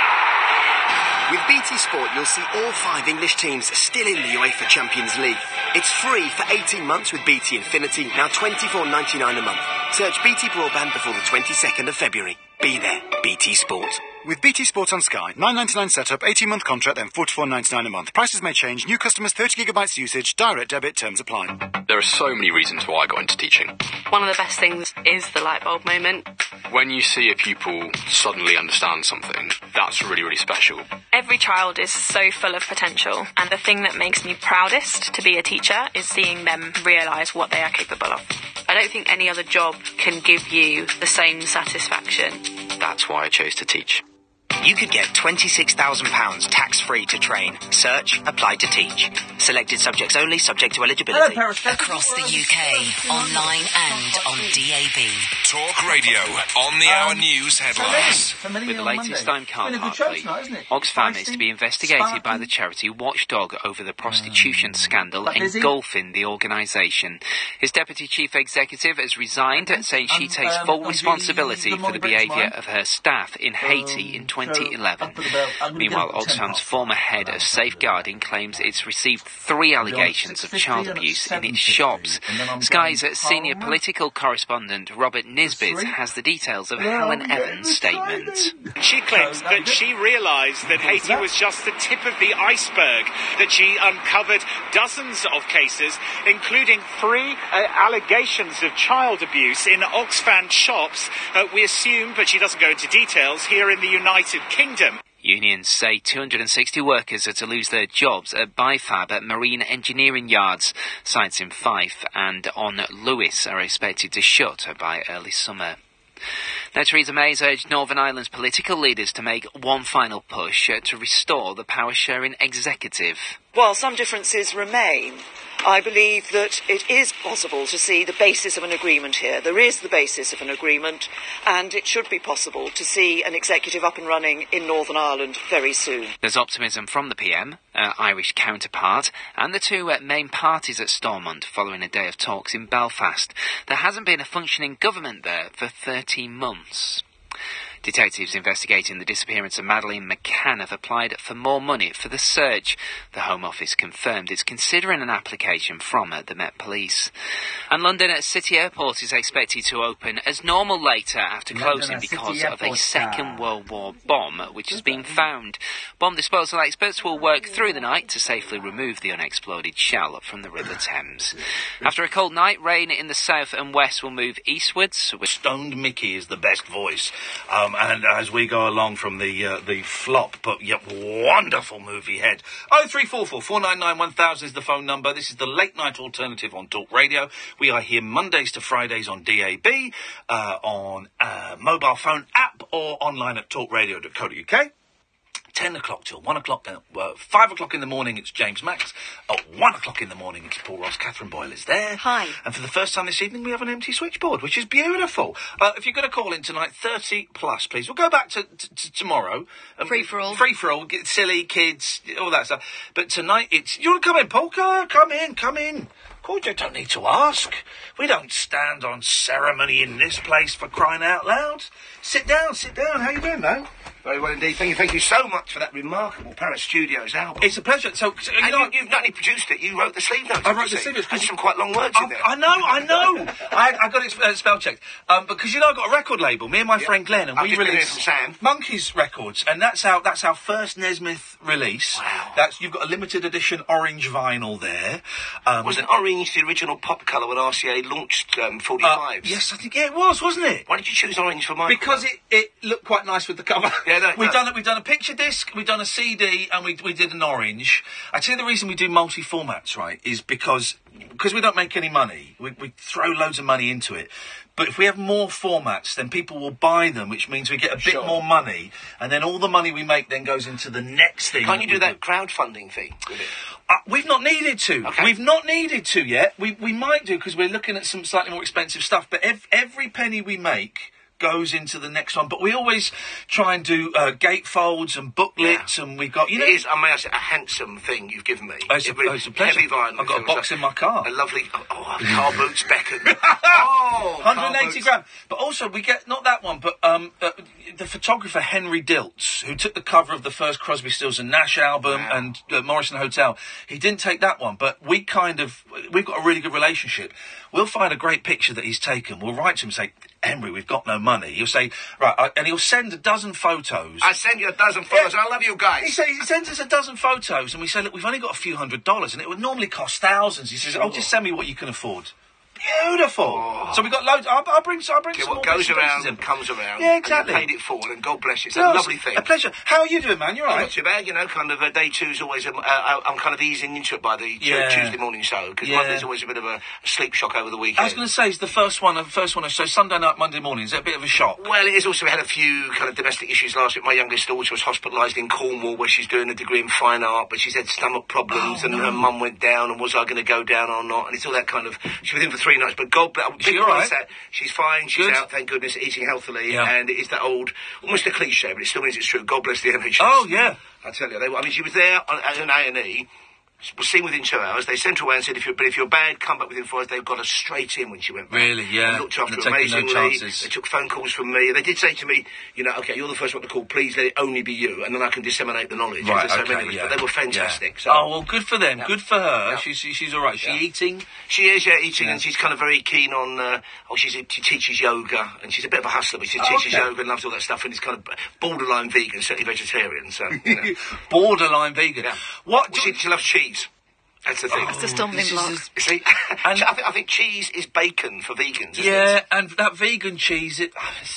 With BT Sport, you'll see all 5 English teams still in the UEFA Champions League. It's free for 18 months with BT Infinity, now $24.99 a month. Search BT Broadband before the 22nd of February. Be there, BT Sport. With BT Sport on Sky, $9.99 setup, 18-month contract, then $44.99 a month. Prices may change. New customers, 30 gigabytes usage. Direct debit. Terms apply. There are so many reasons why I got into teaching. One of the best things is the light bulb moment. When you see a pupil suddenly understand something, that's really, really special. Every child is so full of potential, and the thing that makes me proudest to be a teacher is seeing them realise what they are capable of. I don't think any other job can give you the same satisfaction. That's why I chose to teach. You could get £26,000 tax-free to train. Search, apply to teach. Selected subjects only, subject to eligibility. Hello, across the UK, online and on DAB. Talk Radio, on the hour news headlines. With the latest Time Card Hartley, Oxfam is to be investigated by the charity Watchdog over the prostitution scandal engulfing the organisation. His deputy chief executive has resigned, saying she takes full responsibility for the behaviour of her staff in Haiti in 2011. Meanwhile, Oxfam's former head of safeguarding claims it's received 3 allegations of child abuse in its shops. Sky's senior political correspondent Robert Nisbet has the details of Helen Evans' statement. She claims that she realised that Haiti was just the tip of the iceberg, that she uncovered dozens of cases, including 3 allegations of child abuse in Oxfam shops, we assume, but she doesn't go into details, here in the United Kingdom. Unions say 260 workers are to lose their jobs at Bifab at marine engineering yards. Sites in Fife and on Lewis are expected to shut by early summer. Now, Theresa May's urged Northern Ireland's political leaders to make one final push to restore the power-sharing executive. While some differences remain, I believe that it is possible to see the basis of an agreement here. There is the basis of an agreement, and it should be possible to see an executive up and running in Northern Ireland very soon. There's optimism from the PM, Irish counterpart, and the 2 main parties at Stormont following a day of talks in Belfast. There hasn't been a functioning government there for 13 months. Detectives investigating the disappearance of Madeleine Mccann have applied for more money for the search. The Home Office confirmed it's considering an application from the Met Police. And London City Airport is expected to open as normal later after closing because of a Second World War bomb which has been found. Bomb disposal experts will work through the night to safely remove the unexploded shell from the River Thames. After a cold night, rain in the south and west will move eastwards. Stoned Mickey is the best voice. And as we go along from the flop, but yet wonderful movie head. 0344 499 1000 is the phone number. This is the late night alternative on Talk Radio. We are here Mondays to Fridays on DAB, on mobile phone app or online at talkradio.co.uk. 10 o'clock till 1 o'clock, 5 o'clock in the morning it's James Max, at 1 o'clock in the morning it's Paul Ross. Catherine Boyle is there. Hi. And for the first time this evening we have an empty switchboard, which is beautiful. If you're going to call in tonight, 30 plus please. We'll go back to tomorrow. Free for all. Free for all, silly kids, all that stuff. But tonight it's, you want to come in, Paul? Come in. Of course you don't need to ask. We don't stand on ceremony in this place, for crying out loud. Sit down. How you doing, though? Very well indeed. Thank you so much for that remarkable Paris Studios album. It's a pleasure. So you've not only produced it, you wrote the sleeve notes. I wrote the sleeve notes. There's some quite long words in there. I know. I got it spell checked. Because I got a record label, me and my friend Glenn, and we released Monkeys Records, and that's our first Nesmith release. Wow. You've got a limited edition orange vinyl there. Wasn't orange the original pop colour when RCA launched 45s? Yes, I think it was, wasn't it? Why did you choose orange for mine? Because it looked quite nice with the cover. We've done a picture disc, we've done a CD, and we did an orange. I tell you the reason we do multi-formats, right, is because we don't make any money. We throw loads of money into it. But if we have more formats, then people will buy them, which means we get a bit more money, and then all the money we make then goes into the next thing. Can't you do that crowdfunding thing with it? We've not needed to. Okay. We've not needed to yet. We might do, because we're looking at some slightly more expensive stuff. But every penny we make goes into the next one, but we always try and do gatefolds and booklets, and we've got, It is, I may say, a handsome thing you've given me. It's a pleasure. Heavy vinyl. I've got a box in my car. A lovely, car boots beckon. 180 grand. But also, we get, not that one, but the photographer Henry Diltz, who took the cover of the first Crosby, Stills and Nash album and Morrison Hotel, he didn't take that one, but we've got a really good relationship. We'll find a great picture that he's taken. We'll write to him and say, Henry, we've got no money. He'll say, right, and he'll send a dozen photos. I send you a dozen photos. I love you guys. He sends us a dozen photos, and we say, look, we've only got a few $100s, and it would normally cost thousands. He says, just send me what you can afford. Beautiful. So we've got loads. I'll bring some more. What goes around comes around. Yeah, exactly. And you paid it forward, and God bless you. It's a lovely thing. A pleasure. How are you doing, man? You're all right? Not too bad. Kind of day two's always. I'm kind of easing into it by the Tuesday morning show, because Monday's always a bit of a sleep shock over the weekend. I was going to say, it's the first one. So Sunday night, Monday morning. Is that a bit of a shock? Well, it is also. We had a few kind of domestic issues last week. My youngest daughter was hospitalised in Cornwall, where she's doing a degree in fine art, but she's had stomach problems, and her mum went down, and was I going to go down or not? And it's all that kind of. She was in for 3 nights, but God bless. She's all right. She's fine. She's out, thank goodness, eating healthily, and it is that old, almost a cliche, but it still means it's true. God bless the NHS. Oh yeah, I tell you, she was there at an A&E. Was seen within 2 hours. They sent her away and said, if you're bad, come back within 4 hours. They've got her straight in when she went back. Really, yeah. And looked after her amazingly. They took phone calls from me. They did say to me, okay, you're the first one to call. Please let it only be you, and then I can disseminate the knowledge. Right, But they were fantastic. Yeah. So, well, good for them. Yeah. Good for her. Yeah. She's all right. She eating? She is, eating, and she's kind of very keen on. She teaches yoga, and she's a bit of a hustler, but she teaches yoga and loves all that stuff, and is kind of borderline vegan, certainly vegetarian. So borderline vegan. Yeah. What? She loves cheese. That's the thing. That's the stumbling block. See, I think cheese is bacon for vegans, isn't it? And that vegan cheese,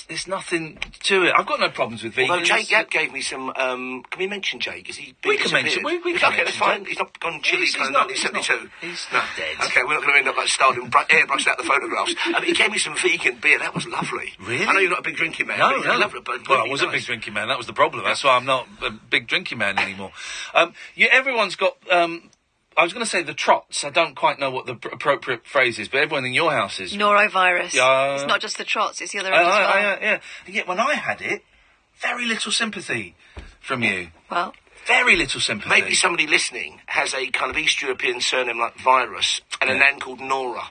there's nothing to it. I've got no problems with vegans. Although Jake Yap gave me some, can we mention Jake? Is he we can mention, we can okay, that's fine. He's not gone chilly kind of 1972. He's not dead. Okay, we're not going to end up like starting airbrushing out the photographs. He gave me some vegan beer. That was lovely. Really? I know you're not a big drinking man. No. I love it, but I was a big drinking man. That was the problem. That's why I'm not a big drinking man anymore. Everyone's got... I was going to say the trots. I don't quite know what the appropriate phrase is, but everyone in your house is... Norovirus. It's not just the trots, it's the other end as well. Yeah. And yet when I had it, very little sympathy from you. Well... Very little sympathy. Maybe somebody listening has a kind of East European surname like Virus and a nan called Nora.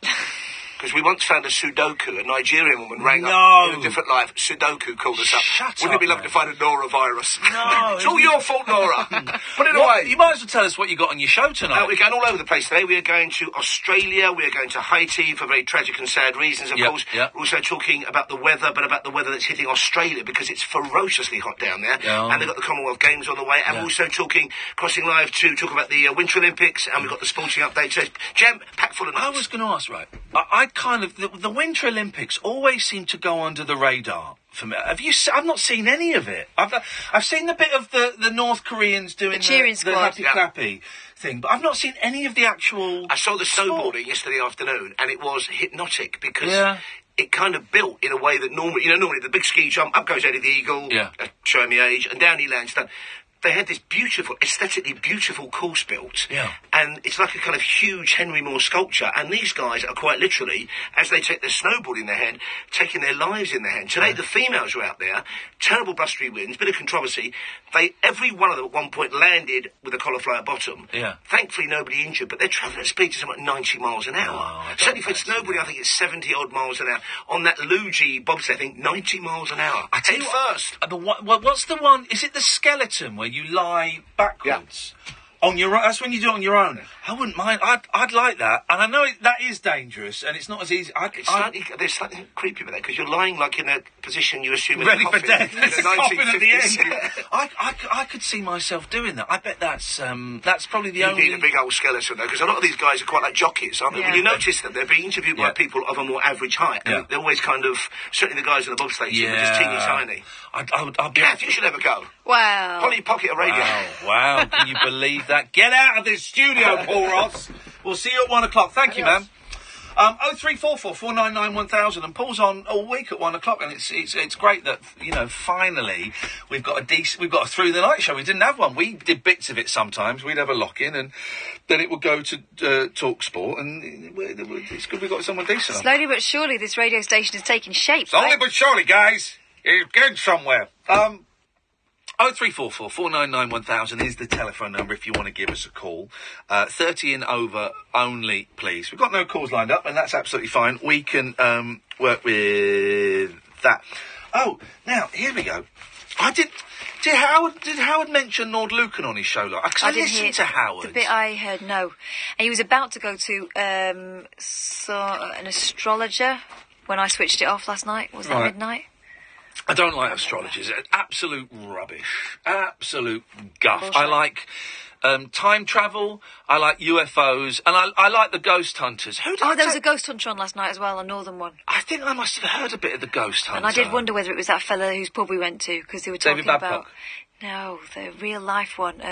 Because we once found a Sudoku, a Nigerian woman rang up in a different life. Sudoku called us up. Wouldn't it be lovely to find a Nora virus? No. It's all your fault, Nora. Put it away. You might as well tell us what you got on your show tonight. We're going all over the place today. We are going to Australia. We are going to Haiti for very tragic and sad reasons, of course. We're also talking about the weather, but about the weather that's hitting Australia because it's ferociously hot down there. And they've got the Commonwealth Games on the way. And we're also crossing live to talk about the Winter Olympics. And we've got the sporting update. So, packed full of notes. I was going to ask, I kind of... The Winter Olympics always seem to go under the radar for me. I've not seen any of it. I've seen a bit of the North Koreans doing the cheering squad. The happy clappy thing, but I've not seen any of the actual... I saw the snowboarding yesterday afternoon, and it was hypnotic because... It kind of built in a way that normally the big ski jump, up goes Eddie the Eagle, showing me age, and down he lands. They had this beautiful, aesthetically beautiful course built, and it's like a kind of huge Henry Moore sculpture, and these guys are quite literally, as they take their snowboard in their hand, taking their lives in their hand. Today, the females were out there, terrible blustery winds, bit of controversy. Every one of them at one point landed with a cauliflower bottom. Thankfully, nobody injured, but they're travelling at speeds of something like 90 miles an hour. Certainly for snowboarding, I think it's 70-odd miles an hour. On that Luigi bobsled, I think 90 miles an hour. I tell you first. What's the one? Is it the skeleton where you lie backwards on your own? That's when you do it on your own. I wouldn't mind. I'd like that, and I know that is dangerous, and it's not as easy. There's something creepy about that because you're lying like in a position you assume ready for death. There's a coffin at the end. I could see myself doing that. I bet that's probably the only. You need a big old skeleton though, because a lot of these guys are quite like jockeys, aren't they? When you notice them, they're being interviewed by people of a more average height, and they're always kind of certainly the guys in the bobsleigh team are just teeny tiny. I'd be. Kath, you should ever go. Wow. Polly Pocket a radio. Wow. Can you believe that? Get out of this studio, Paul Ross. We'll see you at 1 o'clock. Thank you, ma'am. 0344 499 1000, and Paul's on all week at 1 o'clock, and it's great that finally we've got a through the night show. We didn't have one. We did bits of it sometimes. We'd have a lock in, and then it would go to Talk Sport, and it's good we got someone decent. Slowly but surely, this radio station is taking shape. Slowly but surely, guys, it's getting somewhere. 0344 499 1000 is the telephone number if you want to give us a call. 30 and over only, please. We've got no calls lined up, and that's absolutely fine. We can work with that. Oh, now, here we go. Did Howard mention Lord Lucan on his show? Because I listened to Howard. The bit I heard, no. And he was about to go to an astrologer when I switched it off last night. Was that midnight? I don't like astrologers. Absolute rubbish. Absolute guff. Bullshit. I like time travel. I like UFOs. And I like the ghost hunters. There was a ghost hunter on last night as well, a northern one. I think I must have heard a bit of the ghost hunter. And I did wonder whether it was that fella whose pub we went to, because they were talking about... No, the real life one.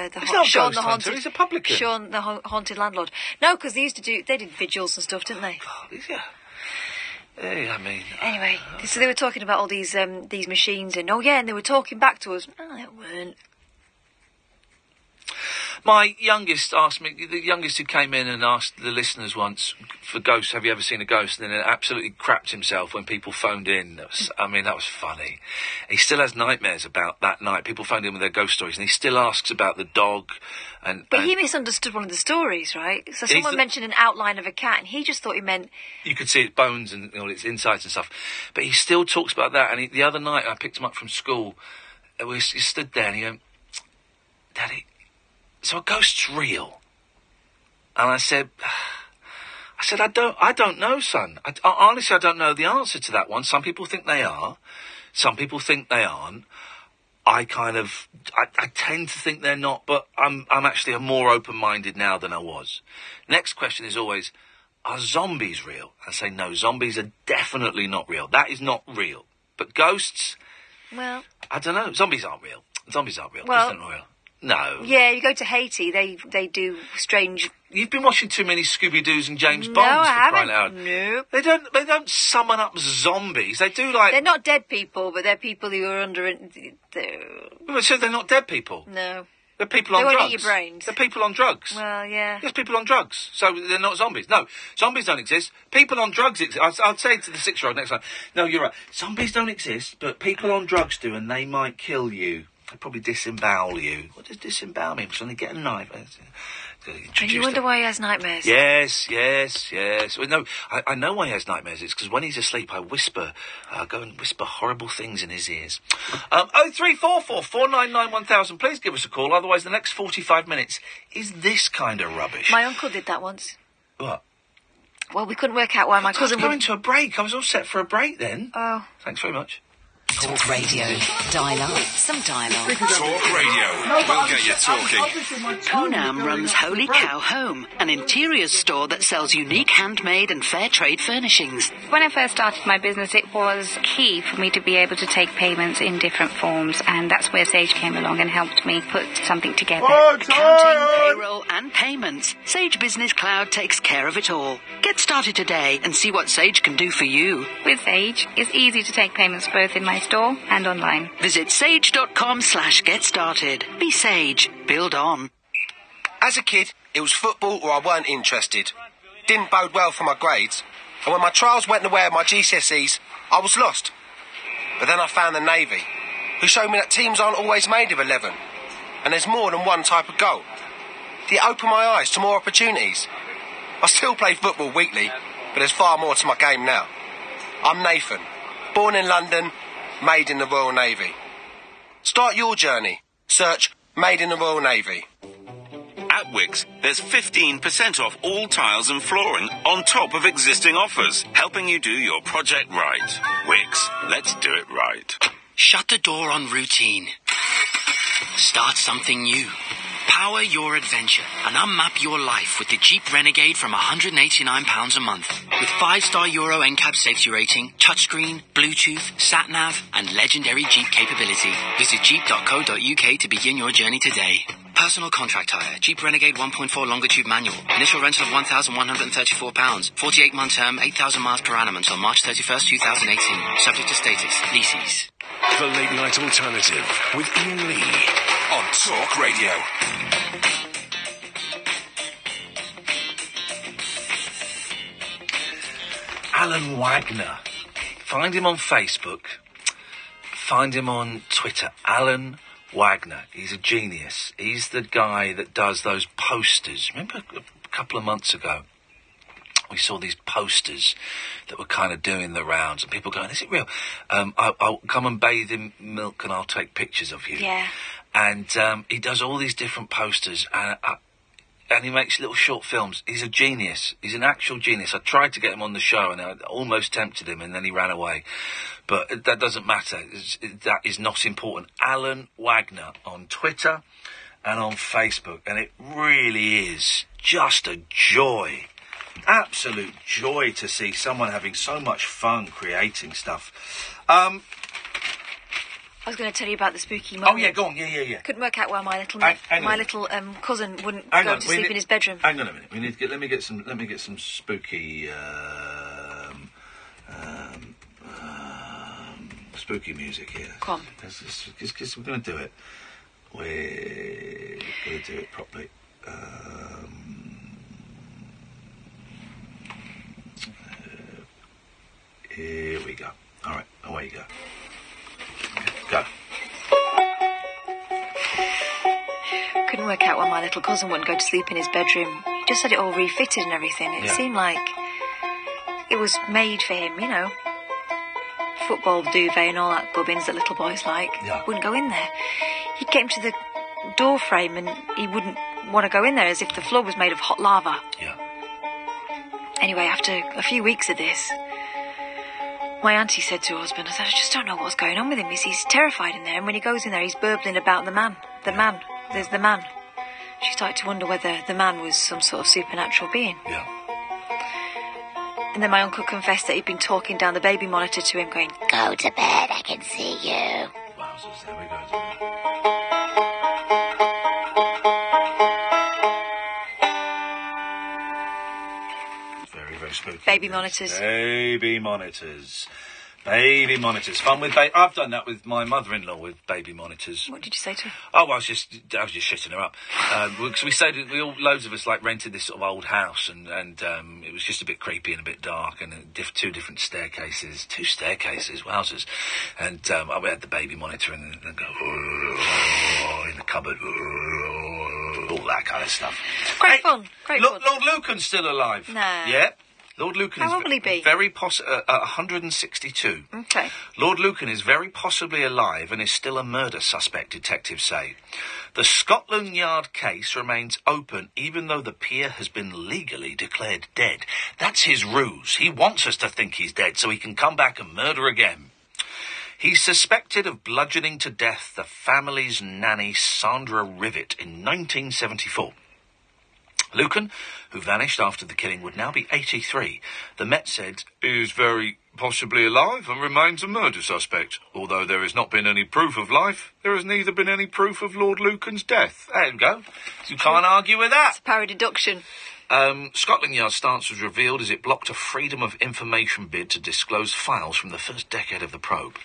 Sean the Haunted. He's a publican. Sean the Haunted Landlord. No, because they did vigils and stuff, didn't they? Oh, yeah. Hey, I mean... Anyway, so they were talking about all these machines, and and they were talking back to us. No, they weren't. My youngest asked me, the youngest who came in and asked the listeners once for ghosts, have you ever seen a ghost? And then absolutely crapped himself when people phoned in. That was funny. He still has nightmares about that night. People phoned in with their ghost stories, and he still asks about the dog. But he misunderstood one of the stories, right? So someone mentioned an outline of a cat, and he just thought he meant... You could see its bones and all its insides and stuff. But he still talks about that. And the other night, I picked him up from school. He stood there, and he went, Daddy... So a ghost's real? And I said, I don't know, son. Honestly, I don't know the answer to that one. Some people think they are. Some people think they aren't. I tend to think they're not, but I'm actually more open-minded now than I was. Next question is always, are zombies real? I say, no, zombies are definitely not real. That is not real. But ghosts? Well... I don't know. Zombies aren't real. Well... Ghosts aren't real. No. Yeah, you go to Haiti, they do strange... You've been watching too many Scooby-Doos and James Bonds for crying out. No, They don't summon up zombies. They do They're not dead people, but they're people who are under... So they're not dead people? No. They're people on drugs. They won't eat your brains. They're people on drugs. Well, yeah. Yes, people on drugs. So they're not zombies. No, zombies don't exist. People on drugs exist. I'll say to the 6-year-old next time, no, you're right. Zombies don't exist, but people on drugs do, and they might kill you. They'll probably disembowel you. What does disembowel mean? Because when they get a knife... And you wonder why he has nightmares? Yes. Well, no, I know why he has nightmares. It's because when he's asleep, I go and whisper horrible things in his ears. 0344 499 1000. Please give us a call. Otherwise, the next 45 minutes is this kind of rubbish. My uncle did that once. What? Well, we couldn't work out why my cousin... I was going to a break. I was all set for a break then. Oh. Thanks very much. Talk Radio. Dial up. Some dialogue. Talk Radio. We'll get you talking. Conam runs Holy Cow Home, an interiors store that sells unique handmade and fair trade furnishings. When I first started my business, it was key for me to be able to take payments in different forms, and that's where Sage came along and helped me put something together. Accounting, payroll and payments. Sage Business Cloud takes care of it all. Get started today and see what Sage can do for you. With Sage, it's easy to take payments both in my store and online. Visit sage.com/get started. Be Sage. Build on. As a kid, it was football or I weren't interested. Didn't bode well for my grades. And when my trials went in the way of my GCSEs, I was lost. But then I found the Navy, who showed me that teams aren't always made of 11. And there's more than one type of goal. It opened my eyes to more opportunities. I still play football weekly, but there's far more to my game now. I'm Nathan, born in London, made in the Royal Navy. Start your journey. Search Made in the Royal Navy. At At Wickes, there's 15% off all tiles and flooring on top of existing offers, helping you do your project right. Wickes, let's do it right. Shut the door on routine. Start something new. Power your adventure and unmap your life with the Jeep Renegade from £189 a month. With 5-star Euro NCAP safety rating, touchscreen, Bluetooth, sat-nav and legendary Jeep capability. Visit jeep.co.uk to begin your journey today. Personal contract hire. Jeep Renegade 1.4 longitude manual. Initial rental of £1,134. 48-month term, 8,000 miles per annum until March 31st, 2018. Subject to status. Leases. The Late Night Alternative with Iain Lee on talkRADIO. Alan Wagner. Find him on Facebook. Find him on Twitter. Alan Wagner. He's a genius. He's the guy that does those posters. Remember a couple of months ago, we saw these posters that were kind of doing the rounds, and people going, is it real? I'll come and bathe in milk and I'll take pictures of you. Yeah. And he does all these different posters, and he makes little short films. He's a genius. He's an actual genius. I tried to get him on the show, and I almost tempted him, and then he ran away. But that doesn't matter. That is not important. Alan Wagner on Twitter and on Facebook, and it really is just a joy. Absolute joy to see someone having so much fun creating stuff. I was going to tell you about the spooky moment. Oh yeah, go on. Yeah. Couldn't work out why my little cousin wouldn't go to sleep in his bedroom. Hang on a minute. We need to let me get some spooky spooky music here. Come on. Because we're going to do it. We're going to do it properly. Here we go. All right, away you go. Go. Couldn't work out why my little cousin wouldn't go to sleep in his bedroom. He just had it all refitted and everything. It seemed like it was made for him, you know. Football duvet and all that gubbins that little boys like. Yeah. Wouldn't go in there. He'd get him to the door frame and he wouldn't want to go in there, as if the floor was made of hot lava. Yeah. Anyway, after a few weeks of this, my auntie said to her husband, I said, I just don't know what's going on with him. He's terrified in there, and when he goes in there, he's burbling about the man. There's the man. She started to wonder whether the man was some sort of supernatural being. Yeah. And then my uncle confessed that he'd been talking down the baby monitor to him, going, go to bed, I can see you. Wowzers, there we go. Very, very spooky. Baby monitors. Baby monitors. Fun with I've done that with my mother-in-law with baby monitors. What did you say to her? Oh, well, I was just shitting her up. Because we stayed, loads of us rented this sort of old house, and it was just a bit creepy and a bit dark, and two different staircases. 2 staircases, wowzers. And we had the baby monitor and go in the cupboard, all that kind of stuff. Great fun. Lord Lucan's still alive. No. Yeah. Lord Lucan How old will he be? Very 162. Okay. Lord Lucan is very possibly alive and is still a murder suspect, detectives say. The Scotland Yard case remains open even though the peer has been legally declared dead. That's his ruse. He wants us to think he's dead so he can come back and murder again. He's suspected of bludgeoning to death the family's nanny Sandra Rivet in 1974. Lucan, who vanished after the killing, would now be 83. The Met said he is very possibly alive and remains a murder suspect. Although there has not been any proof of life, there has neither been any proof of Lord Lucan's death. There we go. You can't argue with that. It's a power deduction. Scotland Yard's stance was revealed as it blocked a Freedom of Information bid to disclose files from the first decade of the probe.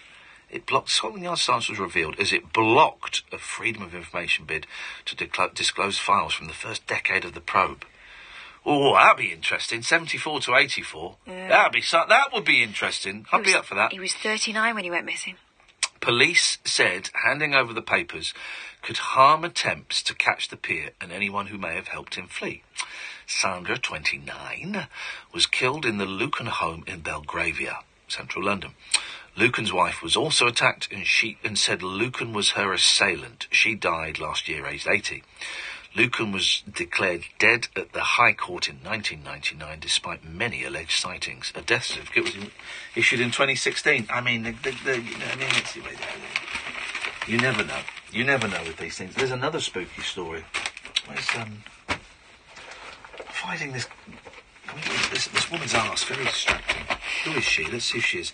Scotland Yard's stance was revealed as it blocked a Freedom of Information bid to disclose files from the first decade of the probe. Oh, that'd be interesting. 74 to 84. Yeah. That would be interesting. I'd be up for that. He was 39 when he went missing. Police said handing over the papers could harm attempts to catch the peer and anyone who may have helped him flee. Sandra, 29, was killed in the Lucan home in Belgravia, central London. Lucan's wife was also attacked and said Lucan was her assailant. She died last year, aged 80. Lucan was declared dead at the High Court in 1999, despite many alleged sightings. A death certificate was issued in 2016. I mean, you never know. You never know with these things. There's another spooky story. Where's finding this woman's arse? Very distracting. Who is she? Let's see who she is.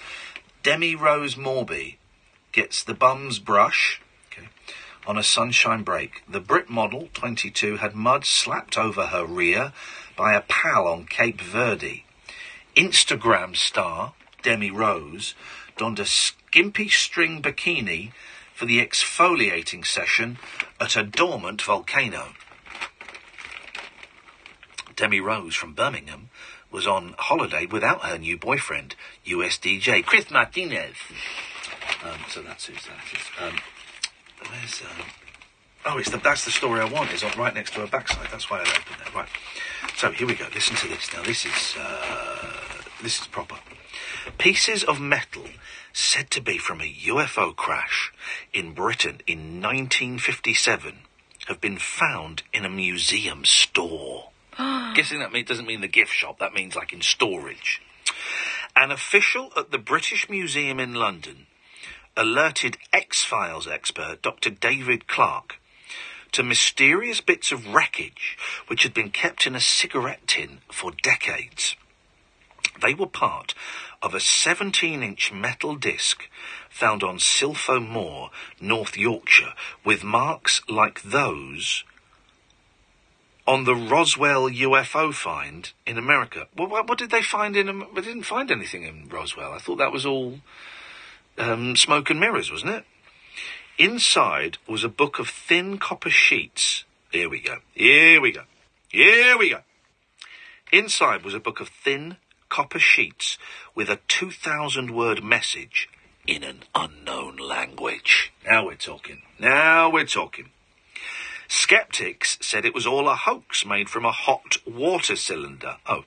Demi Rose Morby gets the bum's brush. Okay. On a sunshine break. The Brit model, 22, had mud slapped over her rear by a pal on Cape Verde. Instagram star, Demi Rose, donned a skimpy string bikini for the exfoliating session at a dormant volcano. Demi Rose from Birmingham was on holiday without her new boyfriend, US DJ Chris Martinez. So that's who that is. That's the story I want. It's right next to her backside. That's why I opened that. Right. So here we go. Listen to this. Now this is proper. Pieces of metal said to be from a UFO crash in Britain in 1957 have been found in a museum store. Guessing that doesn't mean the gift shop. That means like in storage. An official at the British Museum in London alerted X-Files expert Dr. David Clarke to mysterious bits of wreckage which had been kept in a cigarette tin for decades. They were part of a 17-inch metal disc found on Silpho Moor, North Yorkshire, with marks like those on the Roswell UFO find in America. Well, what did they find in... They didn't find anything in Roswell. I thought that was all smoke and mirrors, wasn't it? Inside was a book of thin copper sheets. Here we go. Inside was a book of thin copper sheets with a 2,000-word message in an unknown language. Now we're talking. Skeptics said it was all a hoax made from a hot water cylinder. Oh.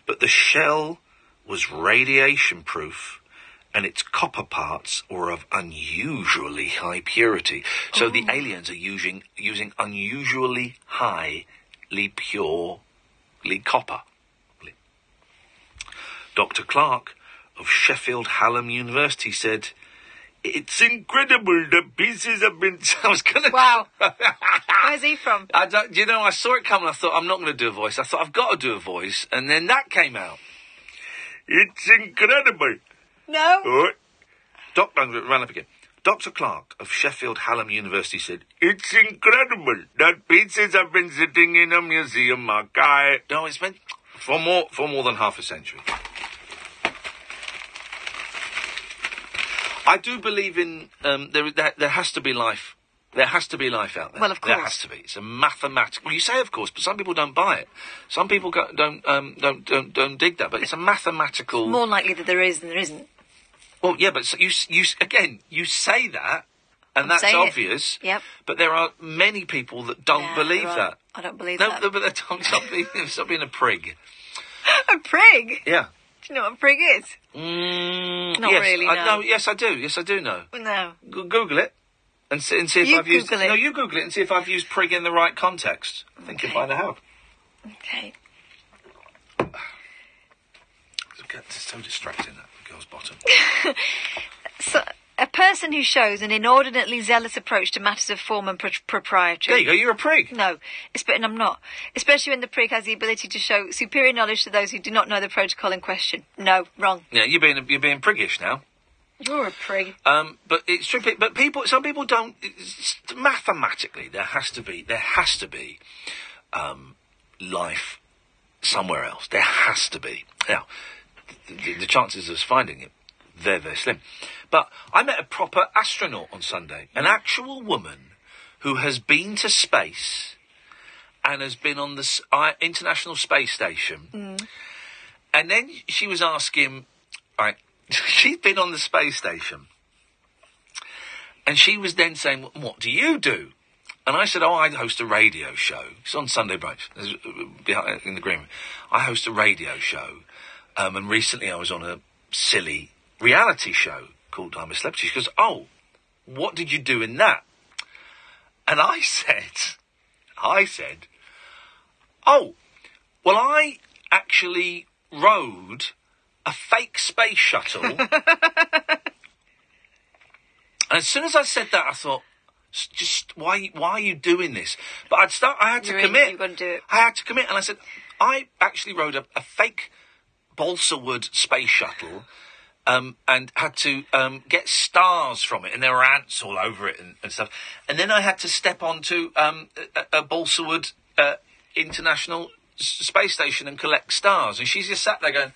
But the shell was radiation-proof and its copper parts were of unusually high purity. So the aliens are using unusually highly purely copper. Dr. Clarke of Sheffield Hallam University said, "It's incredible the pieces have been..." Wow. Where's he from? I saw it coming. I thought, I'm not going to do a voice. I thought, I've got to do a voice. And then that came out. It's incredible. No. Right. Run up again. Dr. Clarke of Sheffield Hallam University said, "It's incredible that pieces have been sitting in a museum archive." No, it's been for more than half a century. I do believe in there has to be life. There has to be life out there. Well, of course. There has to be. It's a mathematical... Well, you say of course, but some people don't buy it. Some people don't dig that, but it's a mathematical... It's more likely that there is than there isn't. Well, yeah, but you say that, and that's obvious. Yep. But there are many people that don't believe that. I don't believe that. No, but stop being a prig. A prig? Yeah. Do you know what a prig is? Not yes, really, no. Yes, I do. Yes, I do know. No. Google it. And see if I've used... Google it. No, you Google it and see if I've used prig in the right context. I think you'll find I have. Okay. It's so distracting, that girl's bottom. So, a person who shows an inordinately zealous approach to matters of form and proprietary... There you go, you're a prig. No, and I'm not. Especially when the prig has the ability to show superior knowledge to those who do not know the protocol in question. No, wrong. Yeah, you're being priggish now. You're a prig. But it's true. But some people don't. Mathematically, there has to be life somewhere else. There has to be. Now, the chances of us finding it, they're slim. But I met a proper astronaut on Sunday, an actual woman who has been to space and has been on the International Space Station. Mm. And then she was asking, right. She'd been on the space station. And she was then saying, "What do you do?" And I said, I host a radio show. It's on Sunday brunch, in the green room. I host a radio show. And recently I was on a silly reality show called I'm a Celebrity. She goes, "Oh, what did you do in that?" And I said, I said, oh, well, I actually rode a fake space shuttle. And as soon as I said that, I thought, just why are you doing this? But I had to commit. You're going to do it. I had to commit, and I said, I actually rode a fake balsa wood space shuttle, and had to get stars from it, and there were ants all over it and stuff. And then I had to step onto a balsa wood International Space Station and collect stars. And she's just sat there going,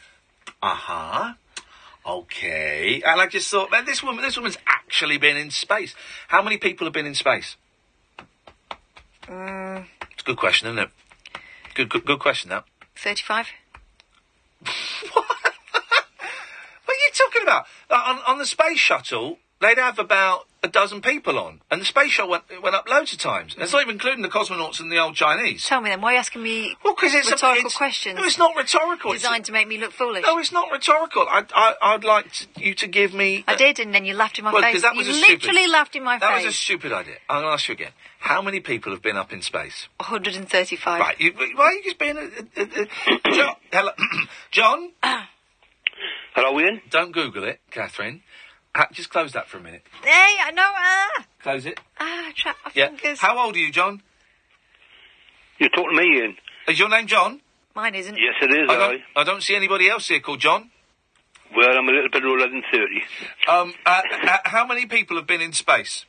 okay. And I just thought, man, this woman's actually been in space. How many people have been in space? It's a good question, isn't it? Good question, that. 35. What are you talking about? On the space shuttle, they'd have about a dozen people on, and the space shuttle went up loads of times. And it's not even including the cosmonauts and the old Chinese. Tell me then, why are you asking me it's rhetorical questions? No, it's not rhetorical. Designed to make me look foolish. No, it's not rhetorical. I'd like you to give me... I did, and then you laughed in my face. That was you literally laughed in my face. That was a stupid idea. I'm going to ask you again. How many people have been up in space? 135. Right, why are you just being John? Hello, John? Hello, Ian? Don't Google it, Catherine. Just close that for a minute. Hey, I know. Close it. Trap my fingers. How old are you, John? You're talking to me, Ian. Is your name John? Mine isn't. Yes, it is, I don't see anybody else here called John. Well, I'm a little bit older than 30. How many people have been in space?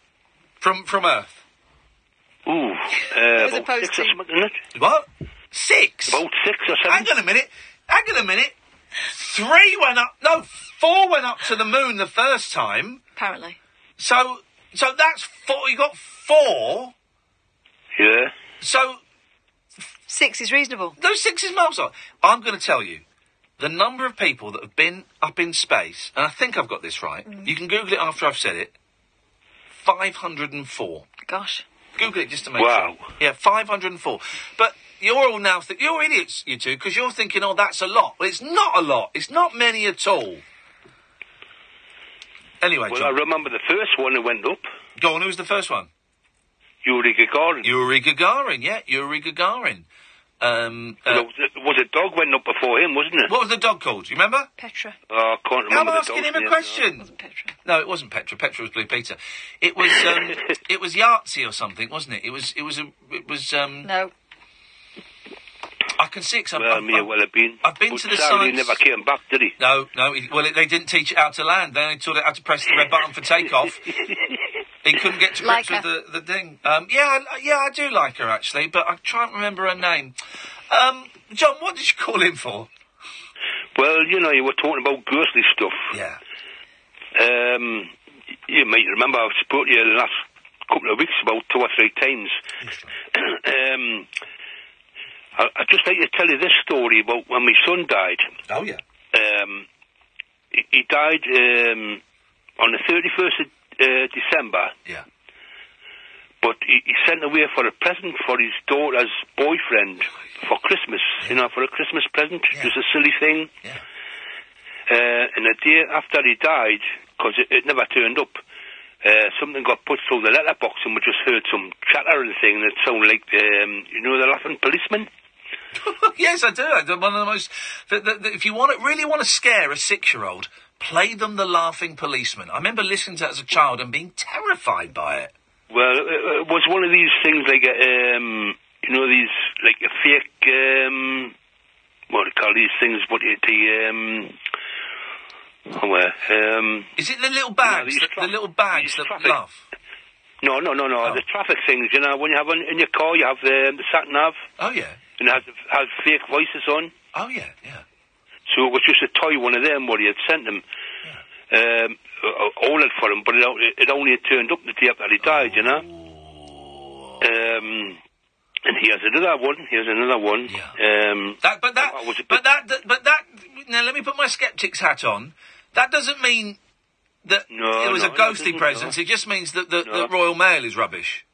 From Earth? Ooh, about 6 or something, isn't it? What? 6? About 6 or 7. Hang on a minute. 4 went up to the moon the first time. Apparently. So that's 4. You got 4. Yeah. So 6 is reasonable. No, 6 is miles off. I'm going to tell you the number of people that have been up in space, and I think I've got this right. You can Google it after I've said it. 504. Gosh. Google it just to make sure. Yeah, 504. But you're all now you're idiots, you two, because you're thinking, oh, that's a lot. Well, it's not a lot. It's not many at all. Anyway, well, John. I remember the first one that went up. Go on, who was the first one? Yuri Gagarin. Yuri Gagarin. Was a dog went up before him, wasn't it? What was the dog called? Do you remember? Petra. I can't remember. I'm asking him a question. It wasn't Petra. No, it wasn't Petra. Petra was Blue Peter. It was it was Yahtzee or something, wasn't it? It was No. I can see it. I've been to the science. He never came back, did he? No. They didn't teach it how to land. They only taught it how to press the red button for takeoff. He couldn't get to grips with the thing. Yeah, I do like her actually, but I can't remember her name. John, what did you call him for? Well, you were talking about ghostly stuff. Yeah. You might remember I've spoken to you the last couple of weeks about 2 or 3 times. I'd just like to tell you this story about when my son died. Oh, yeah. He died on the 31st of December. Yeah. But he sent away for a present for his daughter's boyfriend for Christmas, for a Christmas present. Yeah. Just a silly thing. Yeah. And the day after he died, because it never turned up, something got put through the letterbox and we just heard some chatter and thing that sounded like, the laughing policeman. Yes, I do. One of the most... if you really want to scare a 6-year-old, play them the laughing policeman. I remember listening to it as a child and being terrified by it. Well, it was one of these things like, these, like a fake, what do you call these things, is it the little bags, the little bags that laugh? No, the traffic things, when you have in your car, you have the sat-nav. Oh, yeah. And it has fake voices on. Oh, yeah. So it was just a toy one of them, what he had sent him. Yeah. Ordered for him, but it only had turned up the day after he died, And he has another one. Yeah. Now let me put my skeptic's hat on. That doesn't mean that it was a ghostly presence. It just means that the Royal Mail is rubbish.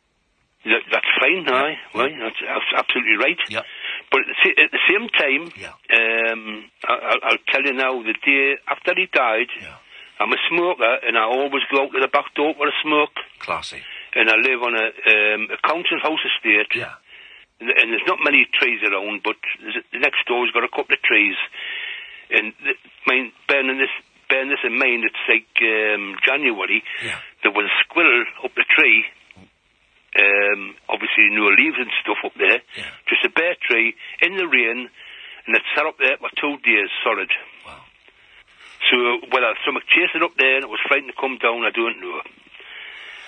That's fine, aye. Right, that's absolutely right. Yeah. But at the same time, I'll tell you now, the day after he died, I'm a smoker, and I always go out to the back door for a smoke. Classy. And I live on a council house estate. Yeah. and there's not many trees around, but the next door's got a couple of trees. And bearing this in mind, it's like January. Yeah. There was a squirrel up the tree. Obviously, no leaves and stuff up there. Yeah. Just a bare tree in the rain, and it sat up there for 2 days solid. Wow. So whether somebody chased it up there and it was frightened to come down, I don't know.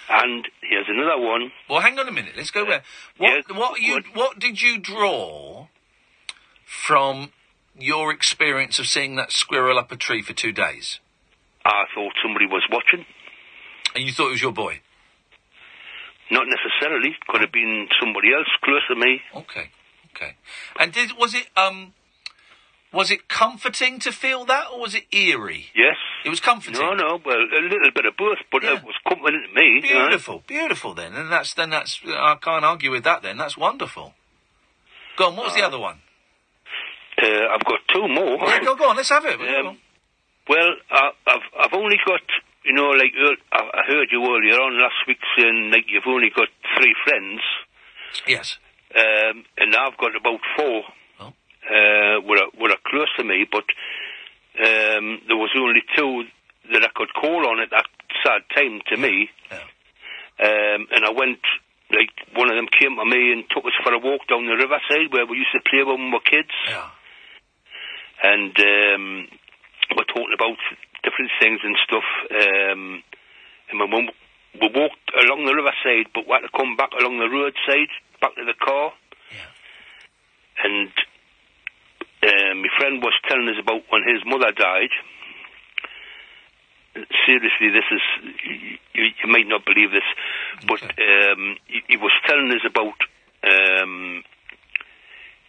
And here's another one. Well, hang on a minute. Let's go there. What did you draw from your experience of seeing that squirrel up a tree for 2 days? I thought somebody was watching. And you thought it was your boy? Not necessarily. Could have been somebody else close to me. Okay. And was it comforting to feel that, or was it eerie? Yes. It was comforting. No. Well, a little bit of both, but it was comforting to me. Beautiful. Then, and that's I can't argue with that. Then that's wonderful. Go on. What was the other one? I've got 2 more. Yeah, go on. Let's have it. Well, I've only got, like I heard you earlier on last week saying like you've only got 3 friends. Yes. And I've got about 4. Were close to me, but there was only 2 that I could call on at that sad time to me. Yeah. And I went, like, one of them came to me and took us for a walk down the riverside where we used to play when we were kids. Yeah. And we're talking about different things and stuff. And we walked along the riverside, but we had to come back along the roadside, back to the car. Yeah. And my friend was telling us about when his mother died. Seriously, this is... You might not believe this, but he was telling us about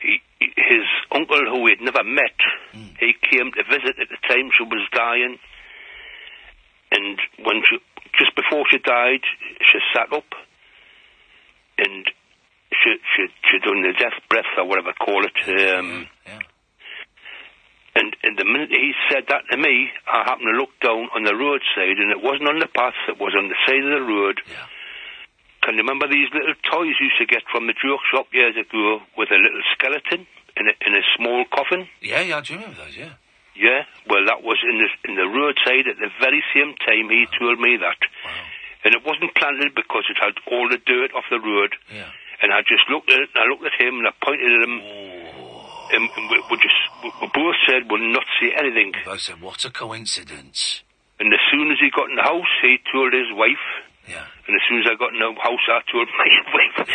his uncle who he'd never met. He came to visit at the time she was dying. And just before she died, she sat up and she done the death breath or whatever they call it. And the minute he said that to me, I happened to look down on the roadside, and it wasn't on the path, it was on the side of the road. Yeah. Can you remember these little toys you used to get from the joke shop years ago with a little skeleton in a small coffin? Yeah, I do remember those, yeah. Yeah, well, that was in the roadside at the very same time he told me that. Wow. And it wasn't planted because it had all the dirt off the road. Yeah. And I just looked at it, and I looked at him, and I pointed at him. And we both said we'll not see anything. I said, what a coincidence. And as soon as he got in the house, he told his wife. Yeah. And as soon as I got in the house, I told my wife.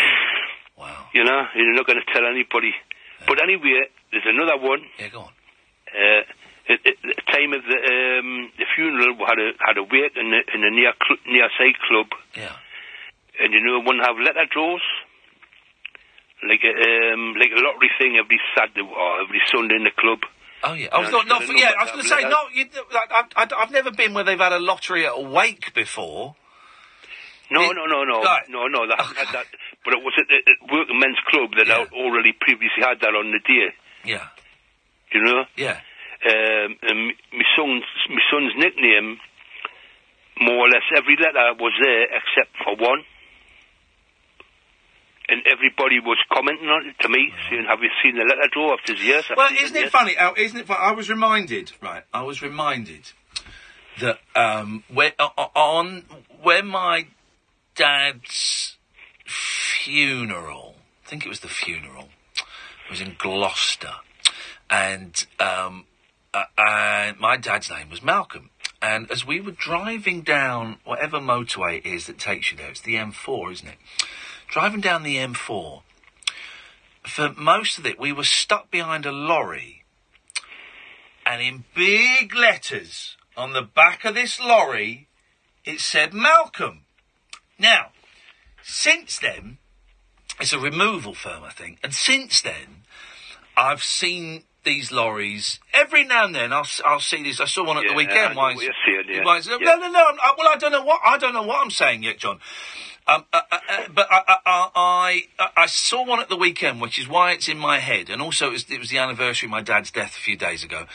Wow. You're not going to tell anybody. Yeah. But anyway, there's another one. Yeah, go on. At the time of the funeral, we had a wake in the near side club. Yeah. And one have letter drawers. Like a lottery thing every Saturday or every Sunday in the club. Oh yeah, I was going to say I've never been where they've had a lottery at a wake before. No. Right. No. They haven't had that, but it was at Working Men's Club that I already previously had that on the day. Yeah. Do you know? Yeah. And my son's nickname, more or less every letter was there except for one. And everybody was commenting on it to me, saying, "Have you seen the letter draw after years?" Well, isn't it funny? I was reminded that when my dad's funeral, I think it was the funeral, it was in Gloucester, and my dad's name was Malcolm. And as we were driving down whatever motorway it is that takes you there, it's the M4, isn't it? Driving down the M4, for most of it, we were stuck behind a lorry. And in big letters on the back of this lorry, it said Malcolm. Now, since then, it's a removal firm, I think. And since then, I've seen these lorries every now and then. I'll see these. I saw one at the weekend. No, I don't know what I'm saying yet, John. But I saw one at the weekend, which is why it's in my head. And also, it was the anniversary of my dad's death a few days ago.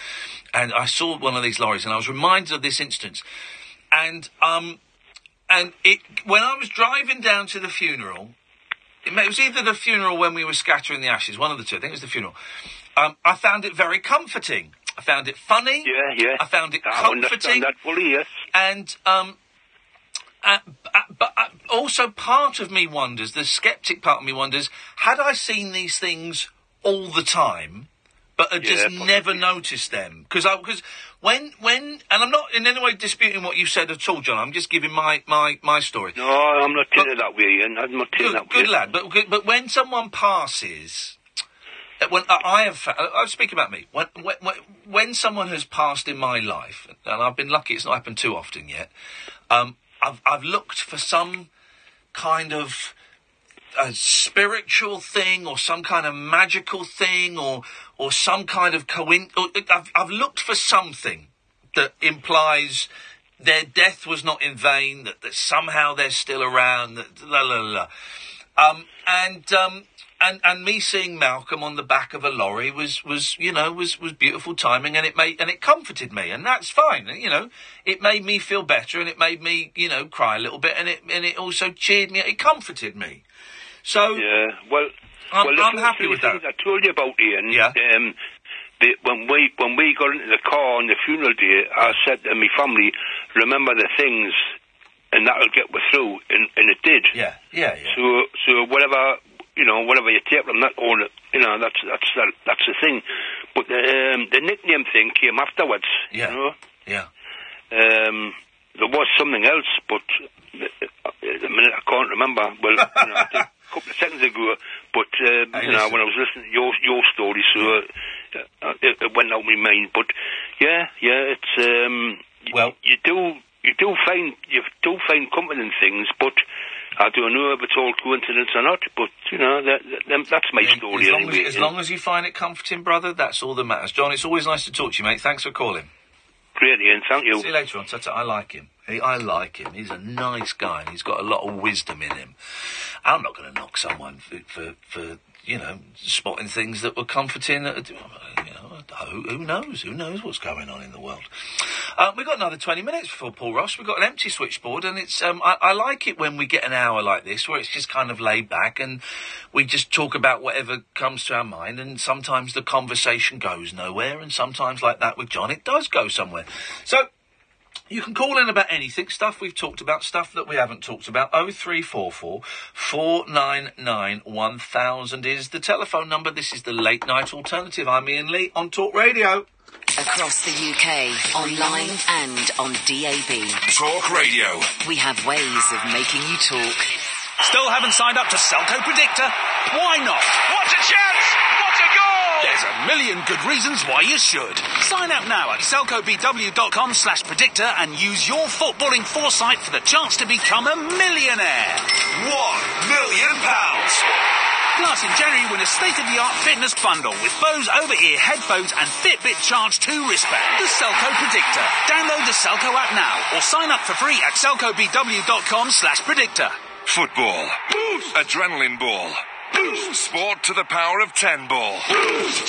And I saw one of these lorries, and I was reminded of this instance. And when I was driving down to the funeral, It was either the funeral when we were scattering the ashes, one of the two. I think it was the funeral. I found it very comforting. I found it funny. Yeah. I found it I comforting. understand that fully, yes. And, but also part of me wonders, the sceptic part of me wonders, had I seen these things all the time, but had just never noticed them? Because when, and I'm not in any way disputing what you said at all, John, I'm just giving my story. No, I'm not taking it that way, Ian. I'm not taking it that way. Good lad, but when someone passes... I'll speak about me. When someone has passed in my life, and I've been lucky it's not happened too often yet, I've looked for some kind of spiritual thing or some kind of magical thing or some kind of I've looked for something that implies their death was not in vain, that somehow they're still around, And me seeing Malcolm on the back of a lorry was beautiful timing, and it comforted me, and that's fine. It made me feel better, and it made me cry a little bit, and it also cheered me. It comforted me. So yeah, well, I'm happy with that. I told you about, Ian. Yeah. When we got into the car on the funeral day, I said to my family, "Remember the things, and that'll get us through," and it did. Yeah. So whatever. Whatever you take from that, that's the thing. But the nickname thing came afterwards. Yeah. There was something else, but the minute I can't remember. Well, I did a couple of seconds ago. But when I was listening to your story, so it went out of my mind. But it's you do find comfort in things, but I don't know if it's all coincidence or not, but, that's my story anyway. As long as you find it comforting, brother, that's all that matters. John, it's always nice to talk to you, mate. Thanks for calling. Great, Ian. Thank you. See you later on. I like him. I like him. He's a nice guy, and he's got a lot of wisdom in him. I'm not going to knock someone for spotting things that were comforting. Who knows? Who knows what's going on in the world? We've got another 20 minutes before Paul Ross. We've got an empty switchboard, and it's I like it when we get an hour like this, where it's just kind of laid back, and we just talk about whatever comes to our mind, and sometimes the conversation goes nowhere, and sometimes, like that with John, it does go somewhere. So you can call in about anything, stuff we've talked about, stuff that we haven't talked about. 0344 499 1000 is the telephone number. This is the Late Night Alternative. I'm Iain Lee on Talk Radio. Across the UK, online and on DAB. Talk Radio. We have ways of making you talk. Still haven't signed up to Selco Predictor? Why not? What a chance! What a goal! There's a million good reasons why you should. Sign up now at selcobw.com/predictor and use your footballing foresight for the chance to become a millionaire. £1 million. Plus, in January, win a state-of-the-art fitness bundle with Bose over-ear headphones and Fitbit Charge 2 wristband. The Selco Predictor. Download the Selco app now or sign up for free at selcobw.com/predictor. Football. Adrenaline ball. Sport to the power of 10 ball.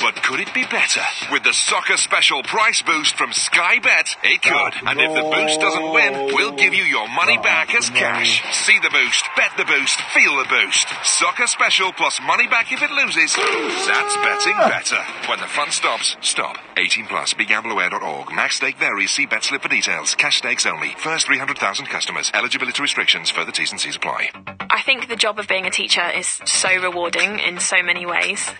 But could it be better? With the Soccer Special Price Boost from Sky Bet, it could. And if the boost doesn't win, we'll give you your money back as cash. See the boost, bet the boost, feel the boost. Soccer Special plus money back if it loses. That's betting better. When the fun stops, stop. 18 plus. BeGambleAware.org. Max stake varies. See bet slip for details. Cash stakes only. First 300,000 customers. Eligibility restrictions. Further T's and C's apply. I think the job of being a teacher is so rewarding in so many ways.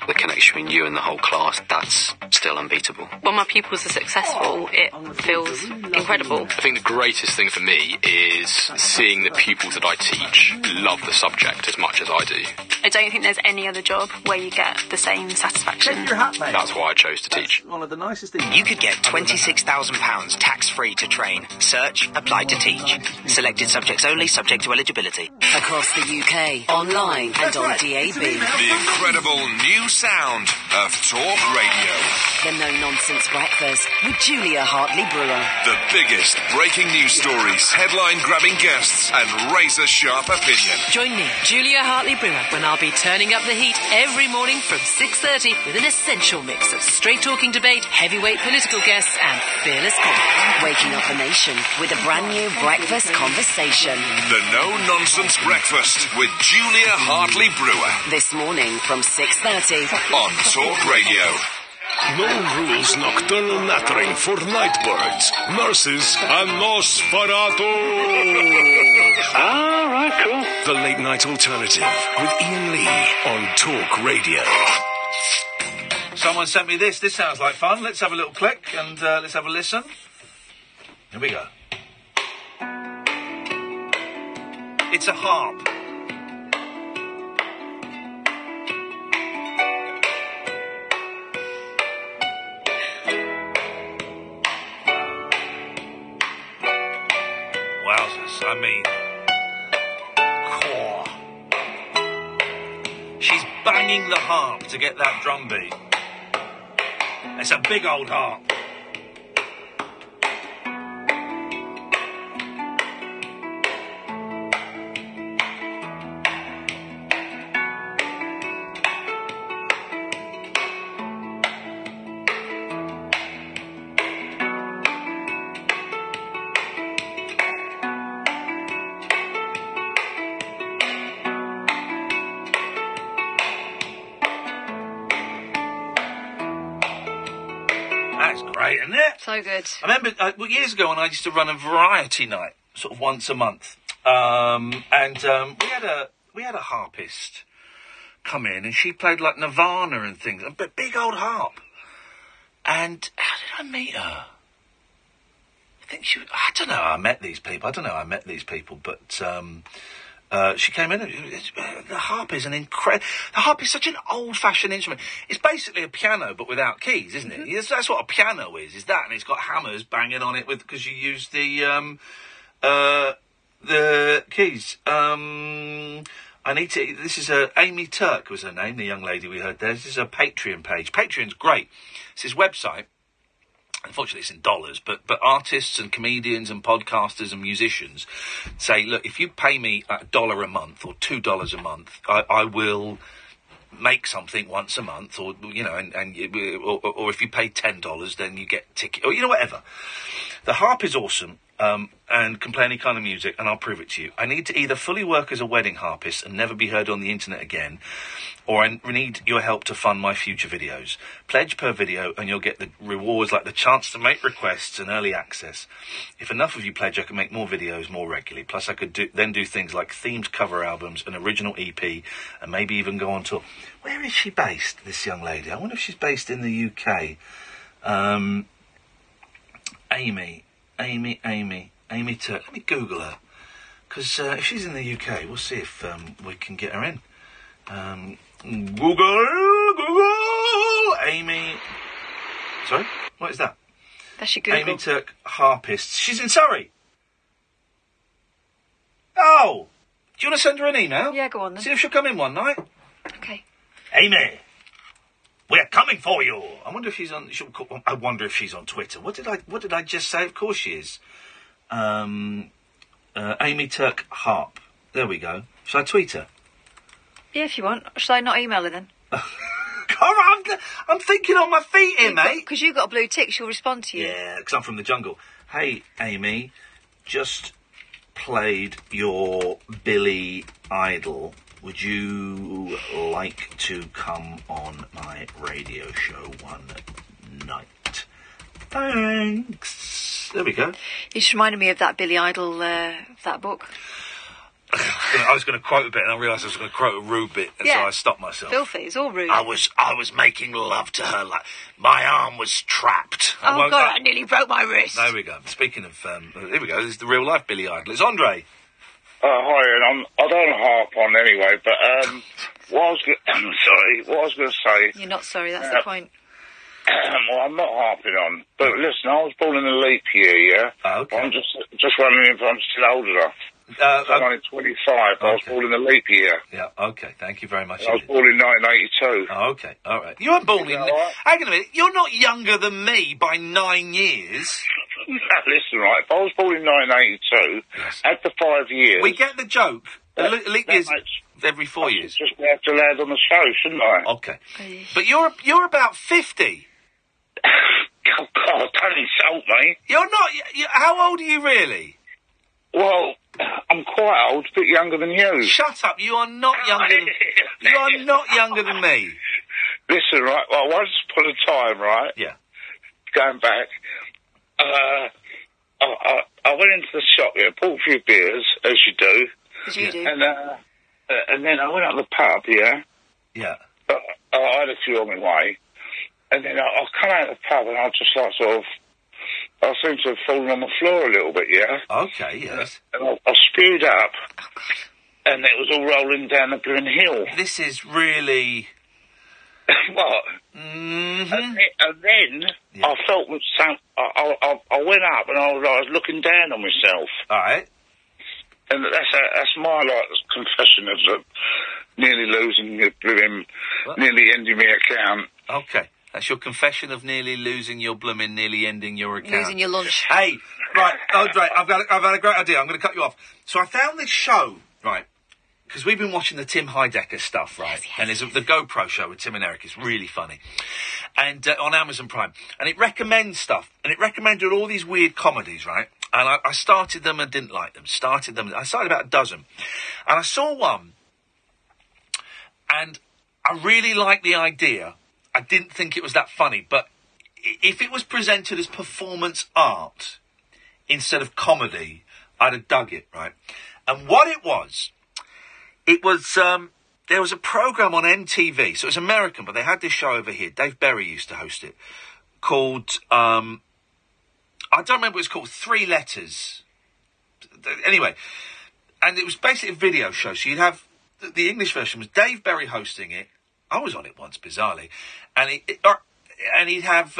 The connection between you and the whole class, that's still unbeatable. When my pupils are successful, it feels incredible. I think the greatest thing for me is seeing the pupils that I teach love the subject as much as I do. I don't think there's any other job where you get the same satisfaction. Take your hat, mate. That's why I chose to teach. One of the nicest things. You could get £26,000 tax-free to train. Search, apply to teach. Selected subjects only, subject to eligibility. Across the UK, online and on DAB. The incredible new sound of Talk Radio. The No Nonsense Breakfast with Julia Hartley-Brewer. The biggest breaking news stories, headline-grabbing guests, and razor-sharp opinion. Join me, Julia Hartley-Brewer, when I'll be turning up the heat every morning from 6:30 with an essential mix of straight-talking debate, heavyweight political guests, and fearless comedy. Waking up the nation with a brand new breakfast conversation. The No Nonsense Breakfast with Julia Hartley-Brewer. This morning from 6:30 on Talk Radio. No rules nocturnal nattering for nightbirds, nurses, and Nosferatu. Ah, right, cool. The Late Night Alternative with Iain Lee on Talk Radio. Someone sent me this. This sounds like fun. Let's have a little click and let's have a listen. Here we go. It's a harp. Wowzers, I mean, core. She's banging the harp to get that drum beat. It's a big old harp. That's great, isn't it? So good. I remember years ago when I used to run a variety night, sort of once a month, and we had a harpist come in, and she played like Nirvana and things, a big old harp. And how did I meet her? I don't know how I met these people. But she came in. The harp is the harp is such an old-fashioned instrument. It's basically a piano, but without keys, isn't it? Mm-hmm. That's what a piano is that, and it's got hammers banging on it because you use the keys. This is Amy Turk was her name, the young lady we heard there. This is her Patreon page. Patreon's great. It's his website. Unfortunately, it's in dollars, but artists and comedians and podcasters and musicians say, look, if you pay me $1 a month or $2 a month, I will make something once a month, or or if you pay $10, then you get ticket, or whatever. The harp is awesome. And can play any kind of music, and I'll prove it to you. I need to either fully work as a wedding harpist and never be heard on the internet again, or I need your help to fund my future videos. Pledge per video, and you'll get the rewards like the chance to make requests and early access. If enough of you pledge, I can make more videos more regularly. Plus, I could do things like themed cover albums, an original EP, and maybe even go on tour. Where is she based, this young lady? I wonder if she's based in the UK. Amy Turk. Let me Google her, because if she's in the UK, we'll see if we can get her in. Google, Amy. Sorry, what is that? That's your Google. Amy Turk, harpist. She's in Surrey. Oh, do you want to send her an email? Yeah, go on then. See if she'll come in one night. Okay. Amy, we're coming for you. I wonder if she's on. I wonder if she's on Twitter. What did I just say? Of course she is. Amy Turk Harp. There we go. Shall I tweet her? Yeah, if you want. Shall I not email her then? Come on, I'm thinking on my feet here, mate. Because you've got a blue tick, she'll respond to you. Yeah, because I'm from the jungle. Hey, Amy, just played your Billy Idol. Would you like to come on my radio show one night? Thanks. There we go. You just reminded me of that Billy Idol, that book. I was going to quote a bit, and I realised I was going to quote a rude bit, and so I stopped myself. Filthy, it's all rude. I was making love to her, like my arm was trapped. Oh God, I nearly broke my wrist. There we go. Speaking of, here we go. This is the real life Billy Idol. It's Andre. Hi, and I don't harp on anyway, but what I was going to say. You're not sorry. That's the point. Well, I'm not harping on, but listen, I was born in a leap year, yeah. Oh, okay. I'm just wondering if I'm still old enough. I'm only 25. I was born in the leap year. Yeah, okay. Thank you very much. I was born in 1982. Oh, okay, all right. You weren't born in... Right? Hang on a minute. You're not younger than me by 9 years. Listen, right, if I was born in 1982, after 5 years... We get the joke. Leap year's every 4 years. Just have to land on the show, shouldn't I? Okay. But you're about 50. Oh, God, don't insult me. You're not... how old are you really? Well, I'm quite old, a bit younger than you. Shut up, you are not younger than... You are not younger than me. Listen, right, well, once upon a time, right? Yeah. Going back, I went into the shop, bought a few beers, as you do. As you do. And then I went up the pub, yeah? Yeah. I had a few on my way. And then I come out of the pub and I just like sort of... I seem to have fallen on the floor a little bit, yeah? Okay, yes. And I spewed up, and it was all rolling down the Green Hill. This is really... What? Mm-hmm. And then I felt... I went up and I was looking down on myself. All right. And that's my, confession of nearly losing your blooming... Nearly ending my account. Okay. That's your confession of nearly losing your blooming, nearly ending your account. Losing your lunch. Hey, right, Andre, I've had a great idea. I'm going to cut you off. So I found this show, right, because we've been watching the Tim Heidecker stuff, right? Yes. And there's the GoPro show with Tim and Eric. It's really funny. And on Amazon Prime. And it recommends stuff. And it recommended all these weird comedies, right? And I started them and didn't like them. I started about a dozen. And I saw one. And I really liked the idea. I didn't think it was that funny, but if it was presented as performance art instead of comedy, I'd have dug it, right? And what it was there was a program on MTV, so it was American, but they had this show over here. Dave Berry used to host it, called, I don't remember what it's called, 3 Letters. Anyway, and it was basically a video show, so you'd have, the English version was Dave Berry hosting it. I was on it once, bizarrely, and he'd have,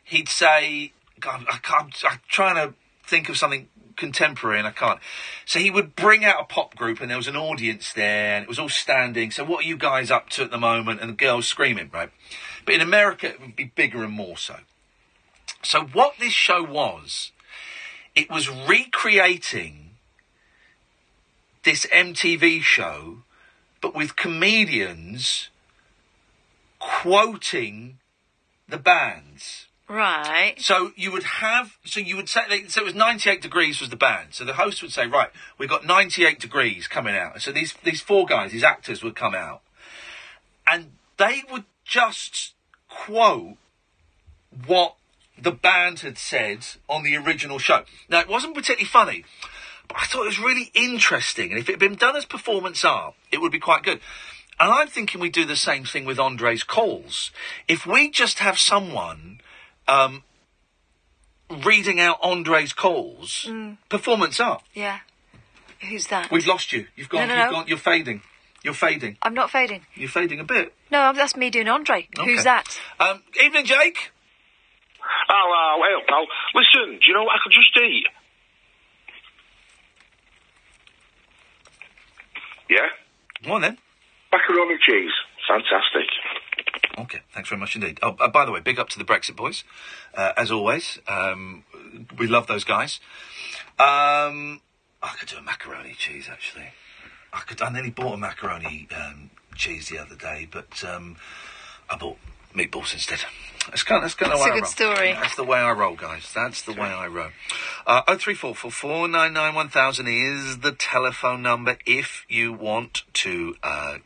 he'd say, God, I'm trying to think of something contemporary and I can't. So he would bring out a pop group and there was an audience there and it was all standing. So what are you guys up to at the moment? And the girls screaming, right? But in America, it would be bigger and more so. So what this show was, it was recreating this MTV show, but with comedians quoting the bands. Right. So you would say, so it was 98 Degrees was the band. So the host would say, right, we've got 98 Degrees coming out. So these 4 guys, these actors would come out. And they would just quote what the band had said on the original show. Now, it wasn't particularly funny, but I thought it was really interesting. And if it had been done as performance art, it would be quite good. And I'm thinking we do the same thing with Andre's calls. If we just have someone reading out Andre's calls, performance art. Yeah. Who's that? We've lost you. You've gone. No. You're fading. You're fading. I'm not fading. You're fading a bit. No, that's me doing Andre. Okay. Who's that? Evening, Jake. Oh, well, pal. Listen, do you know what I could just eat? Yeah? Go on then. Macaroni cheese. Fantastic. Okay, thanks very much indeed. Oh, by the way, big up to the Brexit boys, as always. We love those guys. I could do a macaroni cheese, actually. I nearly bought a macaroni cheese the other day, but I bought meatballs instead. That's kind of the way I roll. That's a good story. That's the way I roll, guys. That's the way I roll. 03444 999 1000 is the telephone number if you want to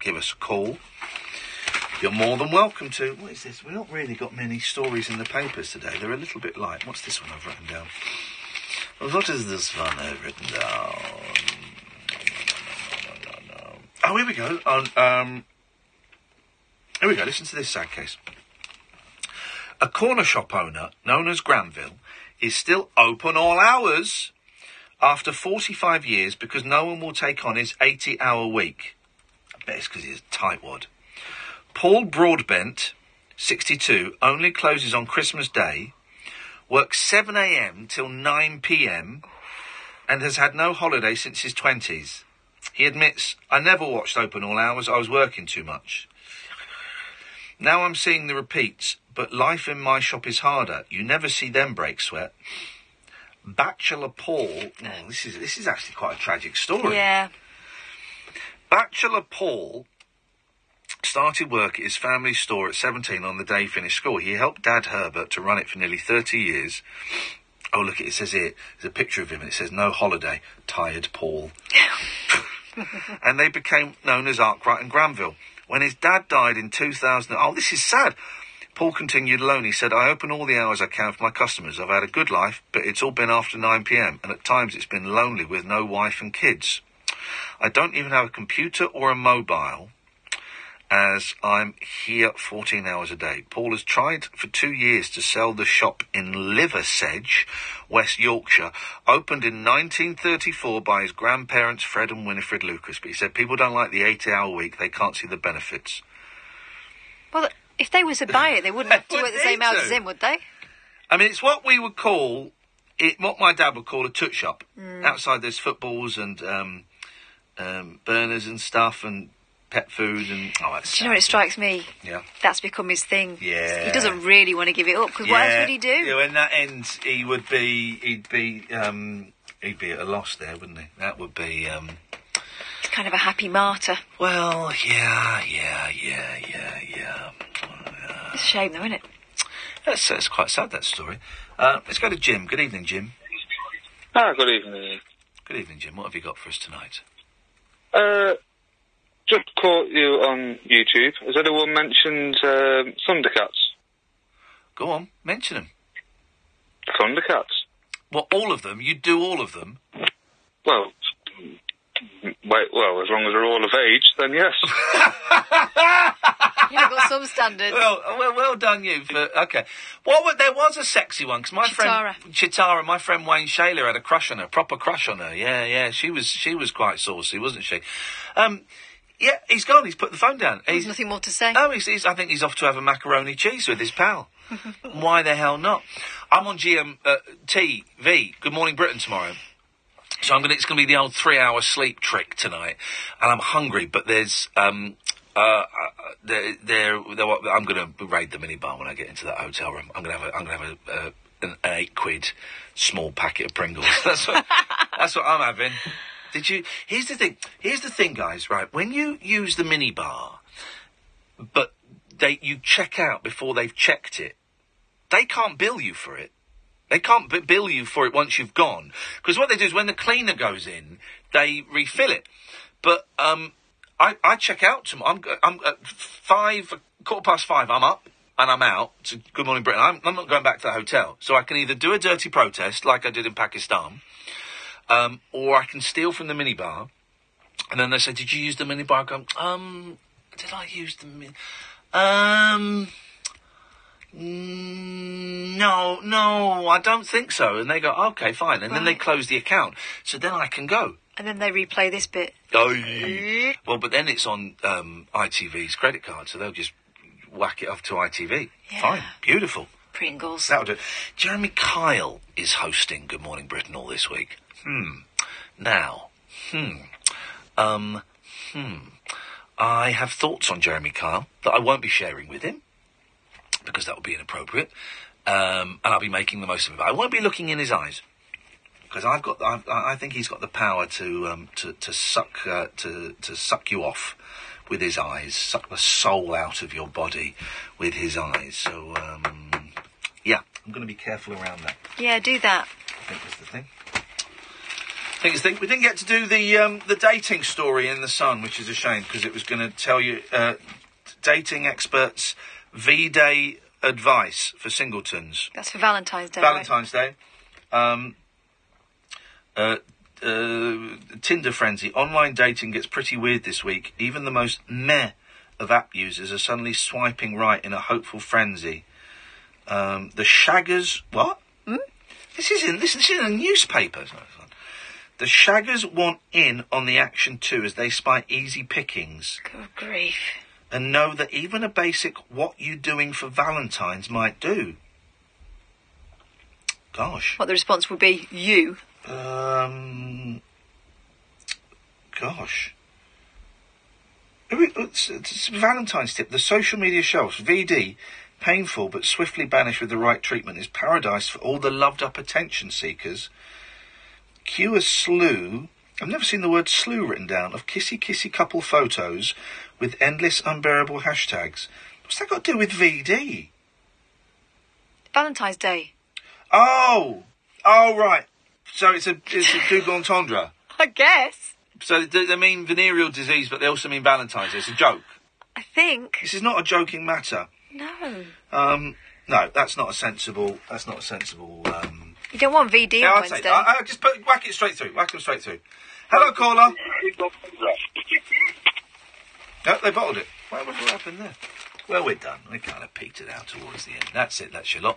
give us a call. You're more than welcome to. What is this? We've not really got many stories in the papers today. They're a little bit light. What's this one I've written down? What is this one I've written down? No. Oh, here we go. Here we go. Listen to this sad case. A corner shop owner, known as Granville, is still open all hours after 45 years because no one will take on his 80-hour week. I bet it's because he's a tightwad. Paul Broadbent, 62, only closes on Christmas Day, works 7 a.m. till 9 p.m, and has had no holiday since his 20s. He admits, I never watched Open All Hours, I was working too much. Now I'm seeing the repeats, but life in my shop is harder. You never see them break sweat. Bachelor Paul... Oh, this is actually quite a tragic story. Yeah. Bachelor Paul started work at his family store at 17 on the day he finished school. He helped Dad Herbert to run it for nearly 30 years. Oh, look, it says here, there's a picture of him, and it says, no holiday, tired Paul. And they became known as Arkwright and Granville. When his dad died in 2000... Oh, this is sad. Paul continued alone. He said, I open all the hours I can for my customers. I've had a good life, but it's all been after 9 p.m, and at times it's been lonely with no wife and kids. I don't even have a computer or a mobile, as I'm here 14 hours a day. Paul has tried for 2 years to sell the shop in Liversedge, West Yorkshire, opened in 1934 by his grandparents Fred and Winifred Lucas. But he said people don't like the 8-hour week, they can't see the benefits. Well, if they were to buy it, they wouldn't do it the same hours as him, would they? I mean, it's what we would call, what my dad would call a toot shop. Outside there's footballs and burners and stuff and pet food and... Oh, that's do you know what it strikes me? Yeah. That's become his thing. Yeah. He doesn't really want to give it up, because what else would he do? Yeah, when that ends, he'd be at a loss there, wouldn't he? That would be... He's kind of a happy martyr. Well, yeah. It's a shame, though, isn't it? It's quite sad, that story. Let's go to Jim. Good evening, Jim. Good evening. Good evening, Jim. What have you got for us tonight? Just caught you on YouTube. Has anyone mentioned Thundercats? Go on, mention them. Thundercats? What, all of them? You do all of them? Well, as long as they're all of age, then yes. You've got some standards. Well done you. Okay. There was a sexy one, because my friend Chitara, my friend Wayne Shaler had a crush on her, proper crush on her. Yeah. She was quite saucy, wasn't she? Yeah, he's gone. He's put the phone down. There's nothing more to say. No, I think he's off to have a macaroni cheese with his pal. Why the hell not? I'm on GMTV. Good Morning Britain tomorrow. So it's going to be the old 3-hour sleep trick tonight, and I'm hungry. But there's I'm going to raid the minibar when I get into that hotel room. I'm going to have an £8 small packet of Pringles. That's what I'm having. Here's the thing, guys. Right, when you use the minibar, but you check out before they've checked it, they can't bill you for it. They can't bill you for it once you've gone. Because what they do is when the cleaner goes in, they refill it. But I check out tomorrow. I'm at 5:15. I'm up and I'm out to Good Morning Britain. I'm not going back to the hotel. So I can either do a dirty protest like I did in Pakistan, or I can steal from the minibar. And then they say, did you use the minibar? I go, did I use the minibar? No, I don't think so. And they go, okay, fine. And then they close the account. So then I can go. And then they replay this bit. Well, but then it's on ITV's credit card, so they'll just whack it off to ITV. Yeah. Fine, beautiful. Pringles. That'll do it. Jeremy Kyle is hosting Good Morning Britain all this week. I have thoughts on Jeremy Kyle that I won't be sharing with him, because that would be inappropriate, and I'll be making the most of it. I won't be looking in his eyes, because I think he's got the power to suck you off with his eyes, suck the soul out of your body with his eyes. So yeah, I'm going to be careful around that. Yeah, do that. I think that's the thing. We didn't get to do the dating story in The Sun, which is a shame, because it was going to tell you dating experts V-Day advice for singletons. That's for Valentine's Day. Valentine's Day. Tinder frenzy. Online dating gets pretty weird this week. Even the most meh of app users are suddenly swiping right in a hopeful frenzy. The shaggers... What? This is in a newspaper. The shaggers want in on the action too, as they spy easy pickings. Good grief. And know that even a basic what you doing for Valentine's might do. Gosh. What the response would be, you. Gosh. It's Valentine's tip. The social media shelves. VD, painful but swiftly banished with the right treatment, is paradise for all the loved-up attention seekers. Cue a slew. I've never seen the word slew written down, of kissy-kissy couple photos with endless unbearable hashtags. What's that got to do with VD? Valentine's Day. Oh, right. So it's a double entendre. I guess. So they mean venereal disease, but they also mean Valentine's Day. It's a joke. I think. This is not a joking matter. No. No, that's not a sensible. You don't want VD on Wednesday. I just whack it straight through. Whack them straight through. Hello, caller. No, they bottled it. What happened there? Well, we're done. We kind of peaked it out towards the end. That's it. That's your lot.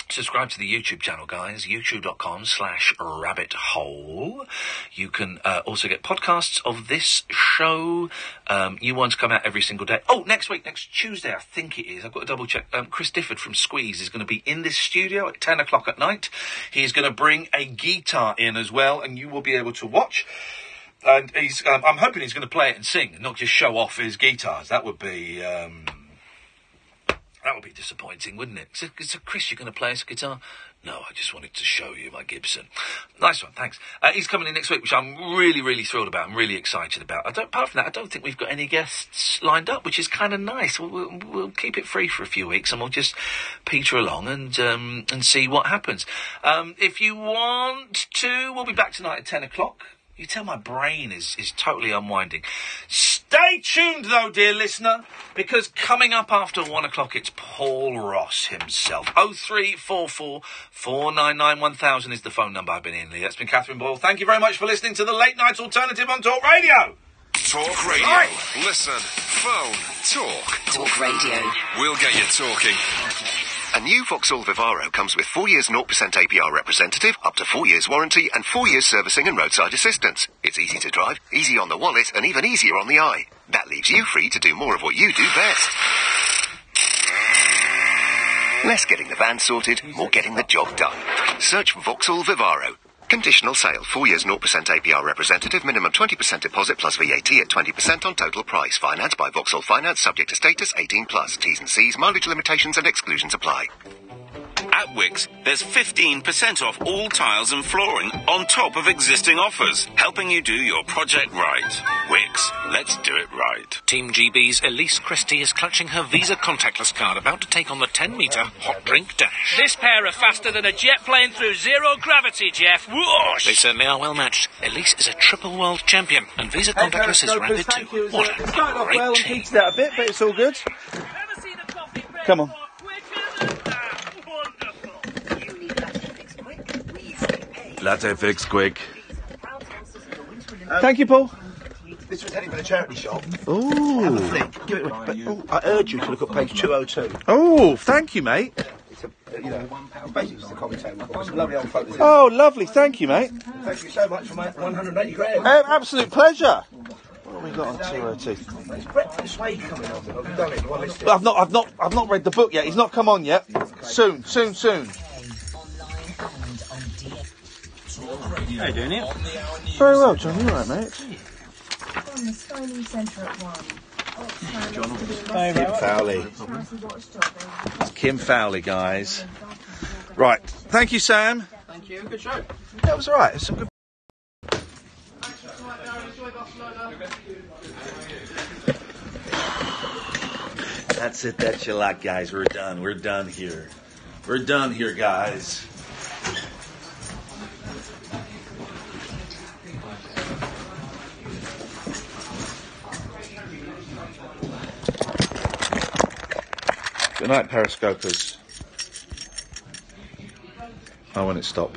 Subscribe to the YouTube channel, guys. youtube.com/rabbithole. You can also get podcasts of this show. New ones come out every single day. Oh, next Tuesday, I think it is. I've got to double check. Chris Difford from Squeeze is going to be in this studio at 10 o'clock at night. He's going to bring a guitar in as well, and you will be able to watch. And I'm hoping he's going to play it and sing, and not just show off his guitars. That would be disappointing, wouldn't it? So Chris, you're going to play us a guitar? No, I just wanted to show you my Gibson. Nice one, thanks. He's coming in next week, which I'm really, really thrilled about. I'm really excited about. Apart from that, I don't think we've got any guests lined up, which is kind of nice. We'll keep it free for a few weeks, and we'll just peter along and see what happens. If you want to, we'll be back tonight at 10 o'clock. You tell my brain is totally unwinding. Stay tuned, though, dear listener, because coming up after 1 o'clock, it's Paul Ross himself. 0344 499 1000 is the phone number. I've been Iain Lee. That's been Catherine Boyle. Thank you very much for listening to the Late Night Alternative on Talk Radio. Talk Radio. Right. Listen, phone, talk. Talk Radio. We'll get you talking. A new Vauxhall Vivaro comes with 4 years 0% APR representative, up to 4 years warranty, and 4 years servicing and roadside assistance. It's easy to drive, easy on the wallet, and even easier on the eye. That leaves you free to do more of what you do best. Less getting the van sorted, more getting the job done. Search Vauxhall Vivaro. Conditional sale, 4 years 0% APR representative, minimum 20% deposit plus VAT at 20% on total price. Financed by Vauxhall Finance, subject to status, 18+. T's and C's, mileage limitations and exclusions apply. At Wickes, there's 15% off all tiles and flooring on top of existing offers, helping you do your project right. Wickes, let's do it right. Team GB's Elise Christie is clutching her Visa contactless card, about to take on the 10-metre hot drink dash. This pair are faster than a jet plane through zero gravity, Jeff. Whoosh! They certainly are well matched. Elise is a triple world champion, and Visa contactless is rapid too. What a started off great well and team. peaked out a bit, but it's all good. Come on. Latte fix quick. Thank you, Paul. This was heading for the charity shop. Ooh. Give it away. But, I urge you to look at page 202. Oh, thank you, mate. It's basically just a coffee table. Some lovely old photos. Oh, lovely. Thank you, mate. Thank you so much for my 180 grand. Absolute pleasure. What have we got on 202? It's Brett Swade coming on. I've done it. I've not read the book yet. He's not come on yet. Soon. How you doing here? Very well, John. You all right, mate? On the Styling Centre at 1. Kim Fowley. Kim Fowley, guys. Right. Thank you, Sam. Thank you. Good show. That was all right. It was some good. That's it. That's your lot, guys. We're done. We're done here. We're done here, guys. Good night, Periscopers. I want it to stop.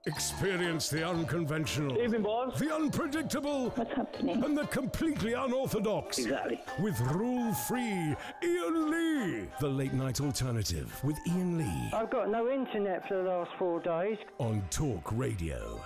Experience the unconventional, the unpredictable, and the completely unorthodox. Exactly. With rule-free Iain Lee. The Late Night Alternative with Iain Lee. I've got no internet for the last 4 days. On Talk Radio.